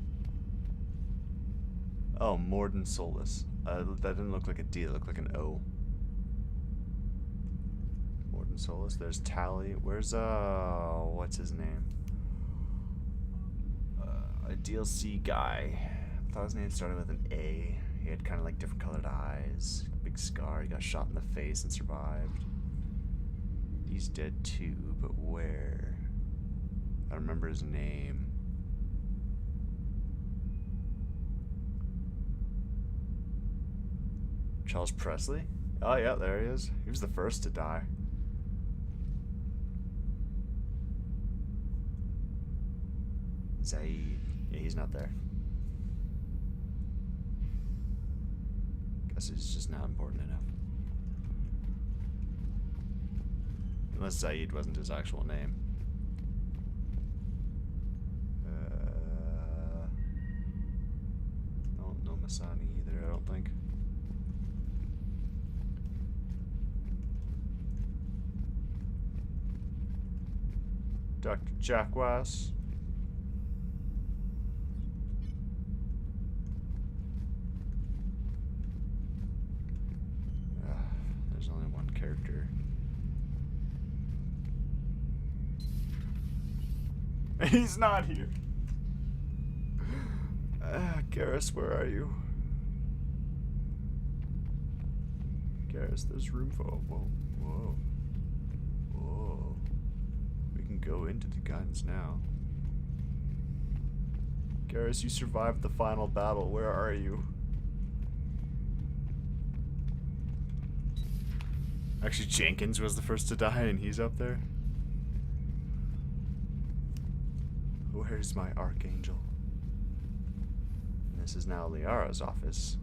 Oh, Morden Solus. That didn't look like a D, it looked like an O. Morden Solus. There's Tally. Where's, what's his name? A DLC guy. I thought his name started with an A. He had kind of like different colored eyes. Big scar. He got shot in the face and survived. He's dead too, but where? I don't remember his name. Charles Presley? Oh yeah, there he is. He was the first to die. Zaid. Yeah, he's not there. Guess he's just not important enough. Unless Zaid wasn't his actual name. No Masani either, I don't think. Dr. Jacques. There's only one character. He's not here. Garrus, where are you? Garrus, there's room for... Whoa. We can go into the guns now. Garrus, you survived the final battle. Where are you? Actually, Jenkins was the first to die, and he's up there. Where's my Archangel? And this is now Liara's office.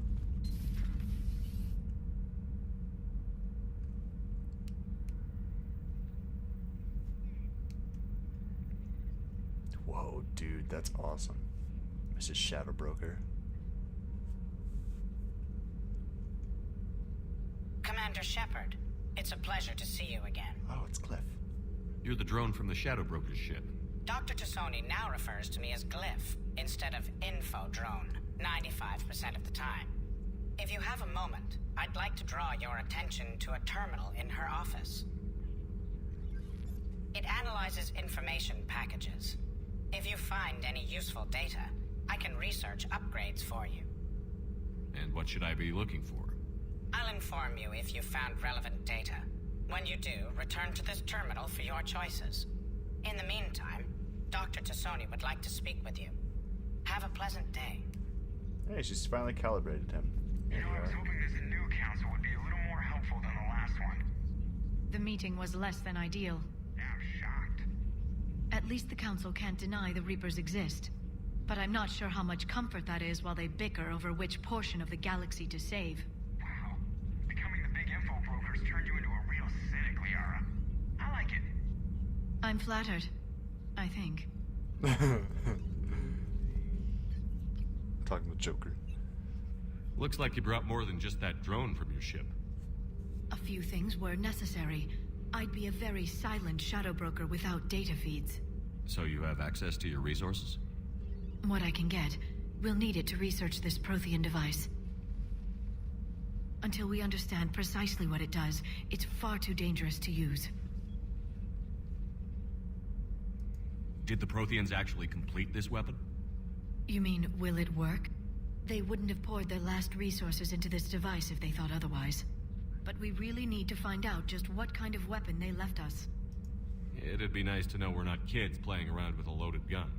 Whoa, dude, that's awesome. Mrs. Shadowbroker. Commander Shepard, it's a pleasure to see you again. Oh, it's Cliff. You're the drone from the Shadowbroker's ship. Dr. Tassoni now refers to me as Glyph instead of Info Drone, 95% of the time. If you have a moment, I'd like to draw your attention to a terminal in her office. It analyzes information packages. If you find any useful data, I can research upgrades for you. And what should I be looking for? I'll inform you if you found relevant data. When you do, return to this terminal for your choices. In the meantime, Dr. Tassoni would like to speak with you. Have a pleasant day. Hey, she's finally calibrated him. You know, I was hoping this new council would be a little more helpful than the last one. The meeting was less than ideal. Yeah, I'm shocked. At least the council can't deny the Reapers exist. But I'm not sure how much comfort that is while they bicker over which portion of the galaxy to save. Wow. Becoming the big info brokers turned you into a real cynic, Liara. I like it. I'm flattered. I think. Talking to Joker. Looks like you brought more than just that drone from your ship. A few things were necessary. I'd be a very silent shadow broker without data feeds. So you have access to your resources? What I can get. We'll need it to research this Prothean device. Until we understand precisely what it does, it's far too dangerous to use. Did the Protheans actually complete this weapon? You mean, will it work? They wouldn't have poured their last resources into this device if they thought otherwise. But we really need to find out just what kind of weapon they left us. It'd be nice to know we're not kids playing around with a loaded gun.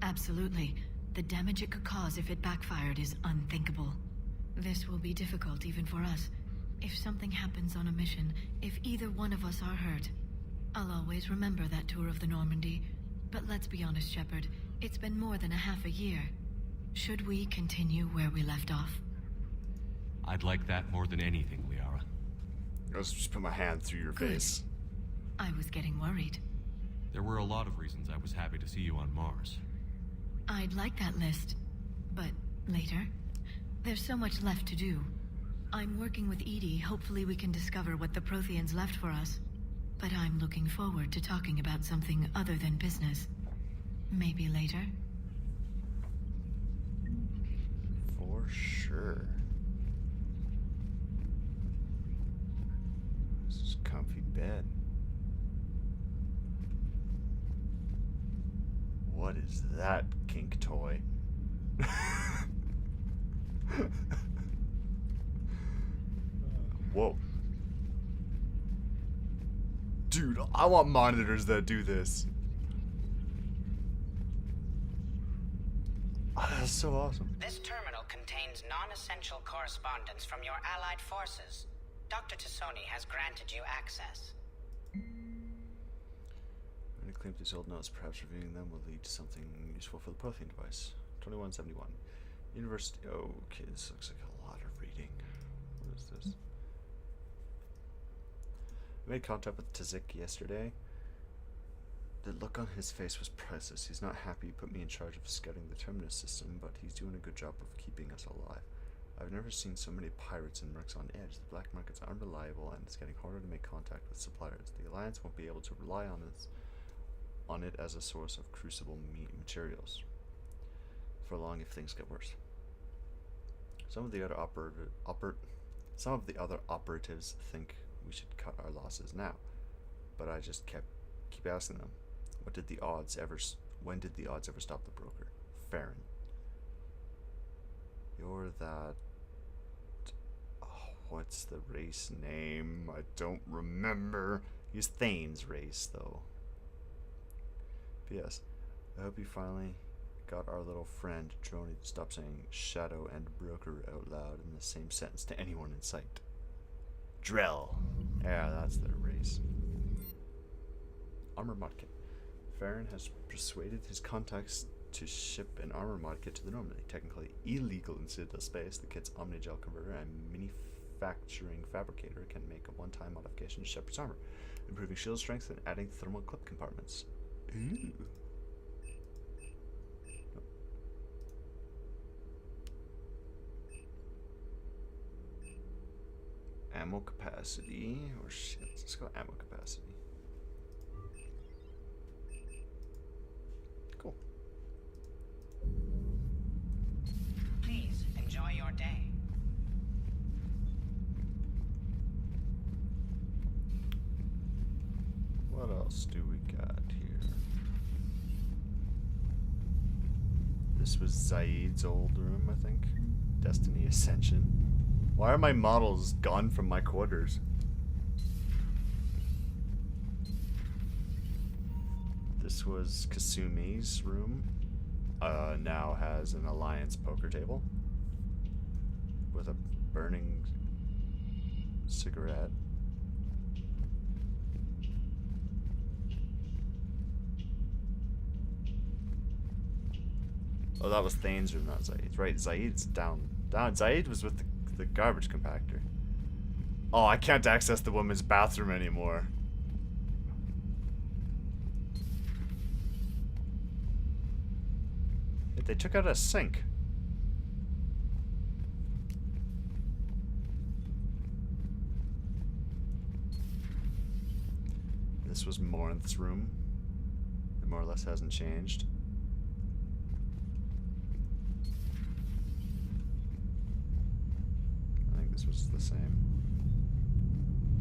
Absolutely. The damage it could cause if it backfired is unthinkable. This will be difficult even for us. If something happens on a mission, if either one of us are hurt, I'll always remember that tour of the Normandy. But let's be honest, Shepard. It's been more than a half a year. Should we continue where we left off? I'd like that more than anything, Liara. Let's just put my hand through your face. I was getting worried. There were a lot of reasons I was happy to see you on Mars. I'd like that list. But later? There's so much left to do. I'm working with Edie. Hopefully we can discover what the Protheans left for us. But I'm looking forward to talking about something other than business. Maybe later? For sure. This is a comfy bed. What is that kink toy? Whoa. Dude, I want monitors that do this. Oh, that's so awesome. This terminal contains non-essential correspondence from your allied forces. Dr. Tassoni has granted you access. Many claim these old notes, perhaps reviewing them will lead to something useful for the Prothean device. 2171. University. Okay, this looks like a lot of reading. What is this? I made contact with Tazik yesterday. The look on his face was priceless. He's not happy he put me in charge of scouting the Terminus system, but he's doing a good job of keeping us alive. I've never seen so many pirates and mercs on edge. The black market's unreliable and it's getting harder to make contact with suppliers. The Alliance won't be able to rely on it as a source of crucible materials for long if things get worse. Some of the other operatives think we should cut our losses now, but I just keep asking them, when did the odds ever stop the broker? Farron. You're that... Oh, what's the race name? I don't remember. He's Thane's race, though. P.S. I hope you finally got our little friend Droney to stop saying shadow and broker out loud in the same sentence to anyone in sight. Drell. Yeah, that's their race. Armor mod kit. Farron has persuaded his contacts to ship an armor mod kit to the Normandy. Technically illegal in Citadel space, the kit's omni-gel converter and manufacturing fabricator can make a one-time modification to Shepard's armor, improving shield strength and adding thermal clip compartments. Ooh. Ammo capacity, or shit, let's go ammo capacity. Cool. Please enjoy your day. What else do we got here? This was Zaid's old room, I think. Destiny Ascension. Why are my models gone from my quarters? This was Kasumi's room. Now has an Alliance poker table with a burning cigarette. Oh, that was Thane's room, not Zaid's. Right, Zaid's down. Zaid was with the garbage compactor. Oh, I can't access the women's bathroom anymore. They took out a sink. This was Morinth's room. It more or less hasn't changed. I think this was the same.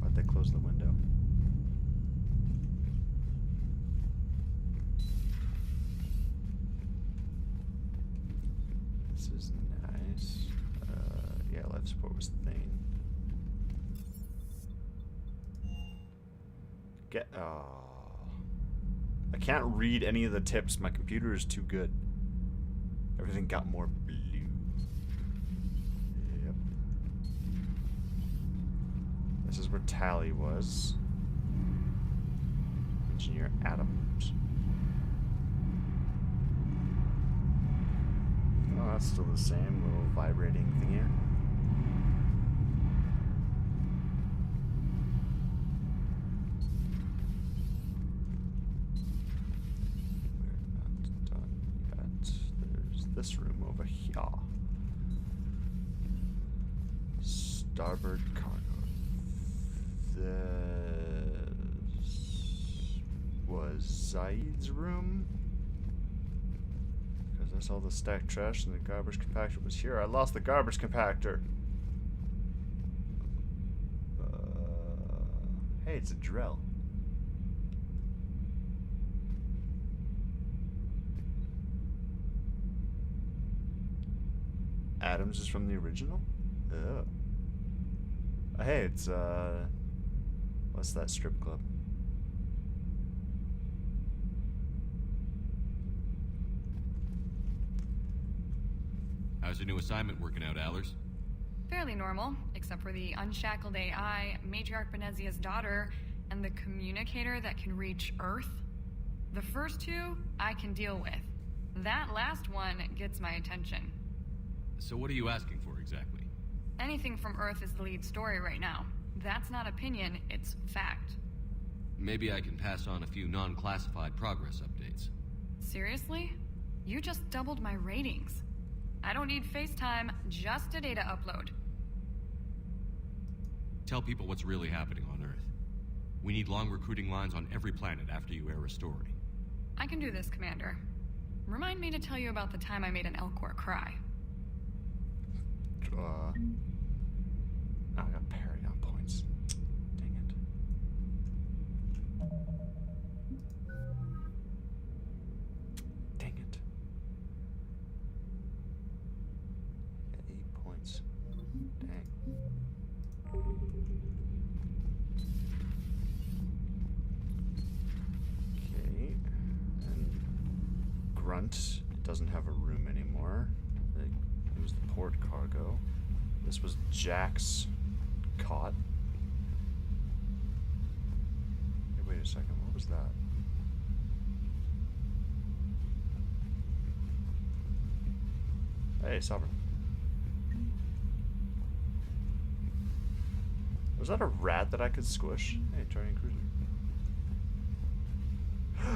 Why'd they close the window? This is nice. Yeah, life support was Thane. Oh. I can't read any of the tips. My computer is too good. Everything got more blue. Yep. This is where Tally was. Engineer Adams. Oh, that's still the same little vibrating thing here. This room over here. Starboard cargo. This was Zaid's room? Because I saw the stacked trash and the garbage compactor was here. I lost the garbage compactor. Hey, it's a drill. Adams is from the original? Oh. Hey, it's, what's that strip club? How's your new assignment working out, Allers? Fairly normal, except for the unshackled AI, Matriarch Benezia's daughter, and the communicator that can reach Earth. The first two, I can deal with. That last one gets my attention. So what are you asking for exactly? Anything from Earth is the lead story right now. That's not opinion, it's fact. Maybe I can pass on a few non-classified progress updates. Seriously? You just doubled my ratings. I don't need FaceTime, just a data upload. Tell people what's really happening on Earth. We need long recruiting lines on every planet after you air a story. I can do this, Commander. Remind me to tell you about the time I made an Elcor cry. I got parried on points. Dang it. Dang it. Got 8 points. Dang. Okay. And Grunt doesn't have a room anymore. It was the port cargo. This was Jack's cot. Hey, wait a second. What was that? Hey, Sovereign. Was that a rat that I could squish? Hey, Trident Cruiser.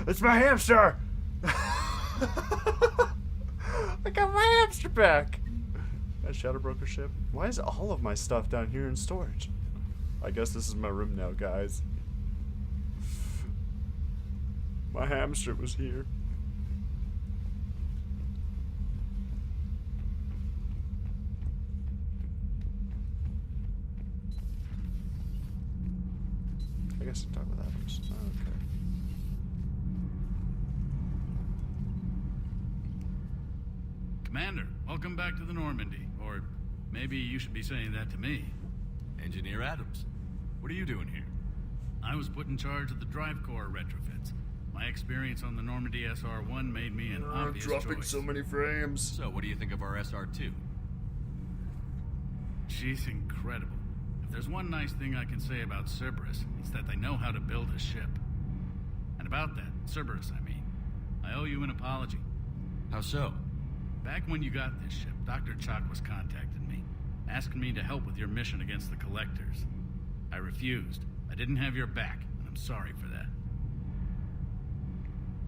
It's my hamster! I got my hamster back! That Shadow Broker ship? Why is all of my stuff down here in storage? I guess this is my room now, guys. My hamster was here. I guess I'll talk with Adams. Okay. Commander, welcome back to the Normandy. Or maybe you should be saying that to me. Engineer Adams, what are you doing here? I was put in charge of the drive core retrofits. My experience on the Normandy SR-1 made me an obvious dropping choice. so many frames. So, what do you think of our SR-2? She's incredible. If there's one nice thing I can say about Cerberus, it's that they know how to build a ship. And about that, Cerberus, I mean, I owe you an apology. How so? Back when you got this ship, Dr. Chalk was contacting me, asking me to help with your mission against the Collectors. I refused. I didn't have your back, and I'm sorry for that.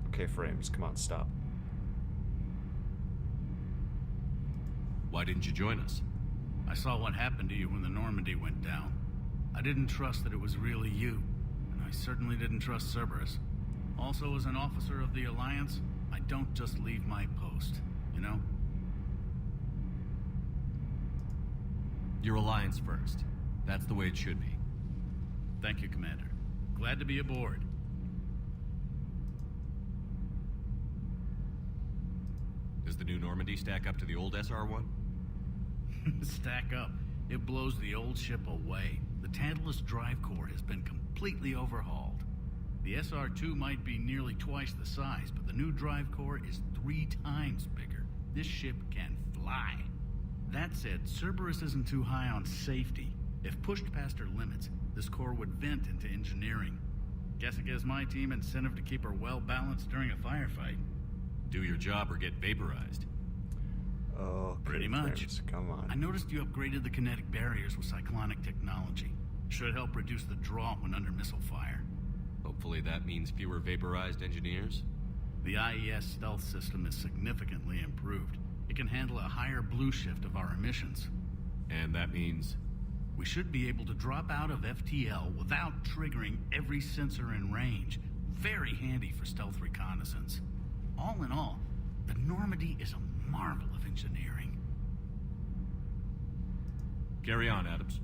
Okay, frames, come on, stop. Why didn't you join us? I saw what happened to you when the Normandy went down. I didn't trust that it was really you, and I certainly didn't trust Cerberus. Also, as an officer of the Alliance, I don't just leave my post, you know? Your Alliance first. That's the way it should be. Thank you, Commander. Glad to be aboard. Does the new Normandy stack up to the old SR-1? Stack up. It blows the old ship away. The Tantalus drive core has been completely overhauled. The SR-2 might be nearly twice the size, but the new drive core is 3 times bigger. This ship can fly. That said, Cerberus isn't too high on safety. If pushed past her limits, this core would vent into engineering. Guess it gives my team incentive to keep her well balanced during a firefight. Do your job or get vaporized. Oh, pretty much. Come on. I noticed you upgraded the kinetic barriers with cyclonic technology. Should help reduce the draw when under missile fire. Hopefully that means fewer vaporized engineers? The IES stealth system is significantly improved. It can handle a higher blue shift of our emissions. And that means? We should be able to drop out of FTL without triggering every sensor in range. Very handy for stealth reconnaissance. All in all, the Normandy is a marvel of engineering. Carry on, Adams.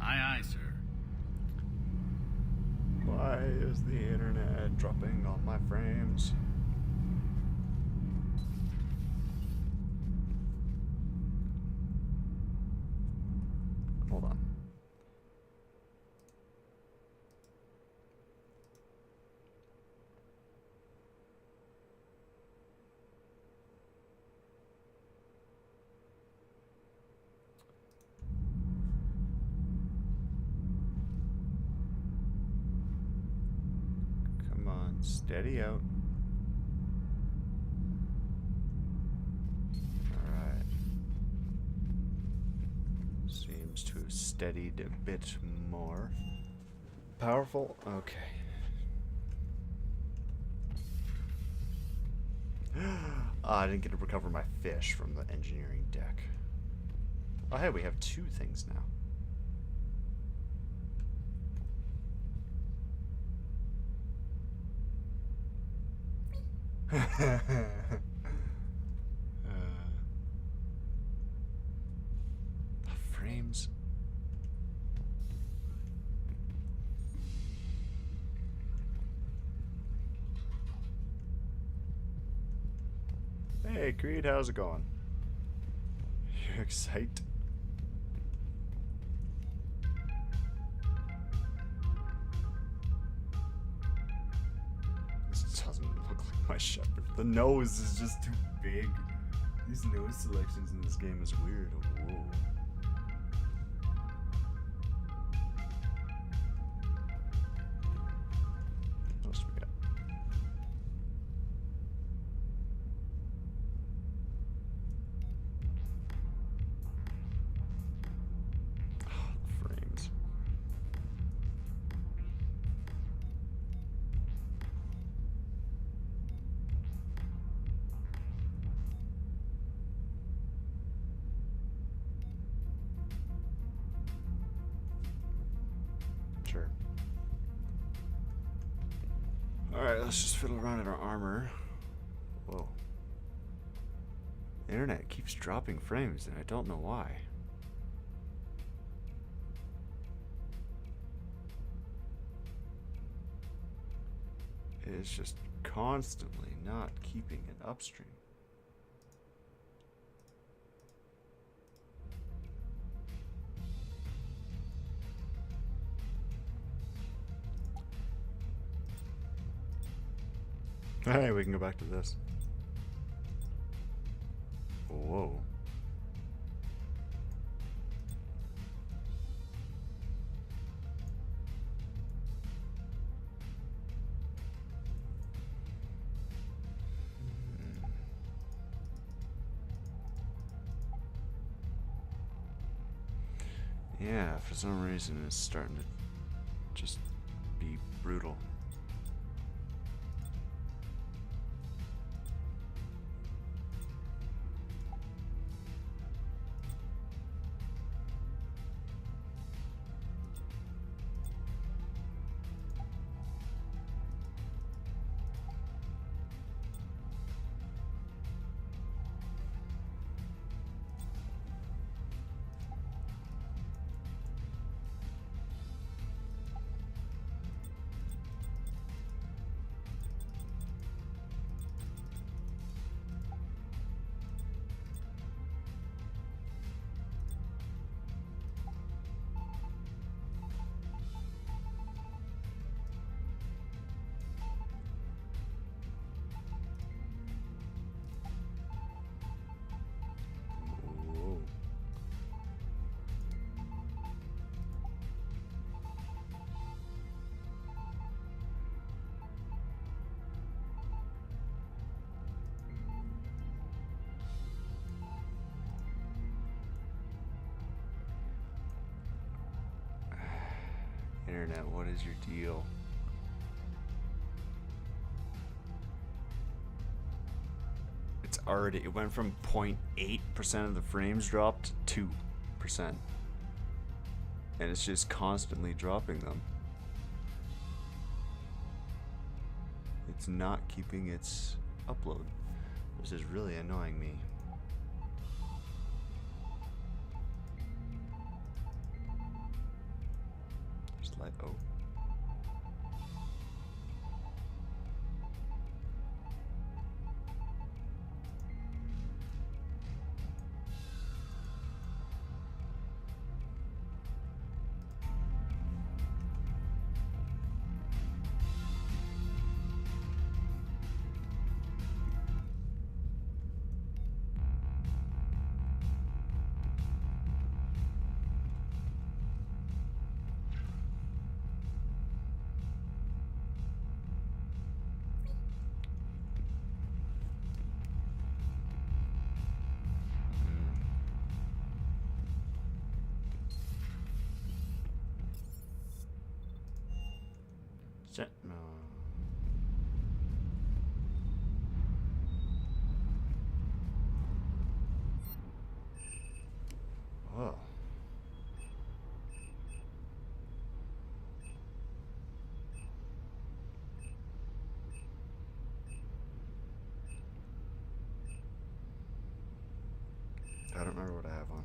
Aye, aye, sir. Why is the internet dropping all my frames? Hold on. Come on, steady out. Alright. Seems to have steadied a bit more. Powerful? Okay. I didn't get to recover my fish from the engineering deck. Oh, hey, we have 2 things now. The frames. Hey, Creed, how's it going? You excited? This doesn't look like my shepherd. The nose is just too big. These nose selections in this game is weird. Whoa. What else do we got? Oh, the frames. Sure. Alright, let's just fiddle around in our armor. Whoa. The internet keeps dropping frames, and I don't know why. It's just constantly not keeping it upstream. Alright, we can go back to this. Whoa. Yeah, for some reason it's starting to just be brutal. internet, what is your deal? It's already, it went from 0.8% of the frames dropped to 2%. And it's just constantly dropping them. It's not keeping its upload. This is really annoying me. Just like, oh. No. Oh. I don't remember what I have on.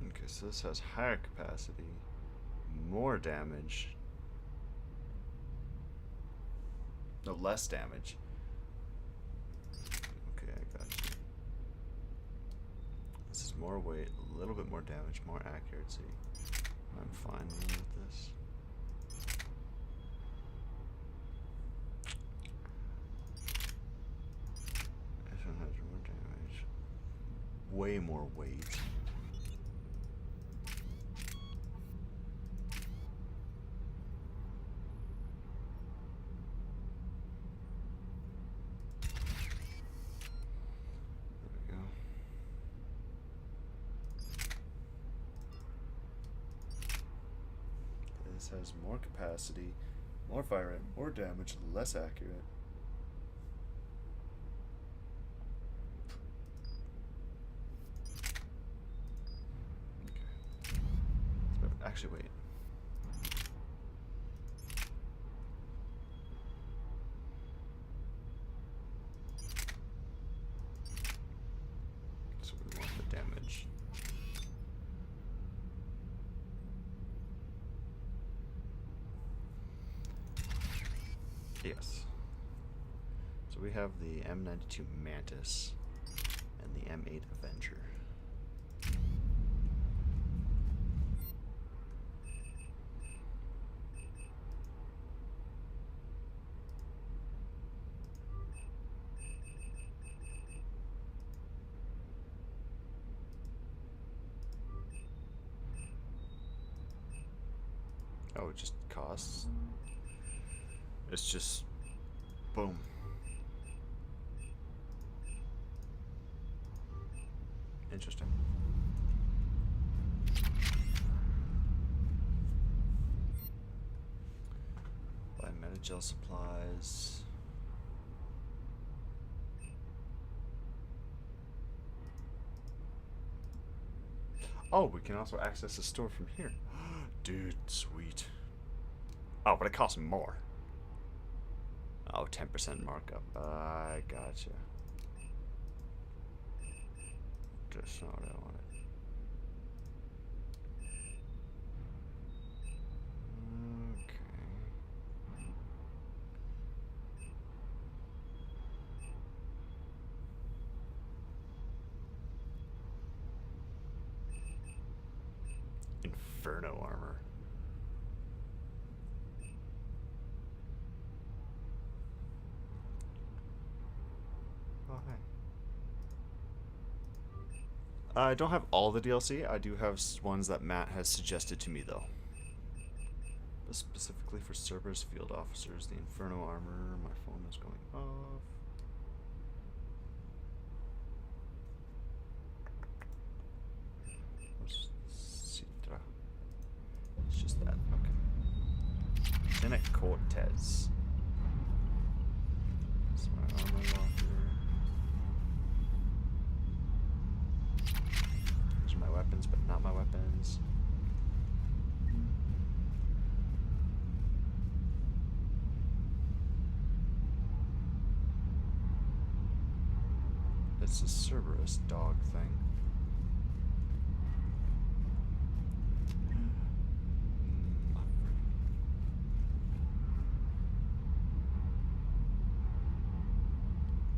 Okay, so this has higher capacity, more damage. No, less damage. Okay, I got you. This is more weight, a little bit more damage, more accuracy. I'm fine with this. This one has more damage. Way more weight. This has more capacity, more fire rate, more damage, less accurate. Okay. Actually, wait. So we want the damage. Yes. So we have the M92 Mantis and the M8 Avenger. Oh, it just costs. It's just boom. Interesting. Buy metagel supplies. Oh, we can also access the store from here. Dude, sweet. Oh, but it costs more. Oh, 10% markup. I gotcha. Just not what I wanted. Okay. Inferno armor. Oh, hey. I don't have all the DLC. I do have ones that Matt has suggested to me, though. Specifically for Cerberus field officers, the Inferno armor. My phone is going off. Where's Citra? It's just that. Okay. Senate Cortez. That's my armor locker. Those are my weapons, but not my weapons. It's a Cerberus dog thing.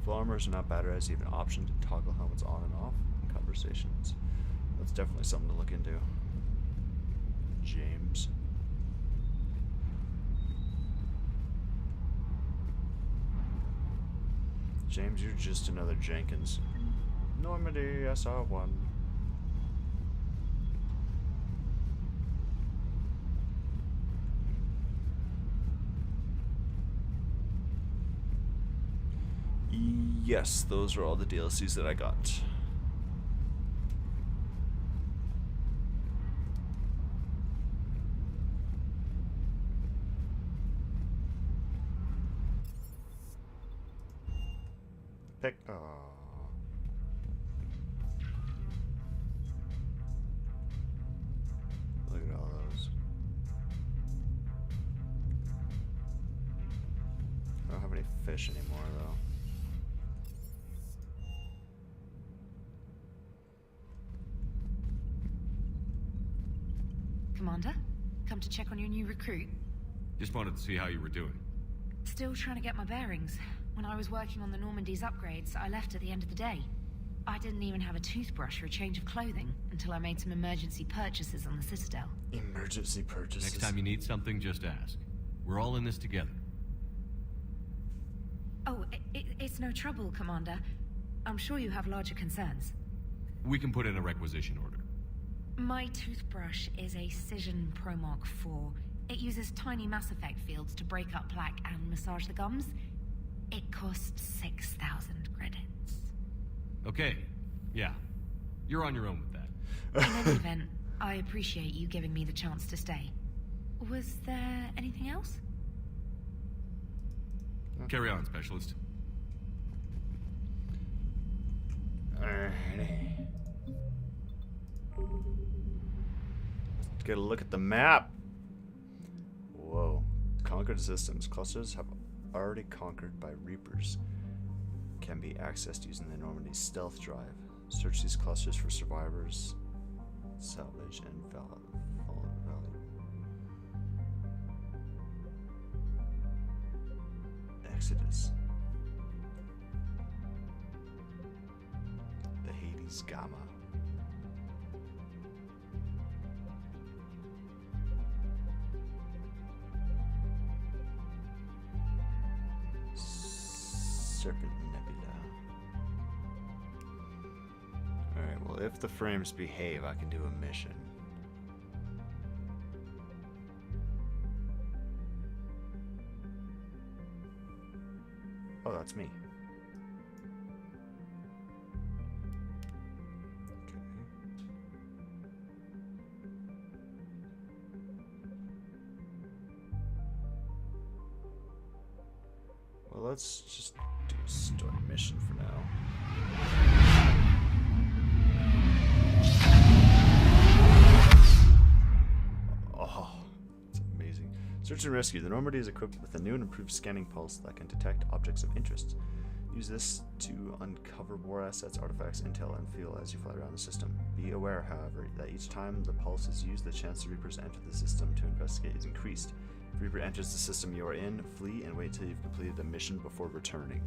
Full armors are not battered as you have an option to toggle helmets on and off in conversations. That's definitely something to look into. James. James, you're just another Jenkins. Normandy, SR1. Yes, those are all the DLCs that I got. Pick. Look at all those. I don't have any fish anymore, though. Commander, come to check on your new recruit. Just wanted to see how you were doing. Still trying to get my bearings. When I was working on the Normandy's upgrades, I left at the end of the day. I didn't even have a toothbrush or a change of clothing until I made some emergency purchases on the Citadel. Emergency purchases. Next time you need something, just ask. We're all in this together. Oh, it's no trouble, Commander. I'm sure you have larger concerns. We can put in a requisition order. My toothbrush is a Cision Pro Mark IV. It uses tiny Mass Effect fields to break up plaque and massage the gums. It costs 6,000 credits. Okay, yeah. You're on your own with that. In any event, I appreciate you giving me the chance to stay. Was there anything else? Carry on, Specialist. Alrighty. Let's get a look at the map. Whoa. Conquered systems. Clusters have already conquered by Reapers. Can be accessed using the Normandy stealth drive. Search these clusters for survivors, salvage, and fallen value. Exodus. The Hades Gamma. Serpent Nebula. Alright, well, if the frames behave, I can do a mission. Oh, that's me. Okay. Well, let's just do a story mission for now. Oh, it's amazing. Search and rescue. The Normandy is equipped with a new and improved scanning pulse that can detect objects of interest. Use this to uncover war assets, artifacts, intel, and fuel as you fly around the system. Be aware, however, that each time the pulse is used, the chance the Reapers enter the system to investigate is increased. If Reaper enters the system you are in, flee and wait till you've completed the mission before returning.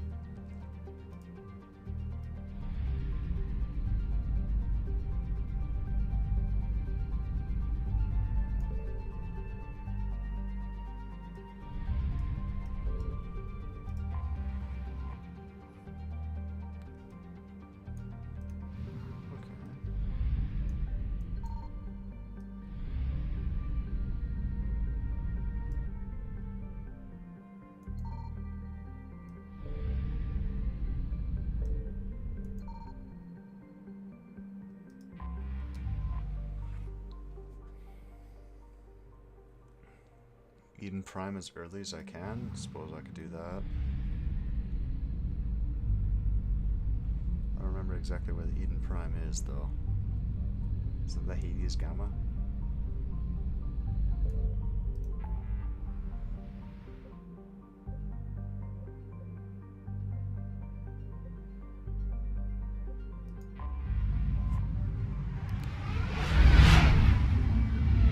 Eden Prime as early as I can. Suppose I could do that. I don't remember exactly where the Eden Prime is, though. Is it the Hades Gamma?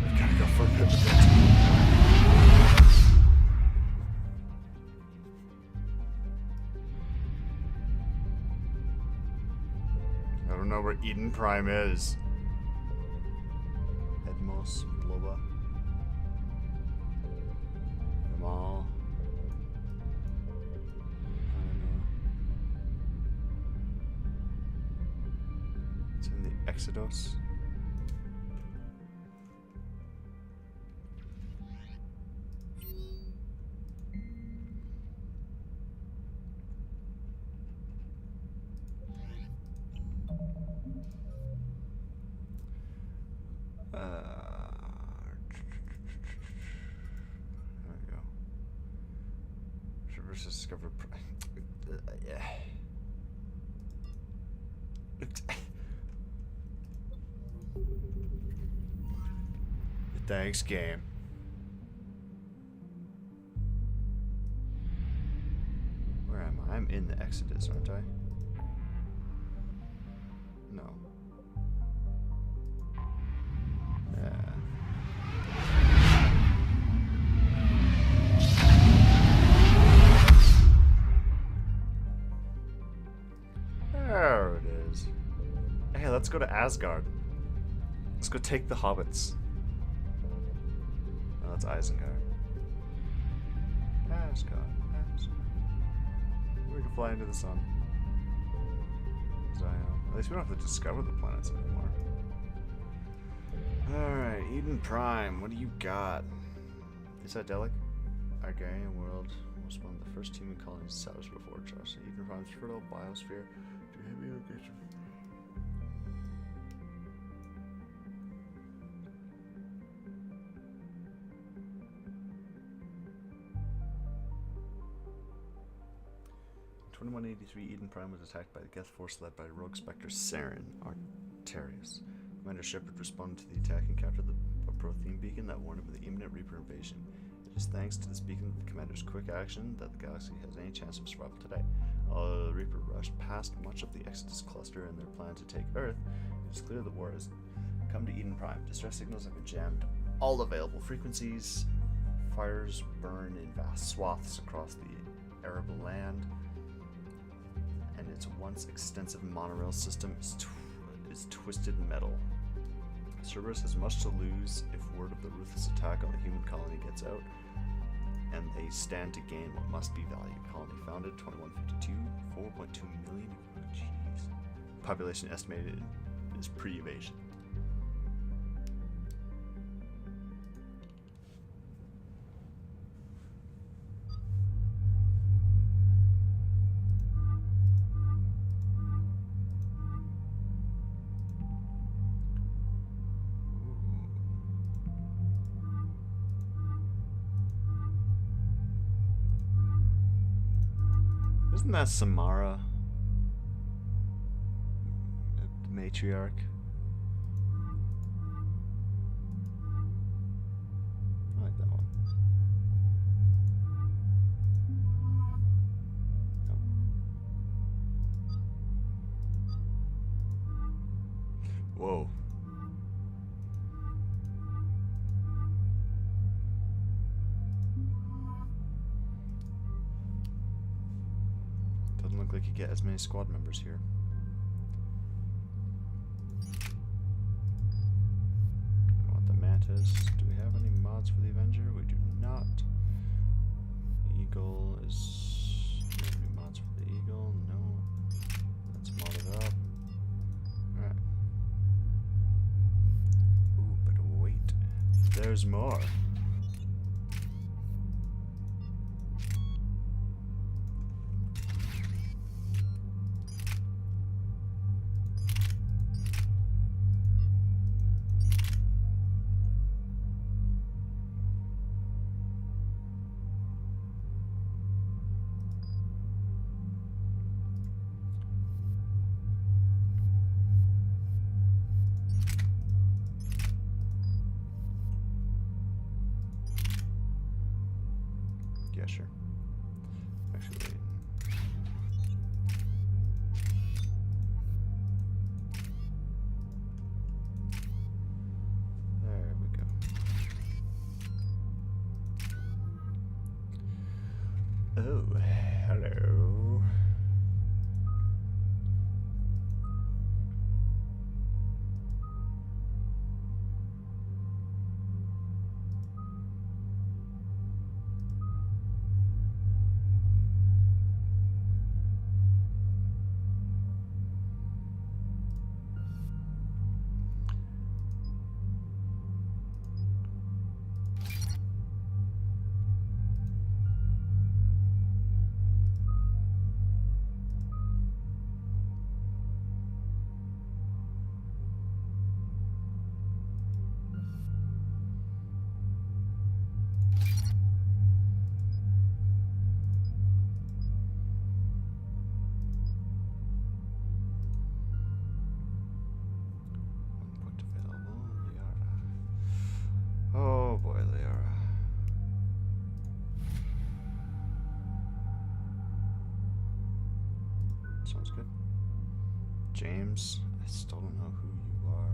I've gotta go for a bit. I don't know where Eden Prime is. Edmos, Bloba, Gamal. I don't know. It's in the Exodus. There we go. Traverse discover. Yeah. Thanks, game. Where am I? I'm in the Exodus, aren't I? No. Yeah. There it is. Hey, let's go to Asgard. Let's go take the hobbits. Oh, that's Isengard. Asgard. We can fly into the sun. Zion. At least we don't have to discover the planets anymore. Alright, Eden Prime, what do you got? Is that Delic? Argarian world was one of the first human colonies established before Charles. Eden Prime's fertile biosphere to heavy irrigation. In 2183, Eden Prime was attacked by the Geth force led by rogue Spectre Saren Arterius. Commander Shepard responded to the attack and captured a Prothean beacon that warned him of the imminent Reaper invasion. It is thanks to this beacon and the Commander's quick action that the galaxy has any chance of survival today. Although the Reaper rushed past much of the Exodus cluster in their plan to take Earth, it is clear the war has come to Eden Prime. Distress signals have been jammed all available frequencies. Fires burn in vast swaths across the arable land. And its once extensive monorail system is twisted metal. Cerberus has much to lose if word of the ruthless attack on the human colony gets out, and they stand to gain what must be valued. Colony founded 2152, 4.2 million. Jeez. Population estimated is pre-invasion. Isn't that Samara? The matriarch? I like that one. Whoa. Doesn't look like you get as many squad members here. We want the Mantis. Do we have any mods for the Avenger? We do not. The Eagle is... Do we have any mods for the Eagle? No. That's modded up. Alright. Ooh, but wait. There's more. sure. Actually, wait. There we go. Oh, hello. Oh boy, Liara. Sounds good. James, I still don't know who you are.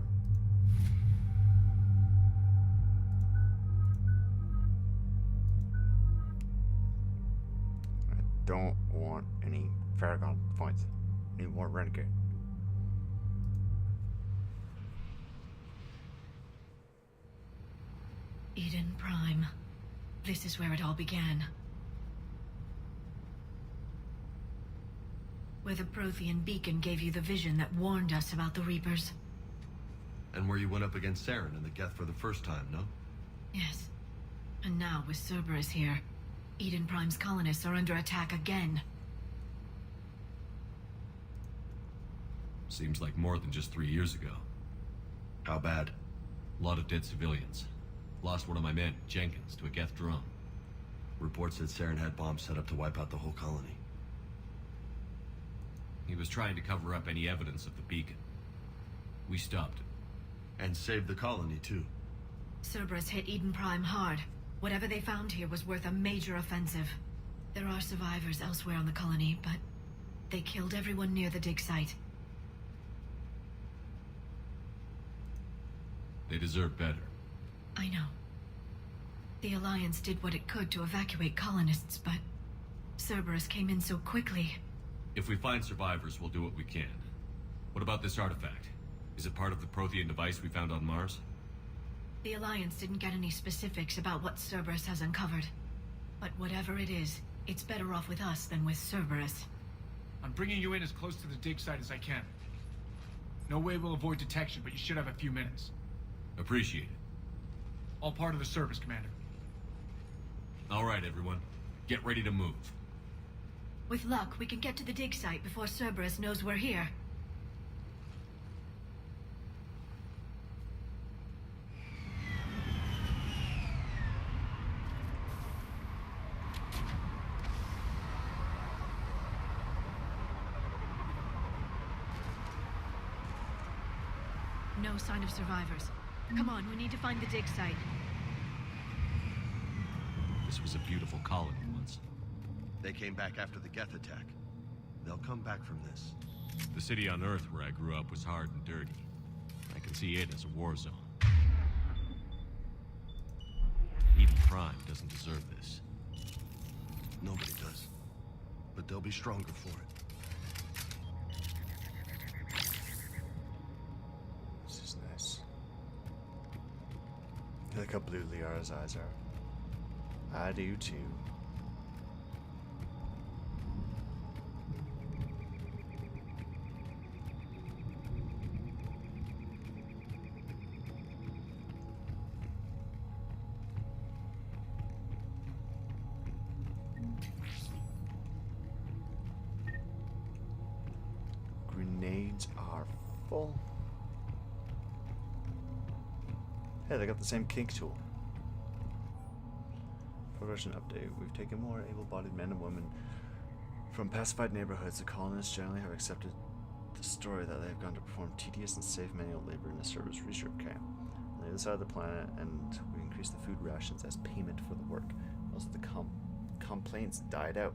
I don't want any Faragon points. I need more Renegade. Eden Prime. This is where it all began. Where the Prothean beacon gave you the vision that warned us about the Reapers. And where you went up against Saren and the Geth for the first time, no? Yes. And now, with Cerberus here, Eden Prime's colonists are under attack again. Seems like more than just 3 years ago. How bad? A lot of dead civilians. Lost one of my men, Jenkins, to a Geth drone. Reports said Saren had bombs set up to wipe out the whole colony. He was trying to cover up any evidence of the beacon. We stopped it. And saved the colony, too. Cerberus hit Eden Prime hard. Whatever they found here was worth a major offensive. There are survivors elsewhere on the colony, but they killed everyone near the dig site. They deserve better. I know. The Alliance did what it could to evacuate colonists, but Cerberus came in so quickly. If we find survivors, we'll do what we can. What about this artifact? Is it part of the Prothean device we found on Mars? The Alliance didn't get any specifics about what Cerberus has uncovered. But whatever it is, it's better off with us than with Cerberus. I'm bringing you in as close to the dig site as I can. No way we'll avoid detection, but you should have a few minutes. Appreciate it. All part of the service, Commander. All right, everyone. Get ready to move. With luck, we can get to the dig site before Cerberus knows we're here. No sign of survivors. Come on, we need to find the dig site. This was a beautiful colony once. They came back after the Geth attack. They'll come back from this. The city on Earth where I grew up was hard and dirty. I can see it as a war zone. Eden Prime doesn't deserve this. Nobody does. But they'll be stronger for it. This is nice. I like how blue Liara's eyes are. I do too. Grenades are full. Hey, they got the same kink tool. Progression update. We've taken more able-bodied men and women from pacified neighborhoods. The colonists generally have accepted the story that they have gone to perform tedious and safe manual labor in the service research camp on the other side of the planet, and we increase the food rations as payment for the work. Also, the complaints died out.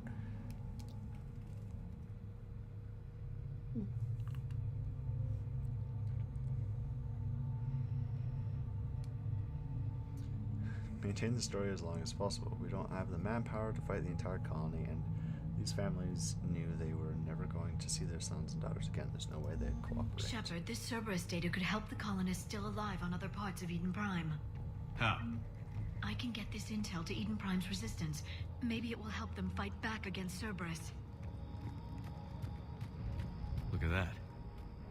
Maintain the story as long as possible. We don't have the manpower to fight the entire colony, and these families knew they were never going to see their sons and daughters again. There's no way they'd cooperate. Shepard, this Cerberus data could help the colonists still alive on other parts of Eden Prime. How? I can get this intel to Eden Prime's resistance. Maybe it will help them fight back against Cerberus. Look at that.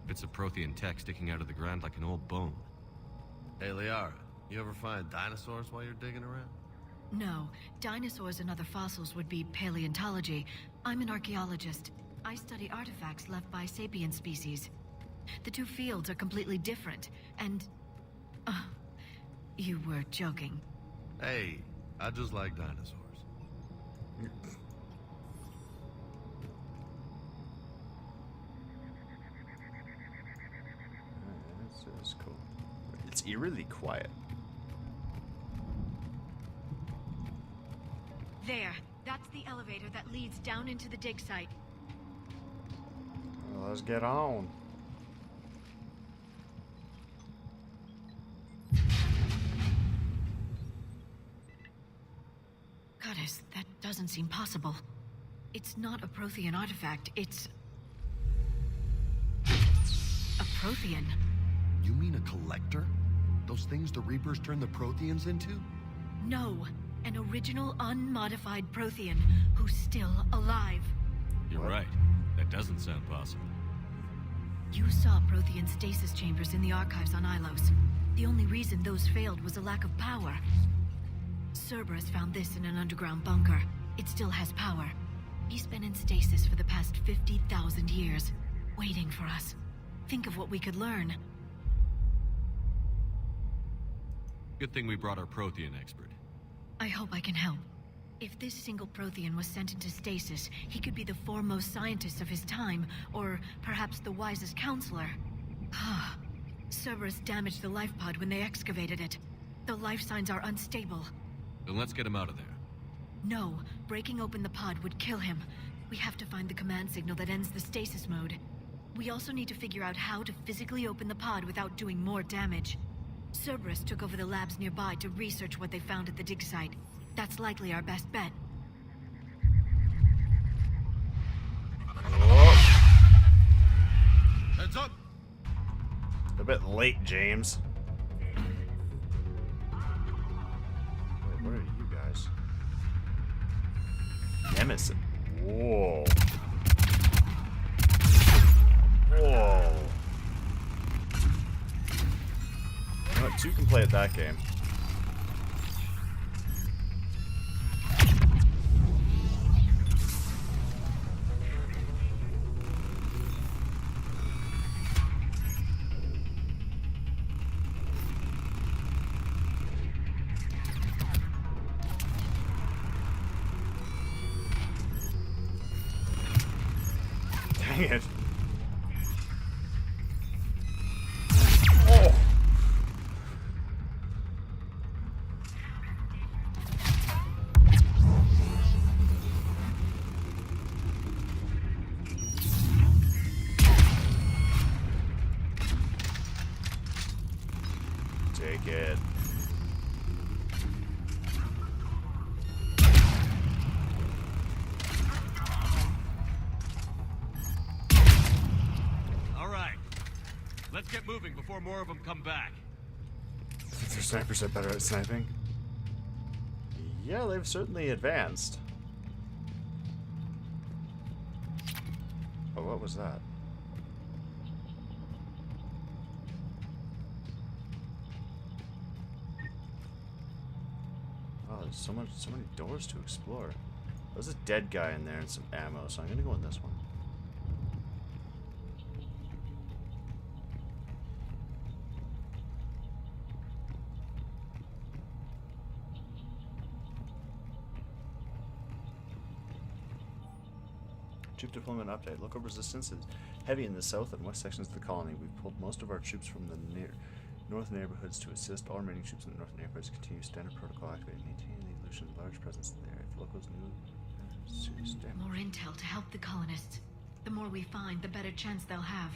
Bits of Prothean tech sticking out of the ground like an old bone. Hey, Liara, you ever find dinosaurs while you're digging around? No, dinosaurs and other fossils would be paleontology. I'm an archaeologist. I study artifacts left by sapient species. The two fields are completely different, and... you were joking. Hey, I just like dinosaurs. This is cool. It's eerily quiet. There. That's the elevator that leads down into the dig site. Well, let's get on. Goddess, that doesn't seem possible. It's not a Prothean artifact, it's... a Prothean. You mean a collector? Those things the Reapers turn the Protheans into? No, an original unmodified Prothean who's still alive. You're right. That doesn't sound possible. You saw Prothean stasis chambers in the archives on Ilos. The only reason those failed was a lack of power. Cerberus found this in an underground bunker. It still has power. He's been in stasis for the past 50,000 years, waiting for us. Think of what we could learn. Good thing we brought our Prothean expert. I hope I can help. If this single Prothean was sent into stasis, he could be the foremost scientist of his time, or perhaps the wisest counselor. Cerberus damaged the life pod when they excavated it. The life signs are unstable. Then let's get him out of there. No, breaking open the pod would kill him. We have to find the command signal that ends the stasis mode. We also need to figure out how to physically open the pod without doing more damage. Cerberus took over the labs nearby to research what they found at the dig site. That's likely our best bet. Heads up! A bit late, James. Wait, where are you guys? Nemesis. Whoa. Whoa. You know what? Two can play at that game. Dang it. Oh. Take it. All right. Let's get moving before more of them come back. Think their snipers are better at sniping? Yeah, they've certainly advanced. Oh, what was that? Oh, there's so many doors to explore. There's a dead guy in there and some ammo, so I'm gonna go in this one. Troop deployment update. Local resistance is heavy in the south and west sections of the colony. We've pulled most of our troops from the North neighborhoods to assist. All remaining troops in the north neighborhoods continue standard protocol activated, maintaining the illusion of large presence in the area. If locals knew serious damage. More intel to help the colonists. The more we find, the better chance they'll have.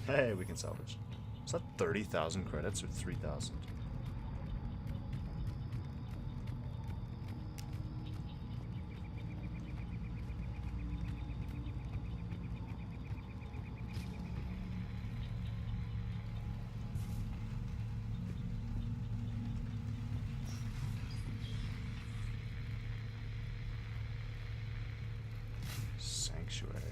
Hey, we can salvage. Is that 30,000 credits or 3,000? Sanctuary.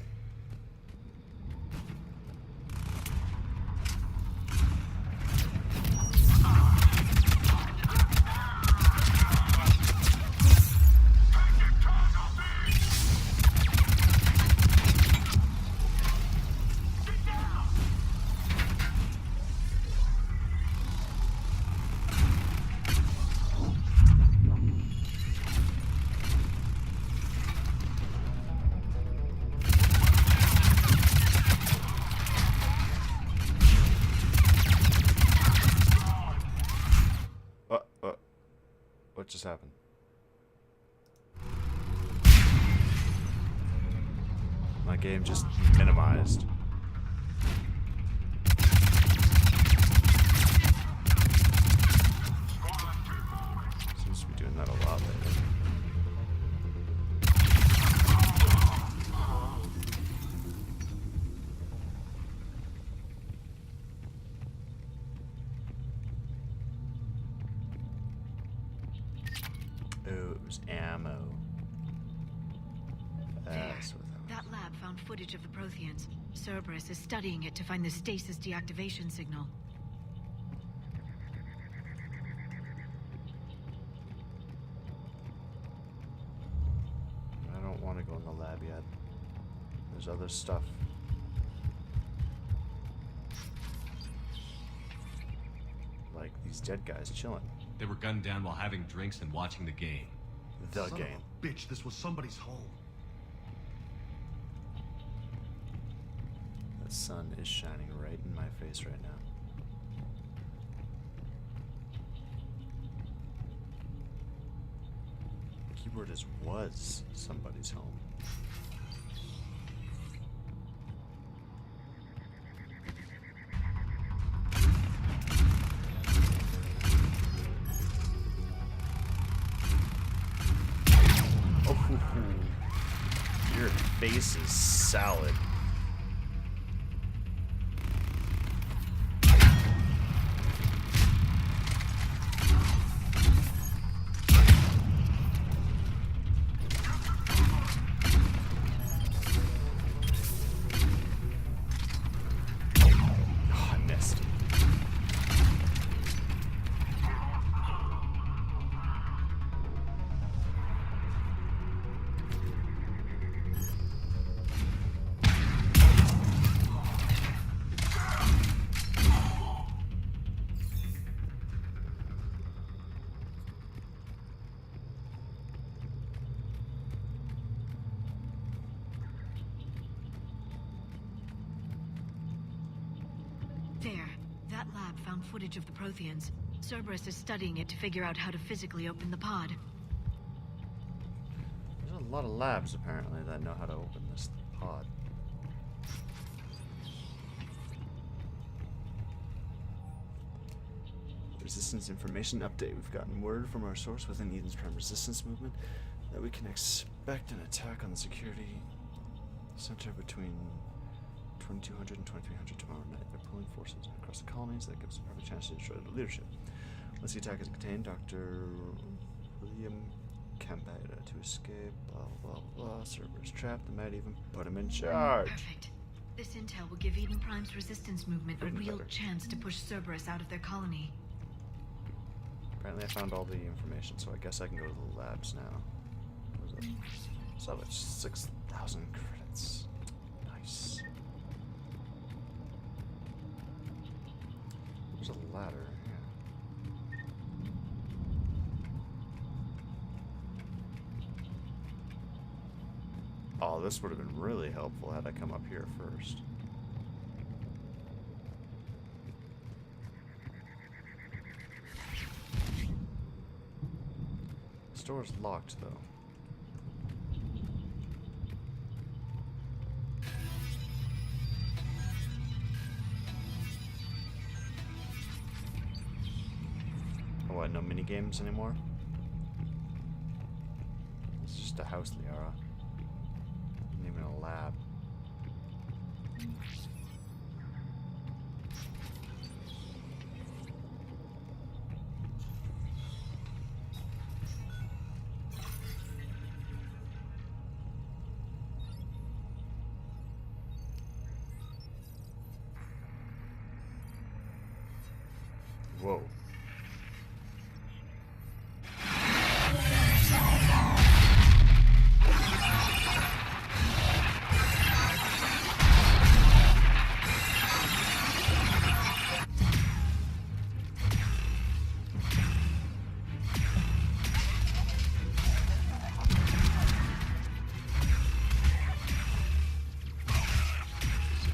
What just happened? My game just minimized. Seems to be doing that a lot lately. Oh, it was ammo. That's what that That lab found footage of the Protheans. Cerberus is studying it to find the stasis deactivation signal. I don't want to go in the lab yet. There's other stuff. Like these dead guys chilling. They were gunned down while having drinks and watching the game. The Son game. of a bitch, this was somebody's home. The sun is shining right in my face right now. The keyboard is was somebody's home. Oh, your face is salad. There. That lab found footage of the Protheans. Cerberus is studying it to figure out how to physically open the pod. There's a lot of labs apparently that know how to open this pod. Resistance information update. We've gotten word from our source within Eden's Prime Resistance movement that we can expect an attack on the security center between 2200 and 2300 tomorrow night. They're pulling forces across the colonies. That gives us a perfect chance to destroy the leadership. Once the attack is contained, Dr. William Campbell to escape. Blah blah blah. Cerberus trapped. They might even put him in charge. Perfect. This intel will give Eden Prime's resistance movement a real chance to push Cerberus out of their colony. Apparently I found all the information, so I guess I can go to the labs now. What was it? So it's 6,000 credits. Nice. There's a ladder, yeah. Oh, this would have been really helpful had I come up here first. door's locked, though. Oh, what, no minigames anymore? This is just a house, Liara. Not even a lab. Whoa.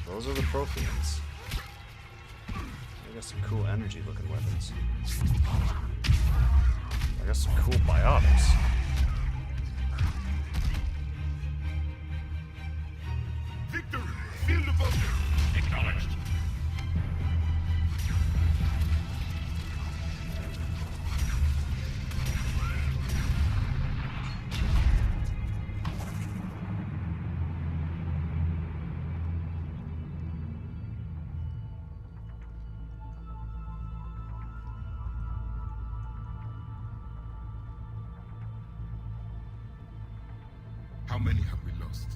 So those are the Protheans. I got some cool energy looking weapons. I got some cool biotics. Victory! Seal the bunker! Acknowledged. How many have we lost?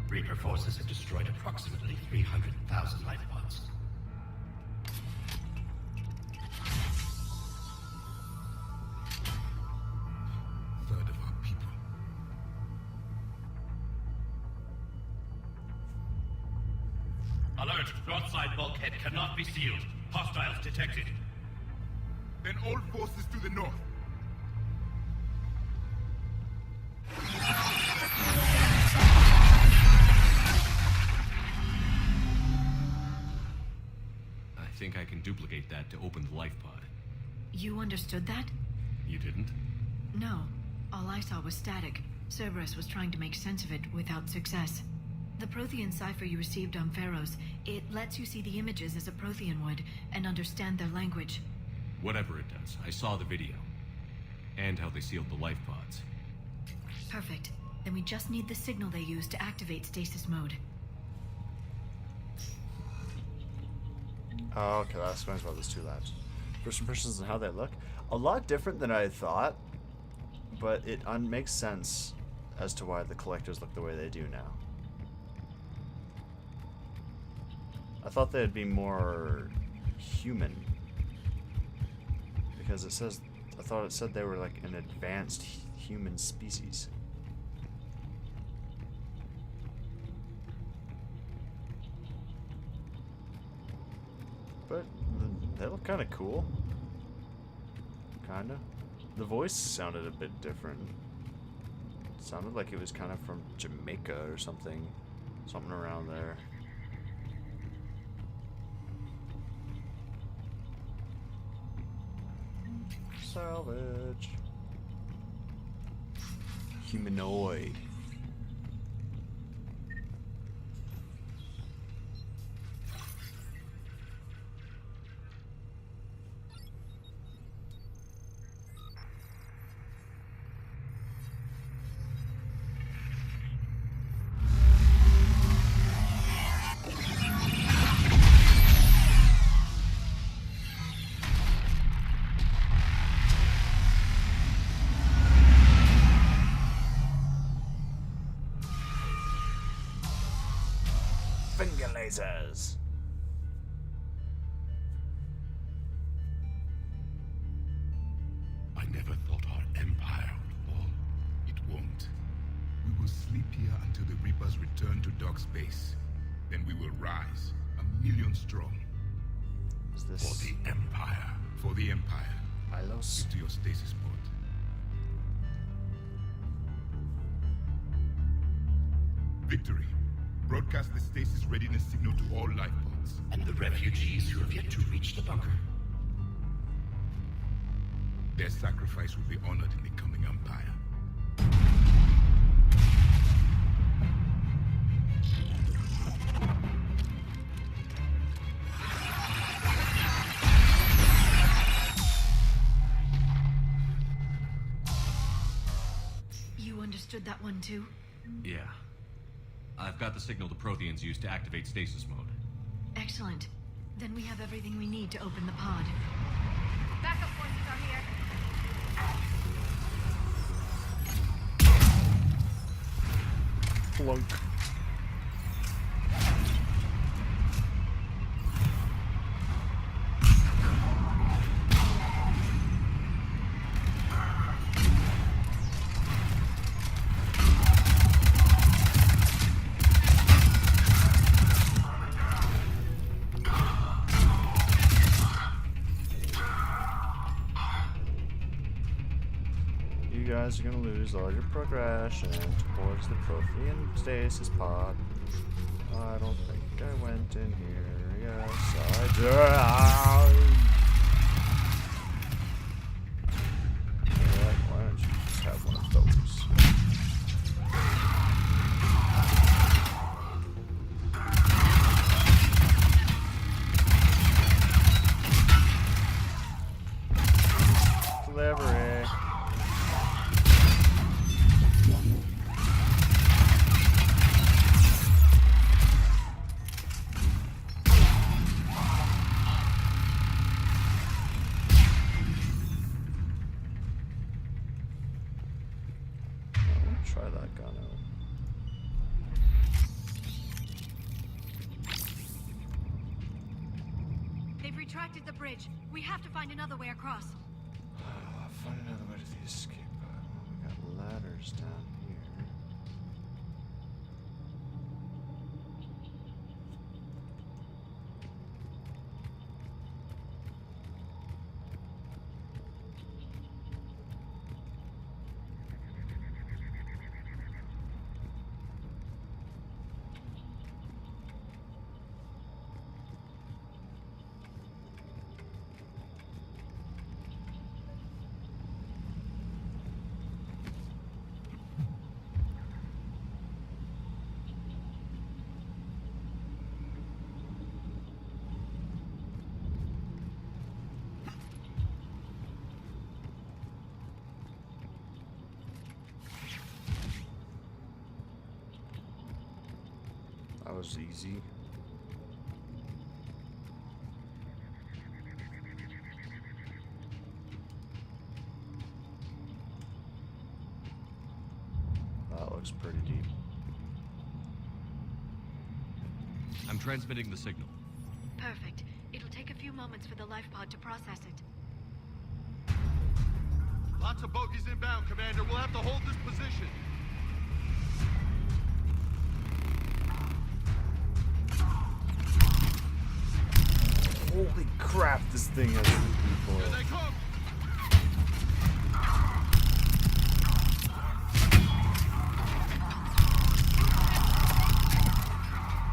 Reaper forces have destroyed approximately 300,000 life pods. Third of our people. Alert! Broadside bulkhead cannot be sealed. Hostiles detected. Then all forces to the north. I think I can duplicate that to open the life pod. You understood that? You didn't? No. All I saw was static. Cerberus was trying to make sense of it without success. The Prothean cipher you received on Pharaohs, it lets you see the images as a Prothean would and understand their language. Whatever it does, I saw the video. And how they sealed the life pods. Perfect. Then we just need the signal they used to activate stasis mode. Oh, okay, that explains why there's two labs. First impressions and how they look. A lot different than I thought, but it makes sense as to why the collectors look the way they do now. I thought they'd be more human. Because it says, I thought it said they were like an advanced human species. But they look kind of cool. Kinda. The voice sounded a bit different. It sounded like it was kind of from Jamaica or something. Something around there. Salvage. Humanoid. Finger lasers. I never thought our empire would fall. It won't. We will sleep here until the Reapers return to dark space. Then we will rise, 1,000,000 strong. Is this for the Empire? For the Empire. Ilos? Get to your stasis pod. Victory. Broadcast the stasis readiness signal to all life pods. And the refugees who have yet to reach the bunker. Their sacrifice will be honored in the coming Empire. You understood that one too? Yeah. I've got the signal the Protheans use to activate stasis mode. Excellent. Then we have everything we need to open the pod. Backup forces are here. Plunk. You guys are gonna lose all your progression towards the Prothean stasis pod. I don't think I went in here. Yes, I did. Alright, why don't you just have one of those? Delivery. Try that gun out. They've retracted the bridge. We have to find another way across. Find another way to the escape pod. Well, we got ladders down here. That was easy. That looks pretty deep. I'm transmitting the signal. Perfect. It'll take a few moments for the life pod to process it. Lots of bogies inbound, Commander. We'll have to hold this position. Holy crap, this thing has people. Here they come!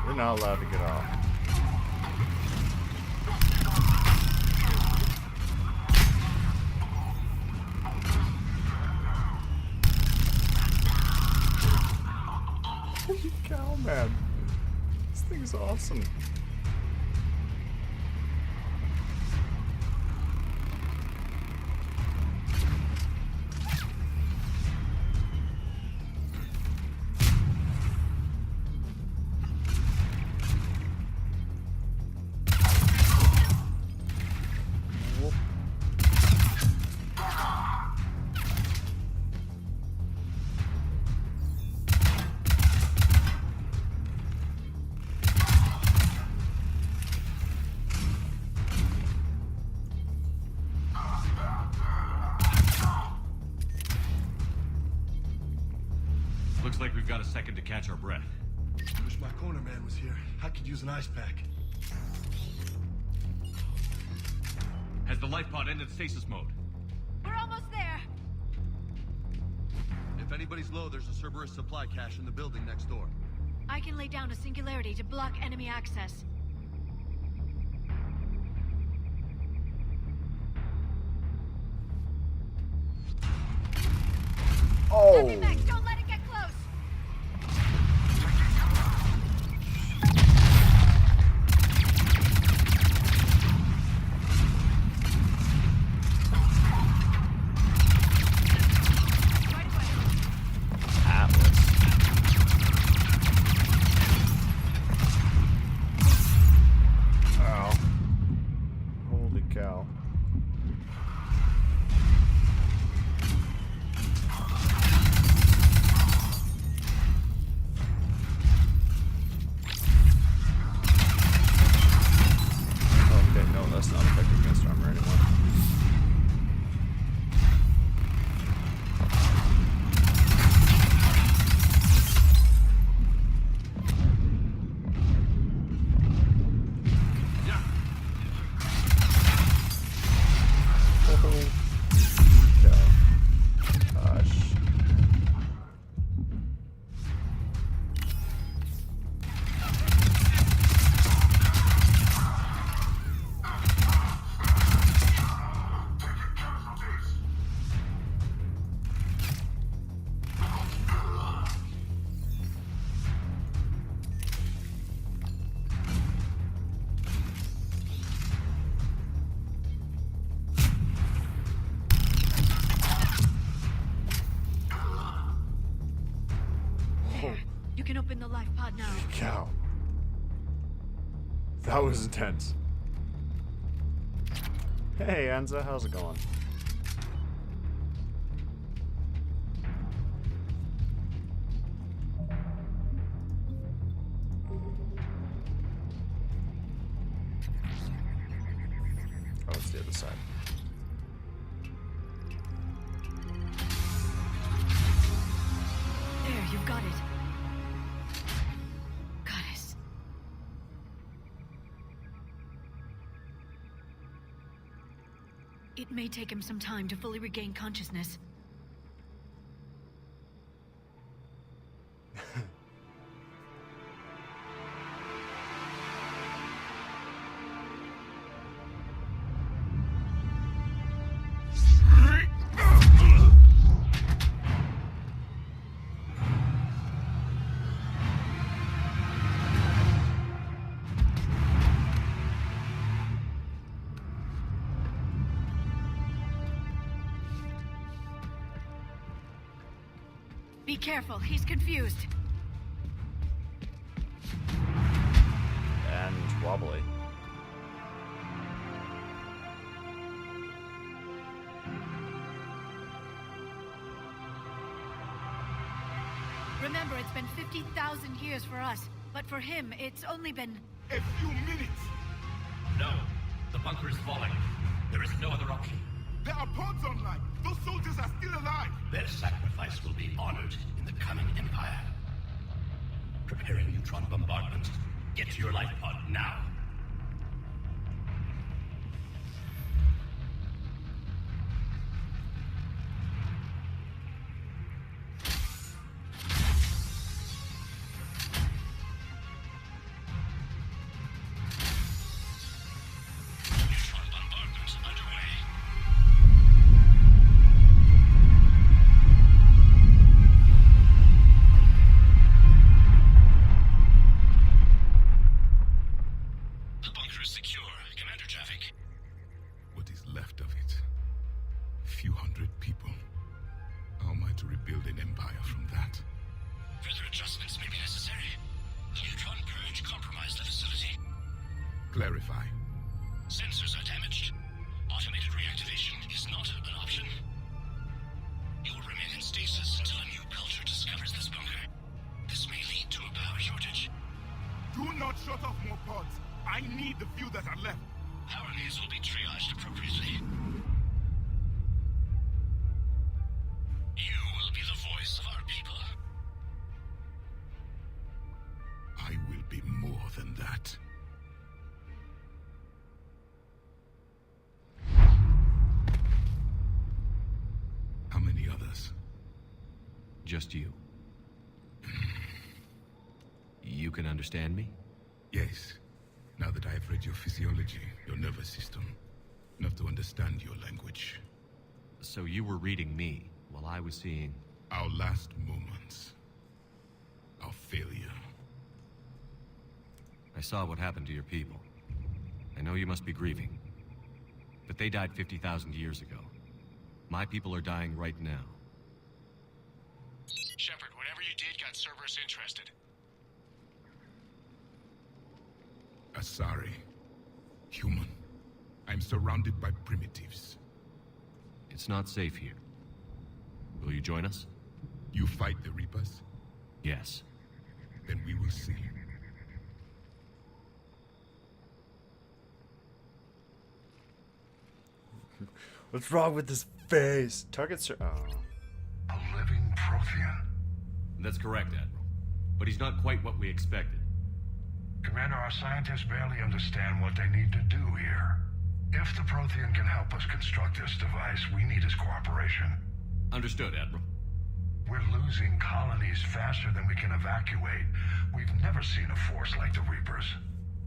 We're not allowed to get off. Holy cow, man. This thing's awesome. Looks like we've got a second to catch our breath. Wish my corner man was here. I could use an ice pack. Has the life pod ended stasis mode? We're almost there. If anybody's low, there's a Cerberus supply cache in the building next door. I can lay down a singularity to block enemy access. cow. Okay, no, that's not effective against armor anymore. You can open the life pod now. Cow. That was intense. Hey, Enza, how's it going? Oh, it's the other side. There, you've got it. Goddess. It may take him some time to fully regain consciousness. Be careful, he's confused. And wobbly. Remember, it's been 50,000 years for us, but for him, it's only been... A few minutes! No. The bunker is falling. There is no other option. There are pods online! Those soldiers are still alive! Their sacrifice will be honored in the coming Empire. Preparing neutron bombardment. Get to your life pod now. Clarify. Sensors are damaged. Automated reactivation is not an option. You will remain in stasis until a new culture discovers this bunker. This may lead to a power shortage. Do not shut off more pods. I need the few that are left. Our needs will be triaged appropriately. You will be the voice of our people. I will be more than that. How many others? Just you. You can understand me? Yes. Now that I have read your physiology, your nervous system, enough to understand your language. So you were reading me while I was seeing... Our last moments. Our failure. I saw what happened to your people. I know you must be grieving. But they died 50,000 years ago. My people are dying right now. Shepard, whatever you did got Cerberus interested. Asari. Human. I'm surrounded by primitives. It's not safe here. Will you join us? You fight the Reapers? Yes. Then we will see. What's wrong with this face? Targets are... Oh. A living Prothean? That's correct, Admiral. But he's not quite what we expected. Commander, our scientists barely understand what they need to do here. If the Prothean can help us construct this device, we need his cooperation. Understood, Admiral. We're losing colonies faster than we can evacuate. We've never seen a force like the Reapers.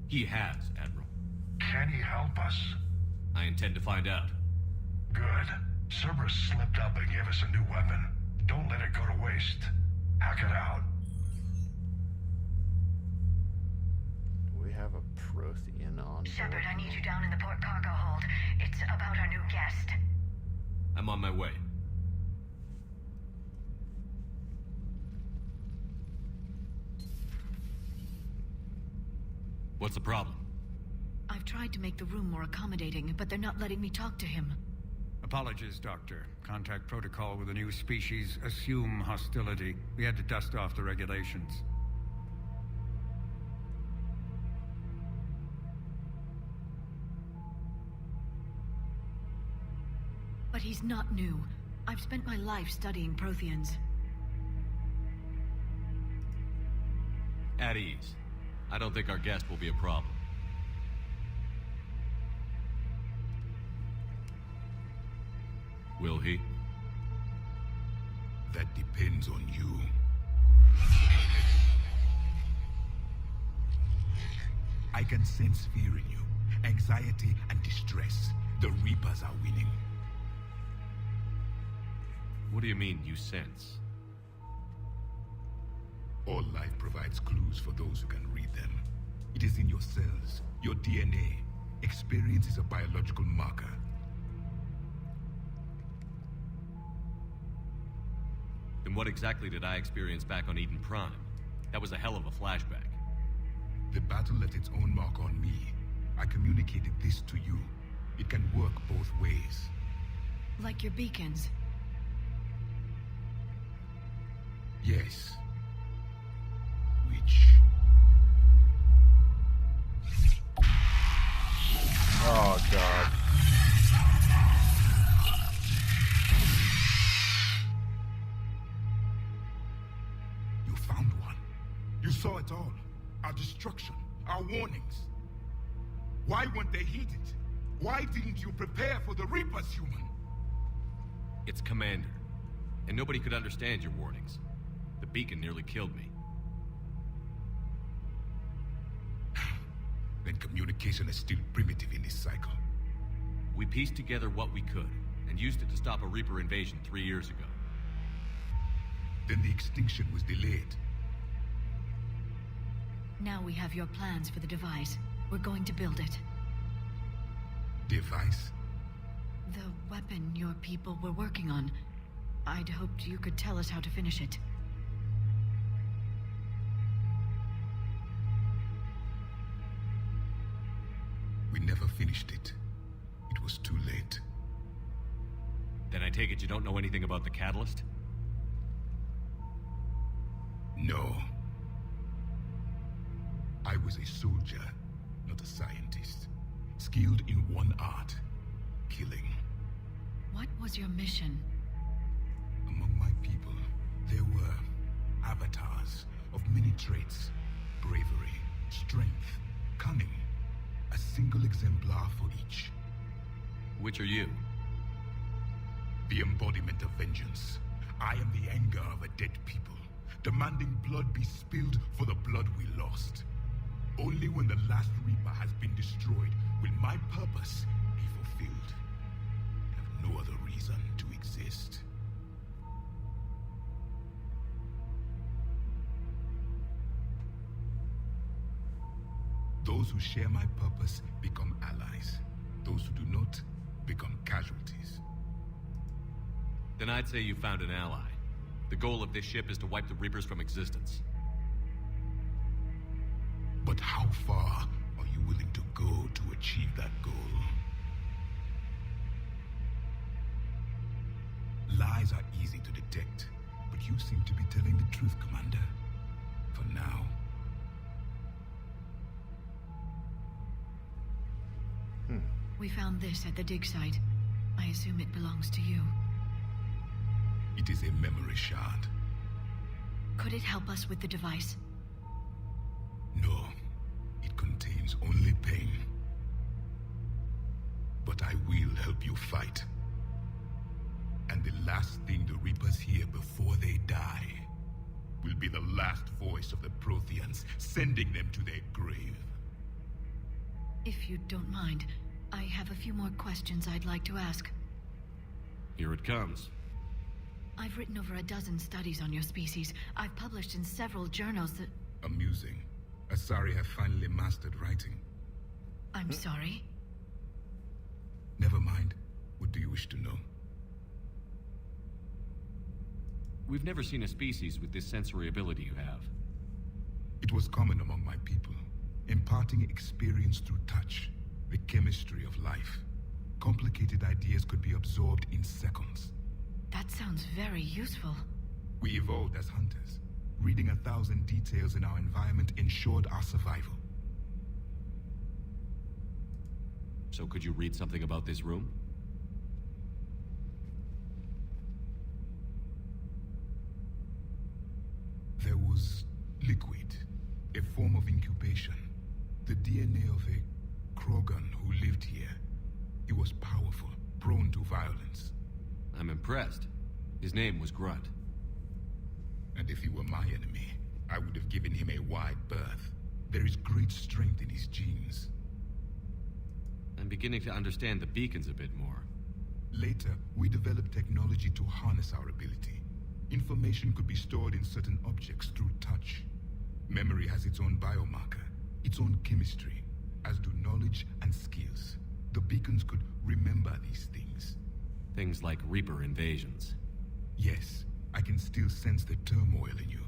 He has, Admiral. Can he help us? I intend to find out. Good. Cerberus slipped up and gave us a new weapon. Don't let it go to waste. Hack it out. We have a Prothean on Shepard, I need you down in the port cargo hold. It's about our new guest. I'm on my way. What's the problem? I've tried to make the room more accommodating, but they're not letting me talk to him. Apologies, Doctor. Contact protocol with a new species. Assume hostility. We had to dust off the regulations. But he's not new. I've spent my life studying Protheans. At ease. I don't think our guest will be a problem. Will he? That depends on you. I can sense fear in you, anxiety and distress. The Reapers are winning. What do you mean, you sense? All life provides clues for those who can read them. It is in your cells, your DNA. Experience is a biological marker. Then what exactly did I experience back on Eden Prime? That was a hell of a flashback. The battle left its own mark on me. I communicated this to you. It can work both ways. Like your beacons. Yes. Which... Oh, God. You found one. You saw it all. Our destruction, our warnings. Why weren't they heeded? Why didn't you prepare for the Reapers, human? It's Commander. And nobody could understand your warnings. The beacon nearly killed me. Then communication is still primitive in this cycle. We pieced together what we could, and used it to stop a Reaper invasion 3 years ago. Then the extinction was delayed. Now we have your plans for the device. We're going to build it. Device? The weapon your people were working on. I'd hoped you could tell us how to finish it. We never finished it. It was too late. Then I take it you don't know anything about the catalyst? No. I was a soldier, not a scientist. Skilled in one art, killing. What was your mission? Among my people, there were avatars of many traits. Bravery, strength, cunning. A single exemplar for each. Which are you? The embodiment of vengeance. I am the anger of a dead people, demanding blood be spilled for the blood we lost. Only when the last Reaper has been destroyed will my purpose be fulfilled. I have no other reason to exist. Those who share my purpose become allies. Those who do not become casualties. Then I'd say you found an ally. The goal of this ship is to wipe the Reapers from existence. But how far are you willing to go to achieve that goal? lies are easy to detect, but you seem to be telling the truth, Commander. For now. We found this at the dig site. I assume it belongs to you. It is a memory shard. Could it help us with the device? No, it contains only pain. But I will help you fight. And the last thing the Reapers hear before they die will be the last voice of the Protheans, sending them to their grave. If you don't mind, I have a few more questions I'd like to ask. Here it comes. I've written over a dozen studies on your species. I've published in several journals that... Amusing. Asari have finally mastered writing. I'm sorry? Never mind. What do you wish to know? We've never seen a species with this sensory ability you have. It was common among my people, imparting experience through touch, the chemistry of life. Complicated ideas could be absorbed in seconds. That sounds very useful. We evolved as hunters. Reading 1,000 details in our environment ensured our survival. So could you read something about this room? There was liquid, a form of incubation. The DNA of a Krogan who lived here. He was powerful, prone to violence. I'm impressed. His name was Grunt. And if he were my enemy, I would have given him a wide berth. There is great strength in his genes. I'm beginning to understand the beacons a bit more. Later, we developed technology to harness our ability. Information could be stored in certain objects through touch. Memory has its own biomarker, its own chemistry, as do knowledge and skills. The beacons could remember these things. Things like Reaper invasions. Yes, I can still sense the turmoil in you,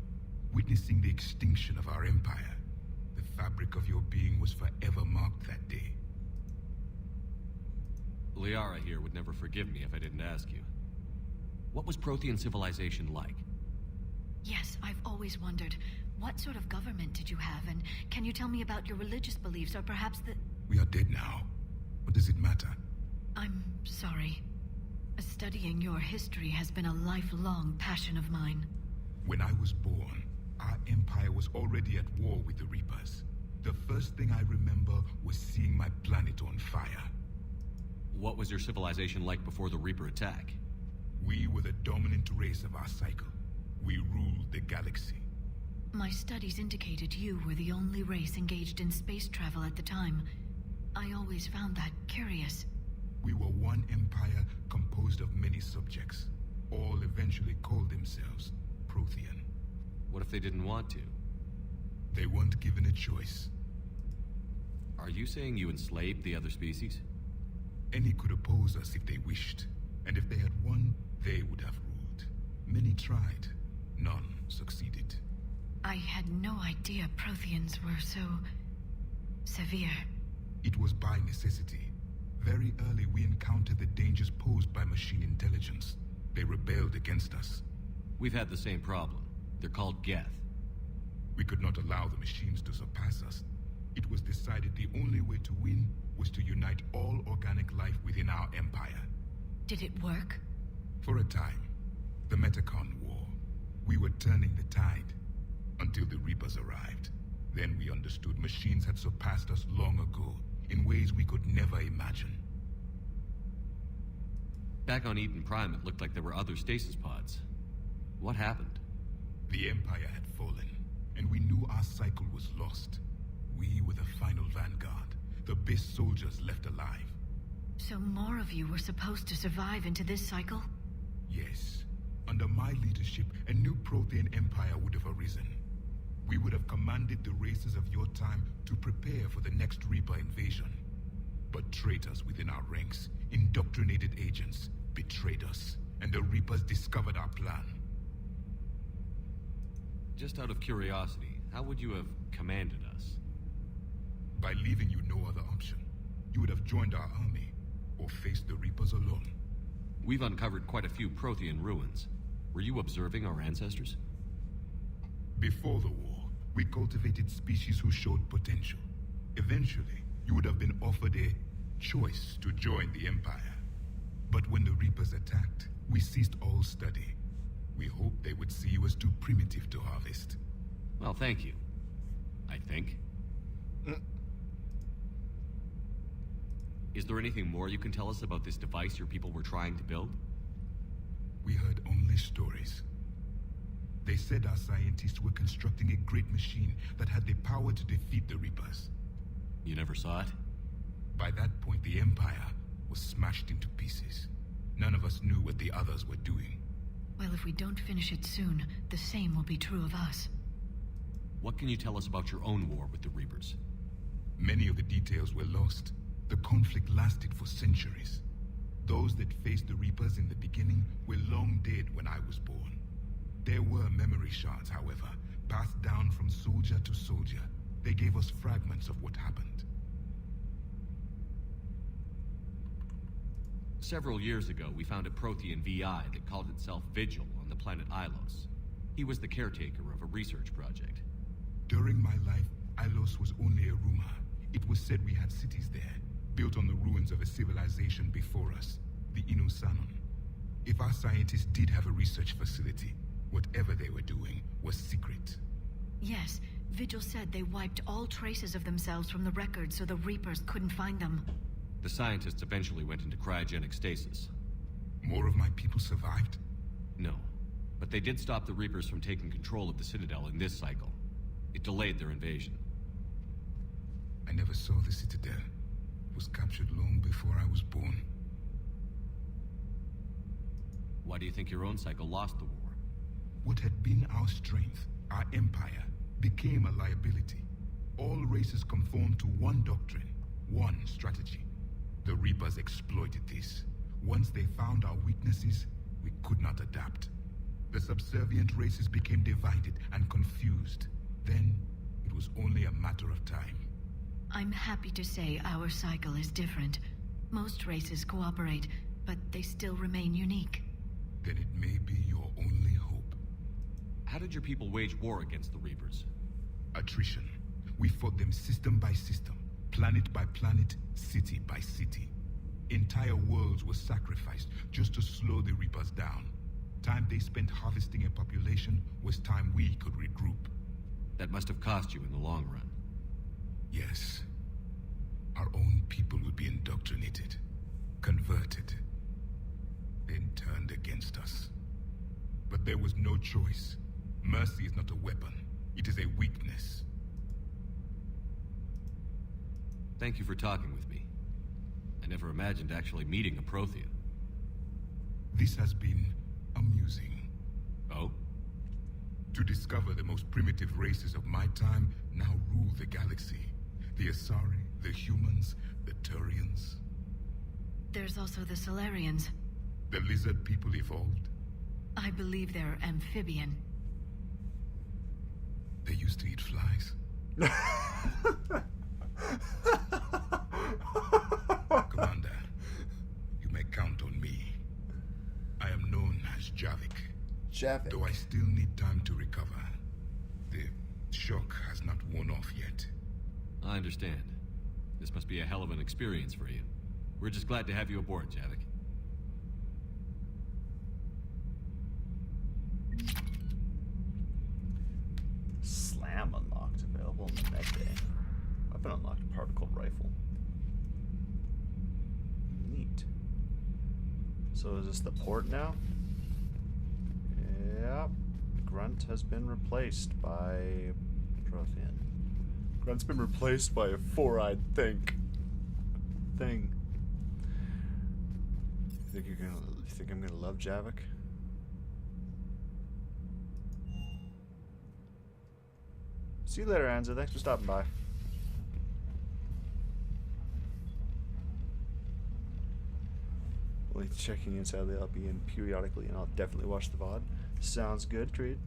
witnessing the extinction of our empire. The fabric of your being was forever marked that day. Liara here would never forgive me if I didn't ask you. What was Prothean civilization like? Yes, I've always wondered. What sort of government did you have, and can you tell me about your religious beliefs, or perhaps the... We are dead now. What does it matter? I'm sorry. Studying your history has been a lifelong passion of mine. When I was born, our empire was already at war with the Reapers. The first thing I remember was seeing my planet on fire. What was your civilization like before the Reaper attack? We were the dominant race of our cycle. We ruled the galaxy. My studies indicated you were the only race engaged in space travel at the time. I always found that curious. We were one empire composed of many subjects. All eventually called themselves Prothean. What if they didn't want to? They weren't given a choice. Are you saying you enslaved the other species? Any could oppose us if they wished. And if they had won, they would have ruled. Many tried. None succeeded. I had no idea Protheans were so... severe. It was by necessity. Very early we encountered the dangers posed by machine intelligence. They rebelled against us. We've had the same problem. They're called Geth. We could not allow the machines to surpass us. It was decided the only way to win was to unite all organic life within our empire. Did it work? For a time. The Metacon War. We were turning the tide. Until the Reapers arrived. Then we understood machines had surpassed us long ago, in ways we could never imagine. Back on Eden Prime, it looked like there were other stasis pods. What happened? The Empire had fallen, and we knew our cycle was lost. We were the final vanguard, the best soldiers left alive. So more of you were supposed to survive into this cycle? Yes. Under my leadership, a new Prothean empire would have arisen. We would have commanded the races of your time to prepare for the next Reaper invasion. But traitors within our ranks, indoctrinated agents, betrayed us, and the Reapers discovered our plan. Just out of curiosity, how would you have commanded us? By leaving you no other option. You would have joined our army, or faced the Reapers alone. We've uncovered quite a few Prothean ruins. Were you observing our ancestors? Before the war, we cultivated species who showed potential. Eventually, you would have been offered a choice to join the Empire. But when the Reapers attacked, we ceased all study. We hoped they would see you as too primitive to harvest. Well, thank you. I think. Is there anything more you can tell us about this device your people were trying to build? We heard only stories. They said our scientists were constructing a great machine that had the power to defeat the Reapers. You never saw it? By that point, the Empire was smashed into pieces. None of us knew what the others were doing. Well, if we don't finish it soon, the same will be true of us. What can you tell us about your own war with the Reapers? Many of the details were lost. The conflict lasted for centuries. Those that faced the Reapers in the beginning were long dead when I was born. There were memory shards, however, passed down from soldier to soldier. They gave us fragments of what happened. Several years ago, we found a Prothean VI that called itself Vigil on the planet Ilos. He was the caretaker of a research project. During my life, Ilos was only a rumor. It was said we had cities there, built on the ruins of a civilization before us, the Inusanon. If our scientists did have a research facility, whatever they were doing was secret. Yes, Vigil said they wiped all traces of themselves from the records so the Reapers couldn't find them. The scientists eventually went into cryogenic stasis. More of my people survived? No, but they did stop the Reapers from taking control of the Citadel in this cycle. It delayed their invasion. I never saw the Citadel. It was captured long before I was born. Why do you think your own cycle lost the war? What had been our strength, our empire, became a liability. All races conformed to one doctrine, one strategy. The Reapers exploited this. Once they found our weaknesses, we could not adapt. The subservient races became divided and confused. Then, it was only a matter of time. I'm happy to say our cycle is different. Most races cooperate, but they still remain unique. Then it may be your only hope. How did your people wage war against the Reapers? Attrition. We fought them system by system, planet by planet, city by city. Entire worlds were sacrificed just to slow the Reapers down. Time they spent harvesting a population was time we could regroup. That must have cost you in the long run. Yes. Our own people would be indoctrinated, converted, then turned against us. But there was no choice. Mercy is not a weapon. It is a weakness. Thank you for talking with me. I never imagined actually meeting a Prothean. This has been amusing. Oh? To discover the most primitive races of my time now rule the galaxy. The Asari, the humans, the Turians. There's also the Solarians. The lizard people evolved. I believe they're amphibian. They used to eat flies. Commander, you may count on me. I am known as Javik. Javik. Though I still need time to recover. The shock has not worn off yet. I understand. This must be a hell of an experience for you. We're just glad to have you aboard, Javik. Slam unlocked, available in the med bay. Weapon unlocked, particle rifle. Neat. So is this the port now? Yep. Grunt has been replaced by Prothean. Grunt's been replaced by a four-eyed thing. You think I'm gonna love Javik? See you later, Anza. Thanks for stopping by. We'll be checking in. Sadly, I'll be in periodically, and I'll definitely watch the VOD. Sounds good, Creed.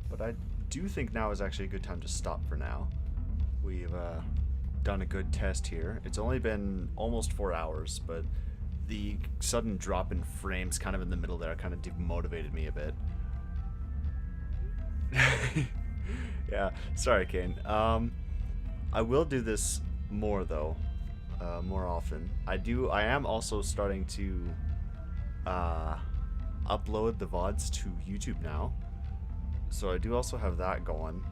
But I do think now is actually a good time to stop for now. We've done a good test here. It's only been almost 4 hours, but the sudden drop in frames kind of in the middle there kind of demotivated me a bit. Yeah, sorry, Kane. I will do this more though, more often. I am also starting to upload the VODs to YouTube now, so I do also have that going.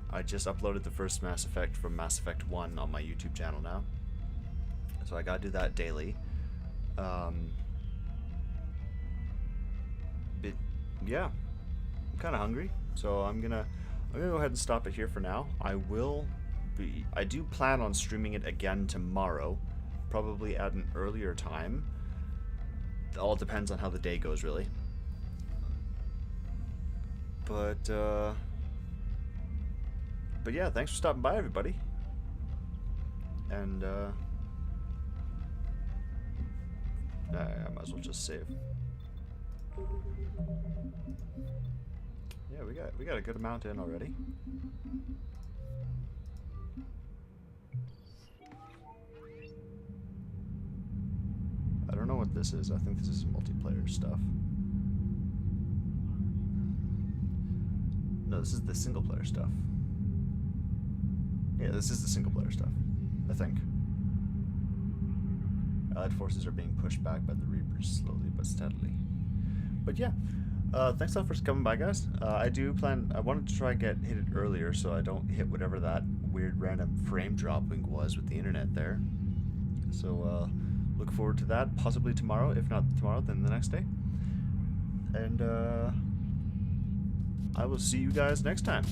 I just uploaded the first Mass Effect from Mass Effect 1 on my YouTube channel now, so I gotta do that daily. But yeah, I'm kind of hungry, so I'm gonna go ahead and stop it here for now. I do plan on streaming it again tomorrow, probably at an earlier time. It all depends on how the day goes, really. But yeah, thanks for stopping by, everybody. And I might as well just save. Yeah, we got a good amount in already. I don't know what this is. I think this is multiplayer stuff. No, this is the single player stuff. Yeah, this is the single player stuff, I think. Allied forces are being pushed back by the Reapers slowly but steadily. But yeah, thanks a lot for coming by, guys. I wanted to try and hit it earlier so I don't hit whatever that weird random frame dropping was with the internet there. So look forward to that, possibly tomorrow. If not tomorrow, then the next day. And I will see you guys next time.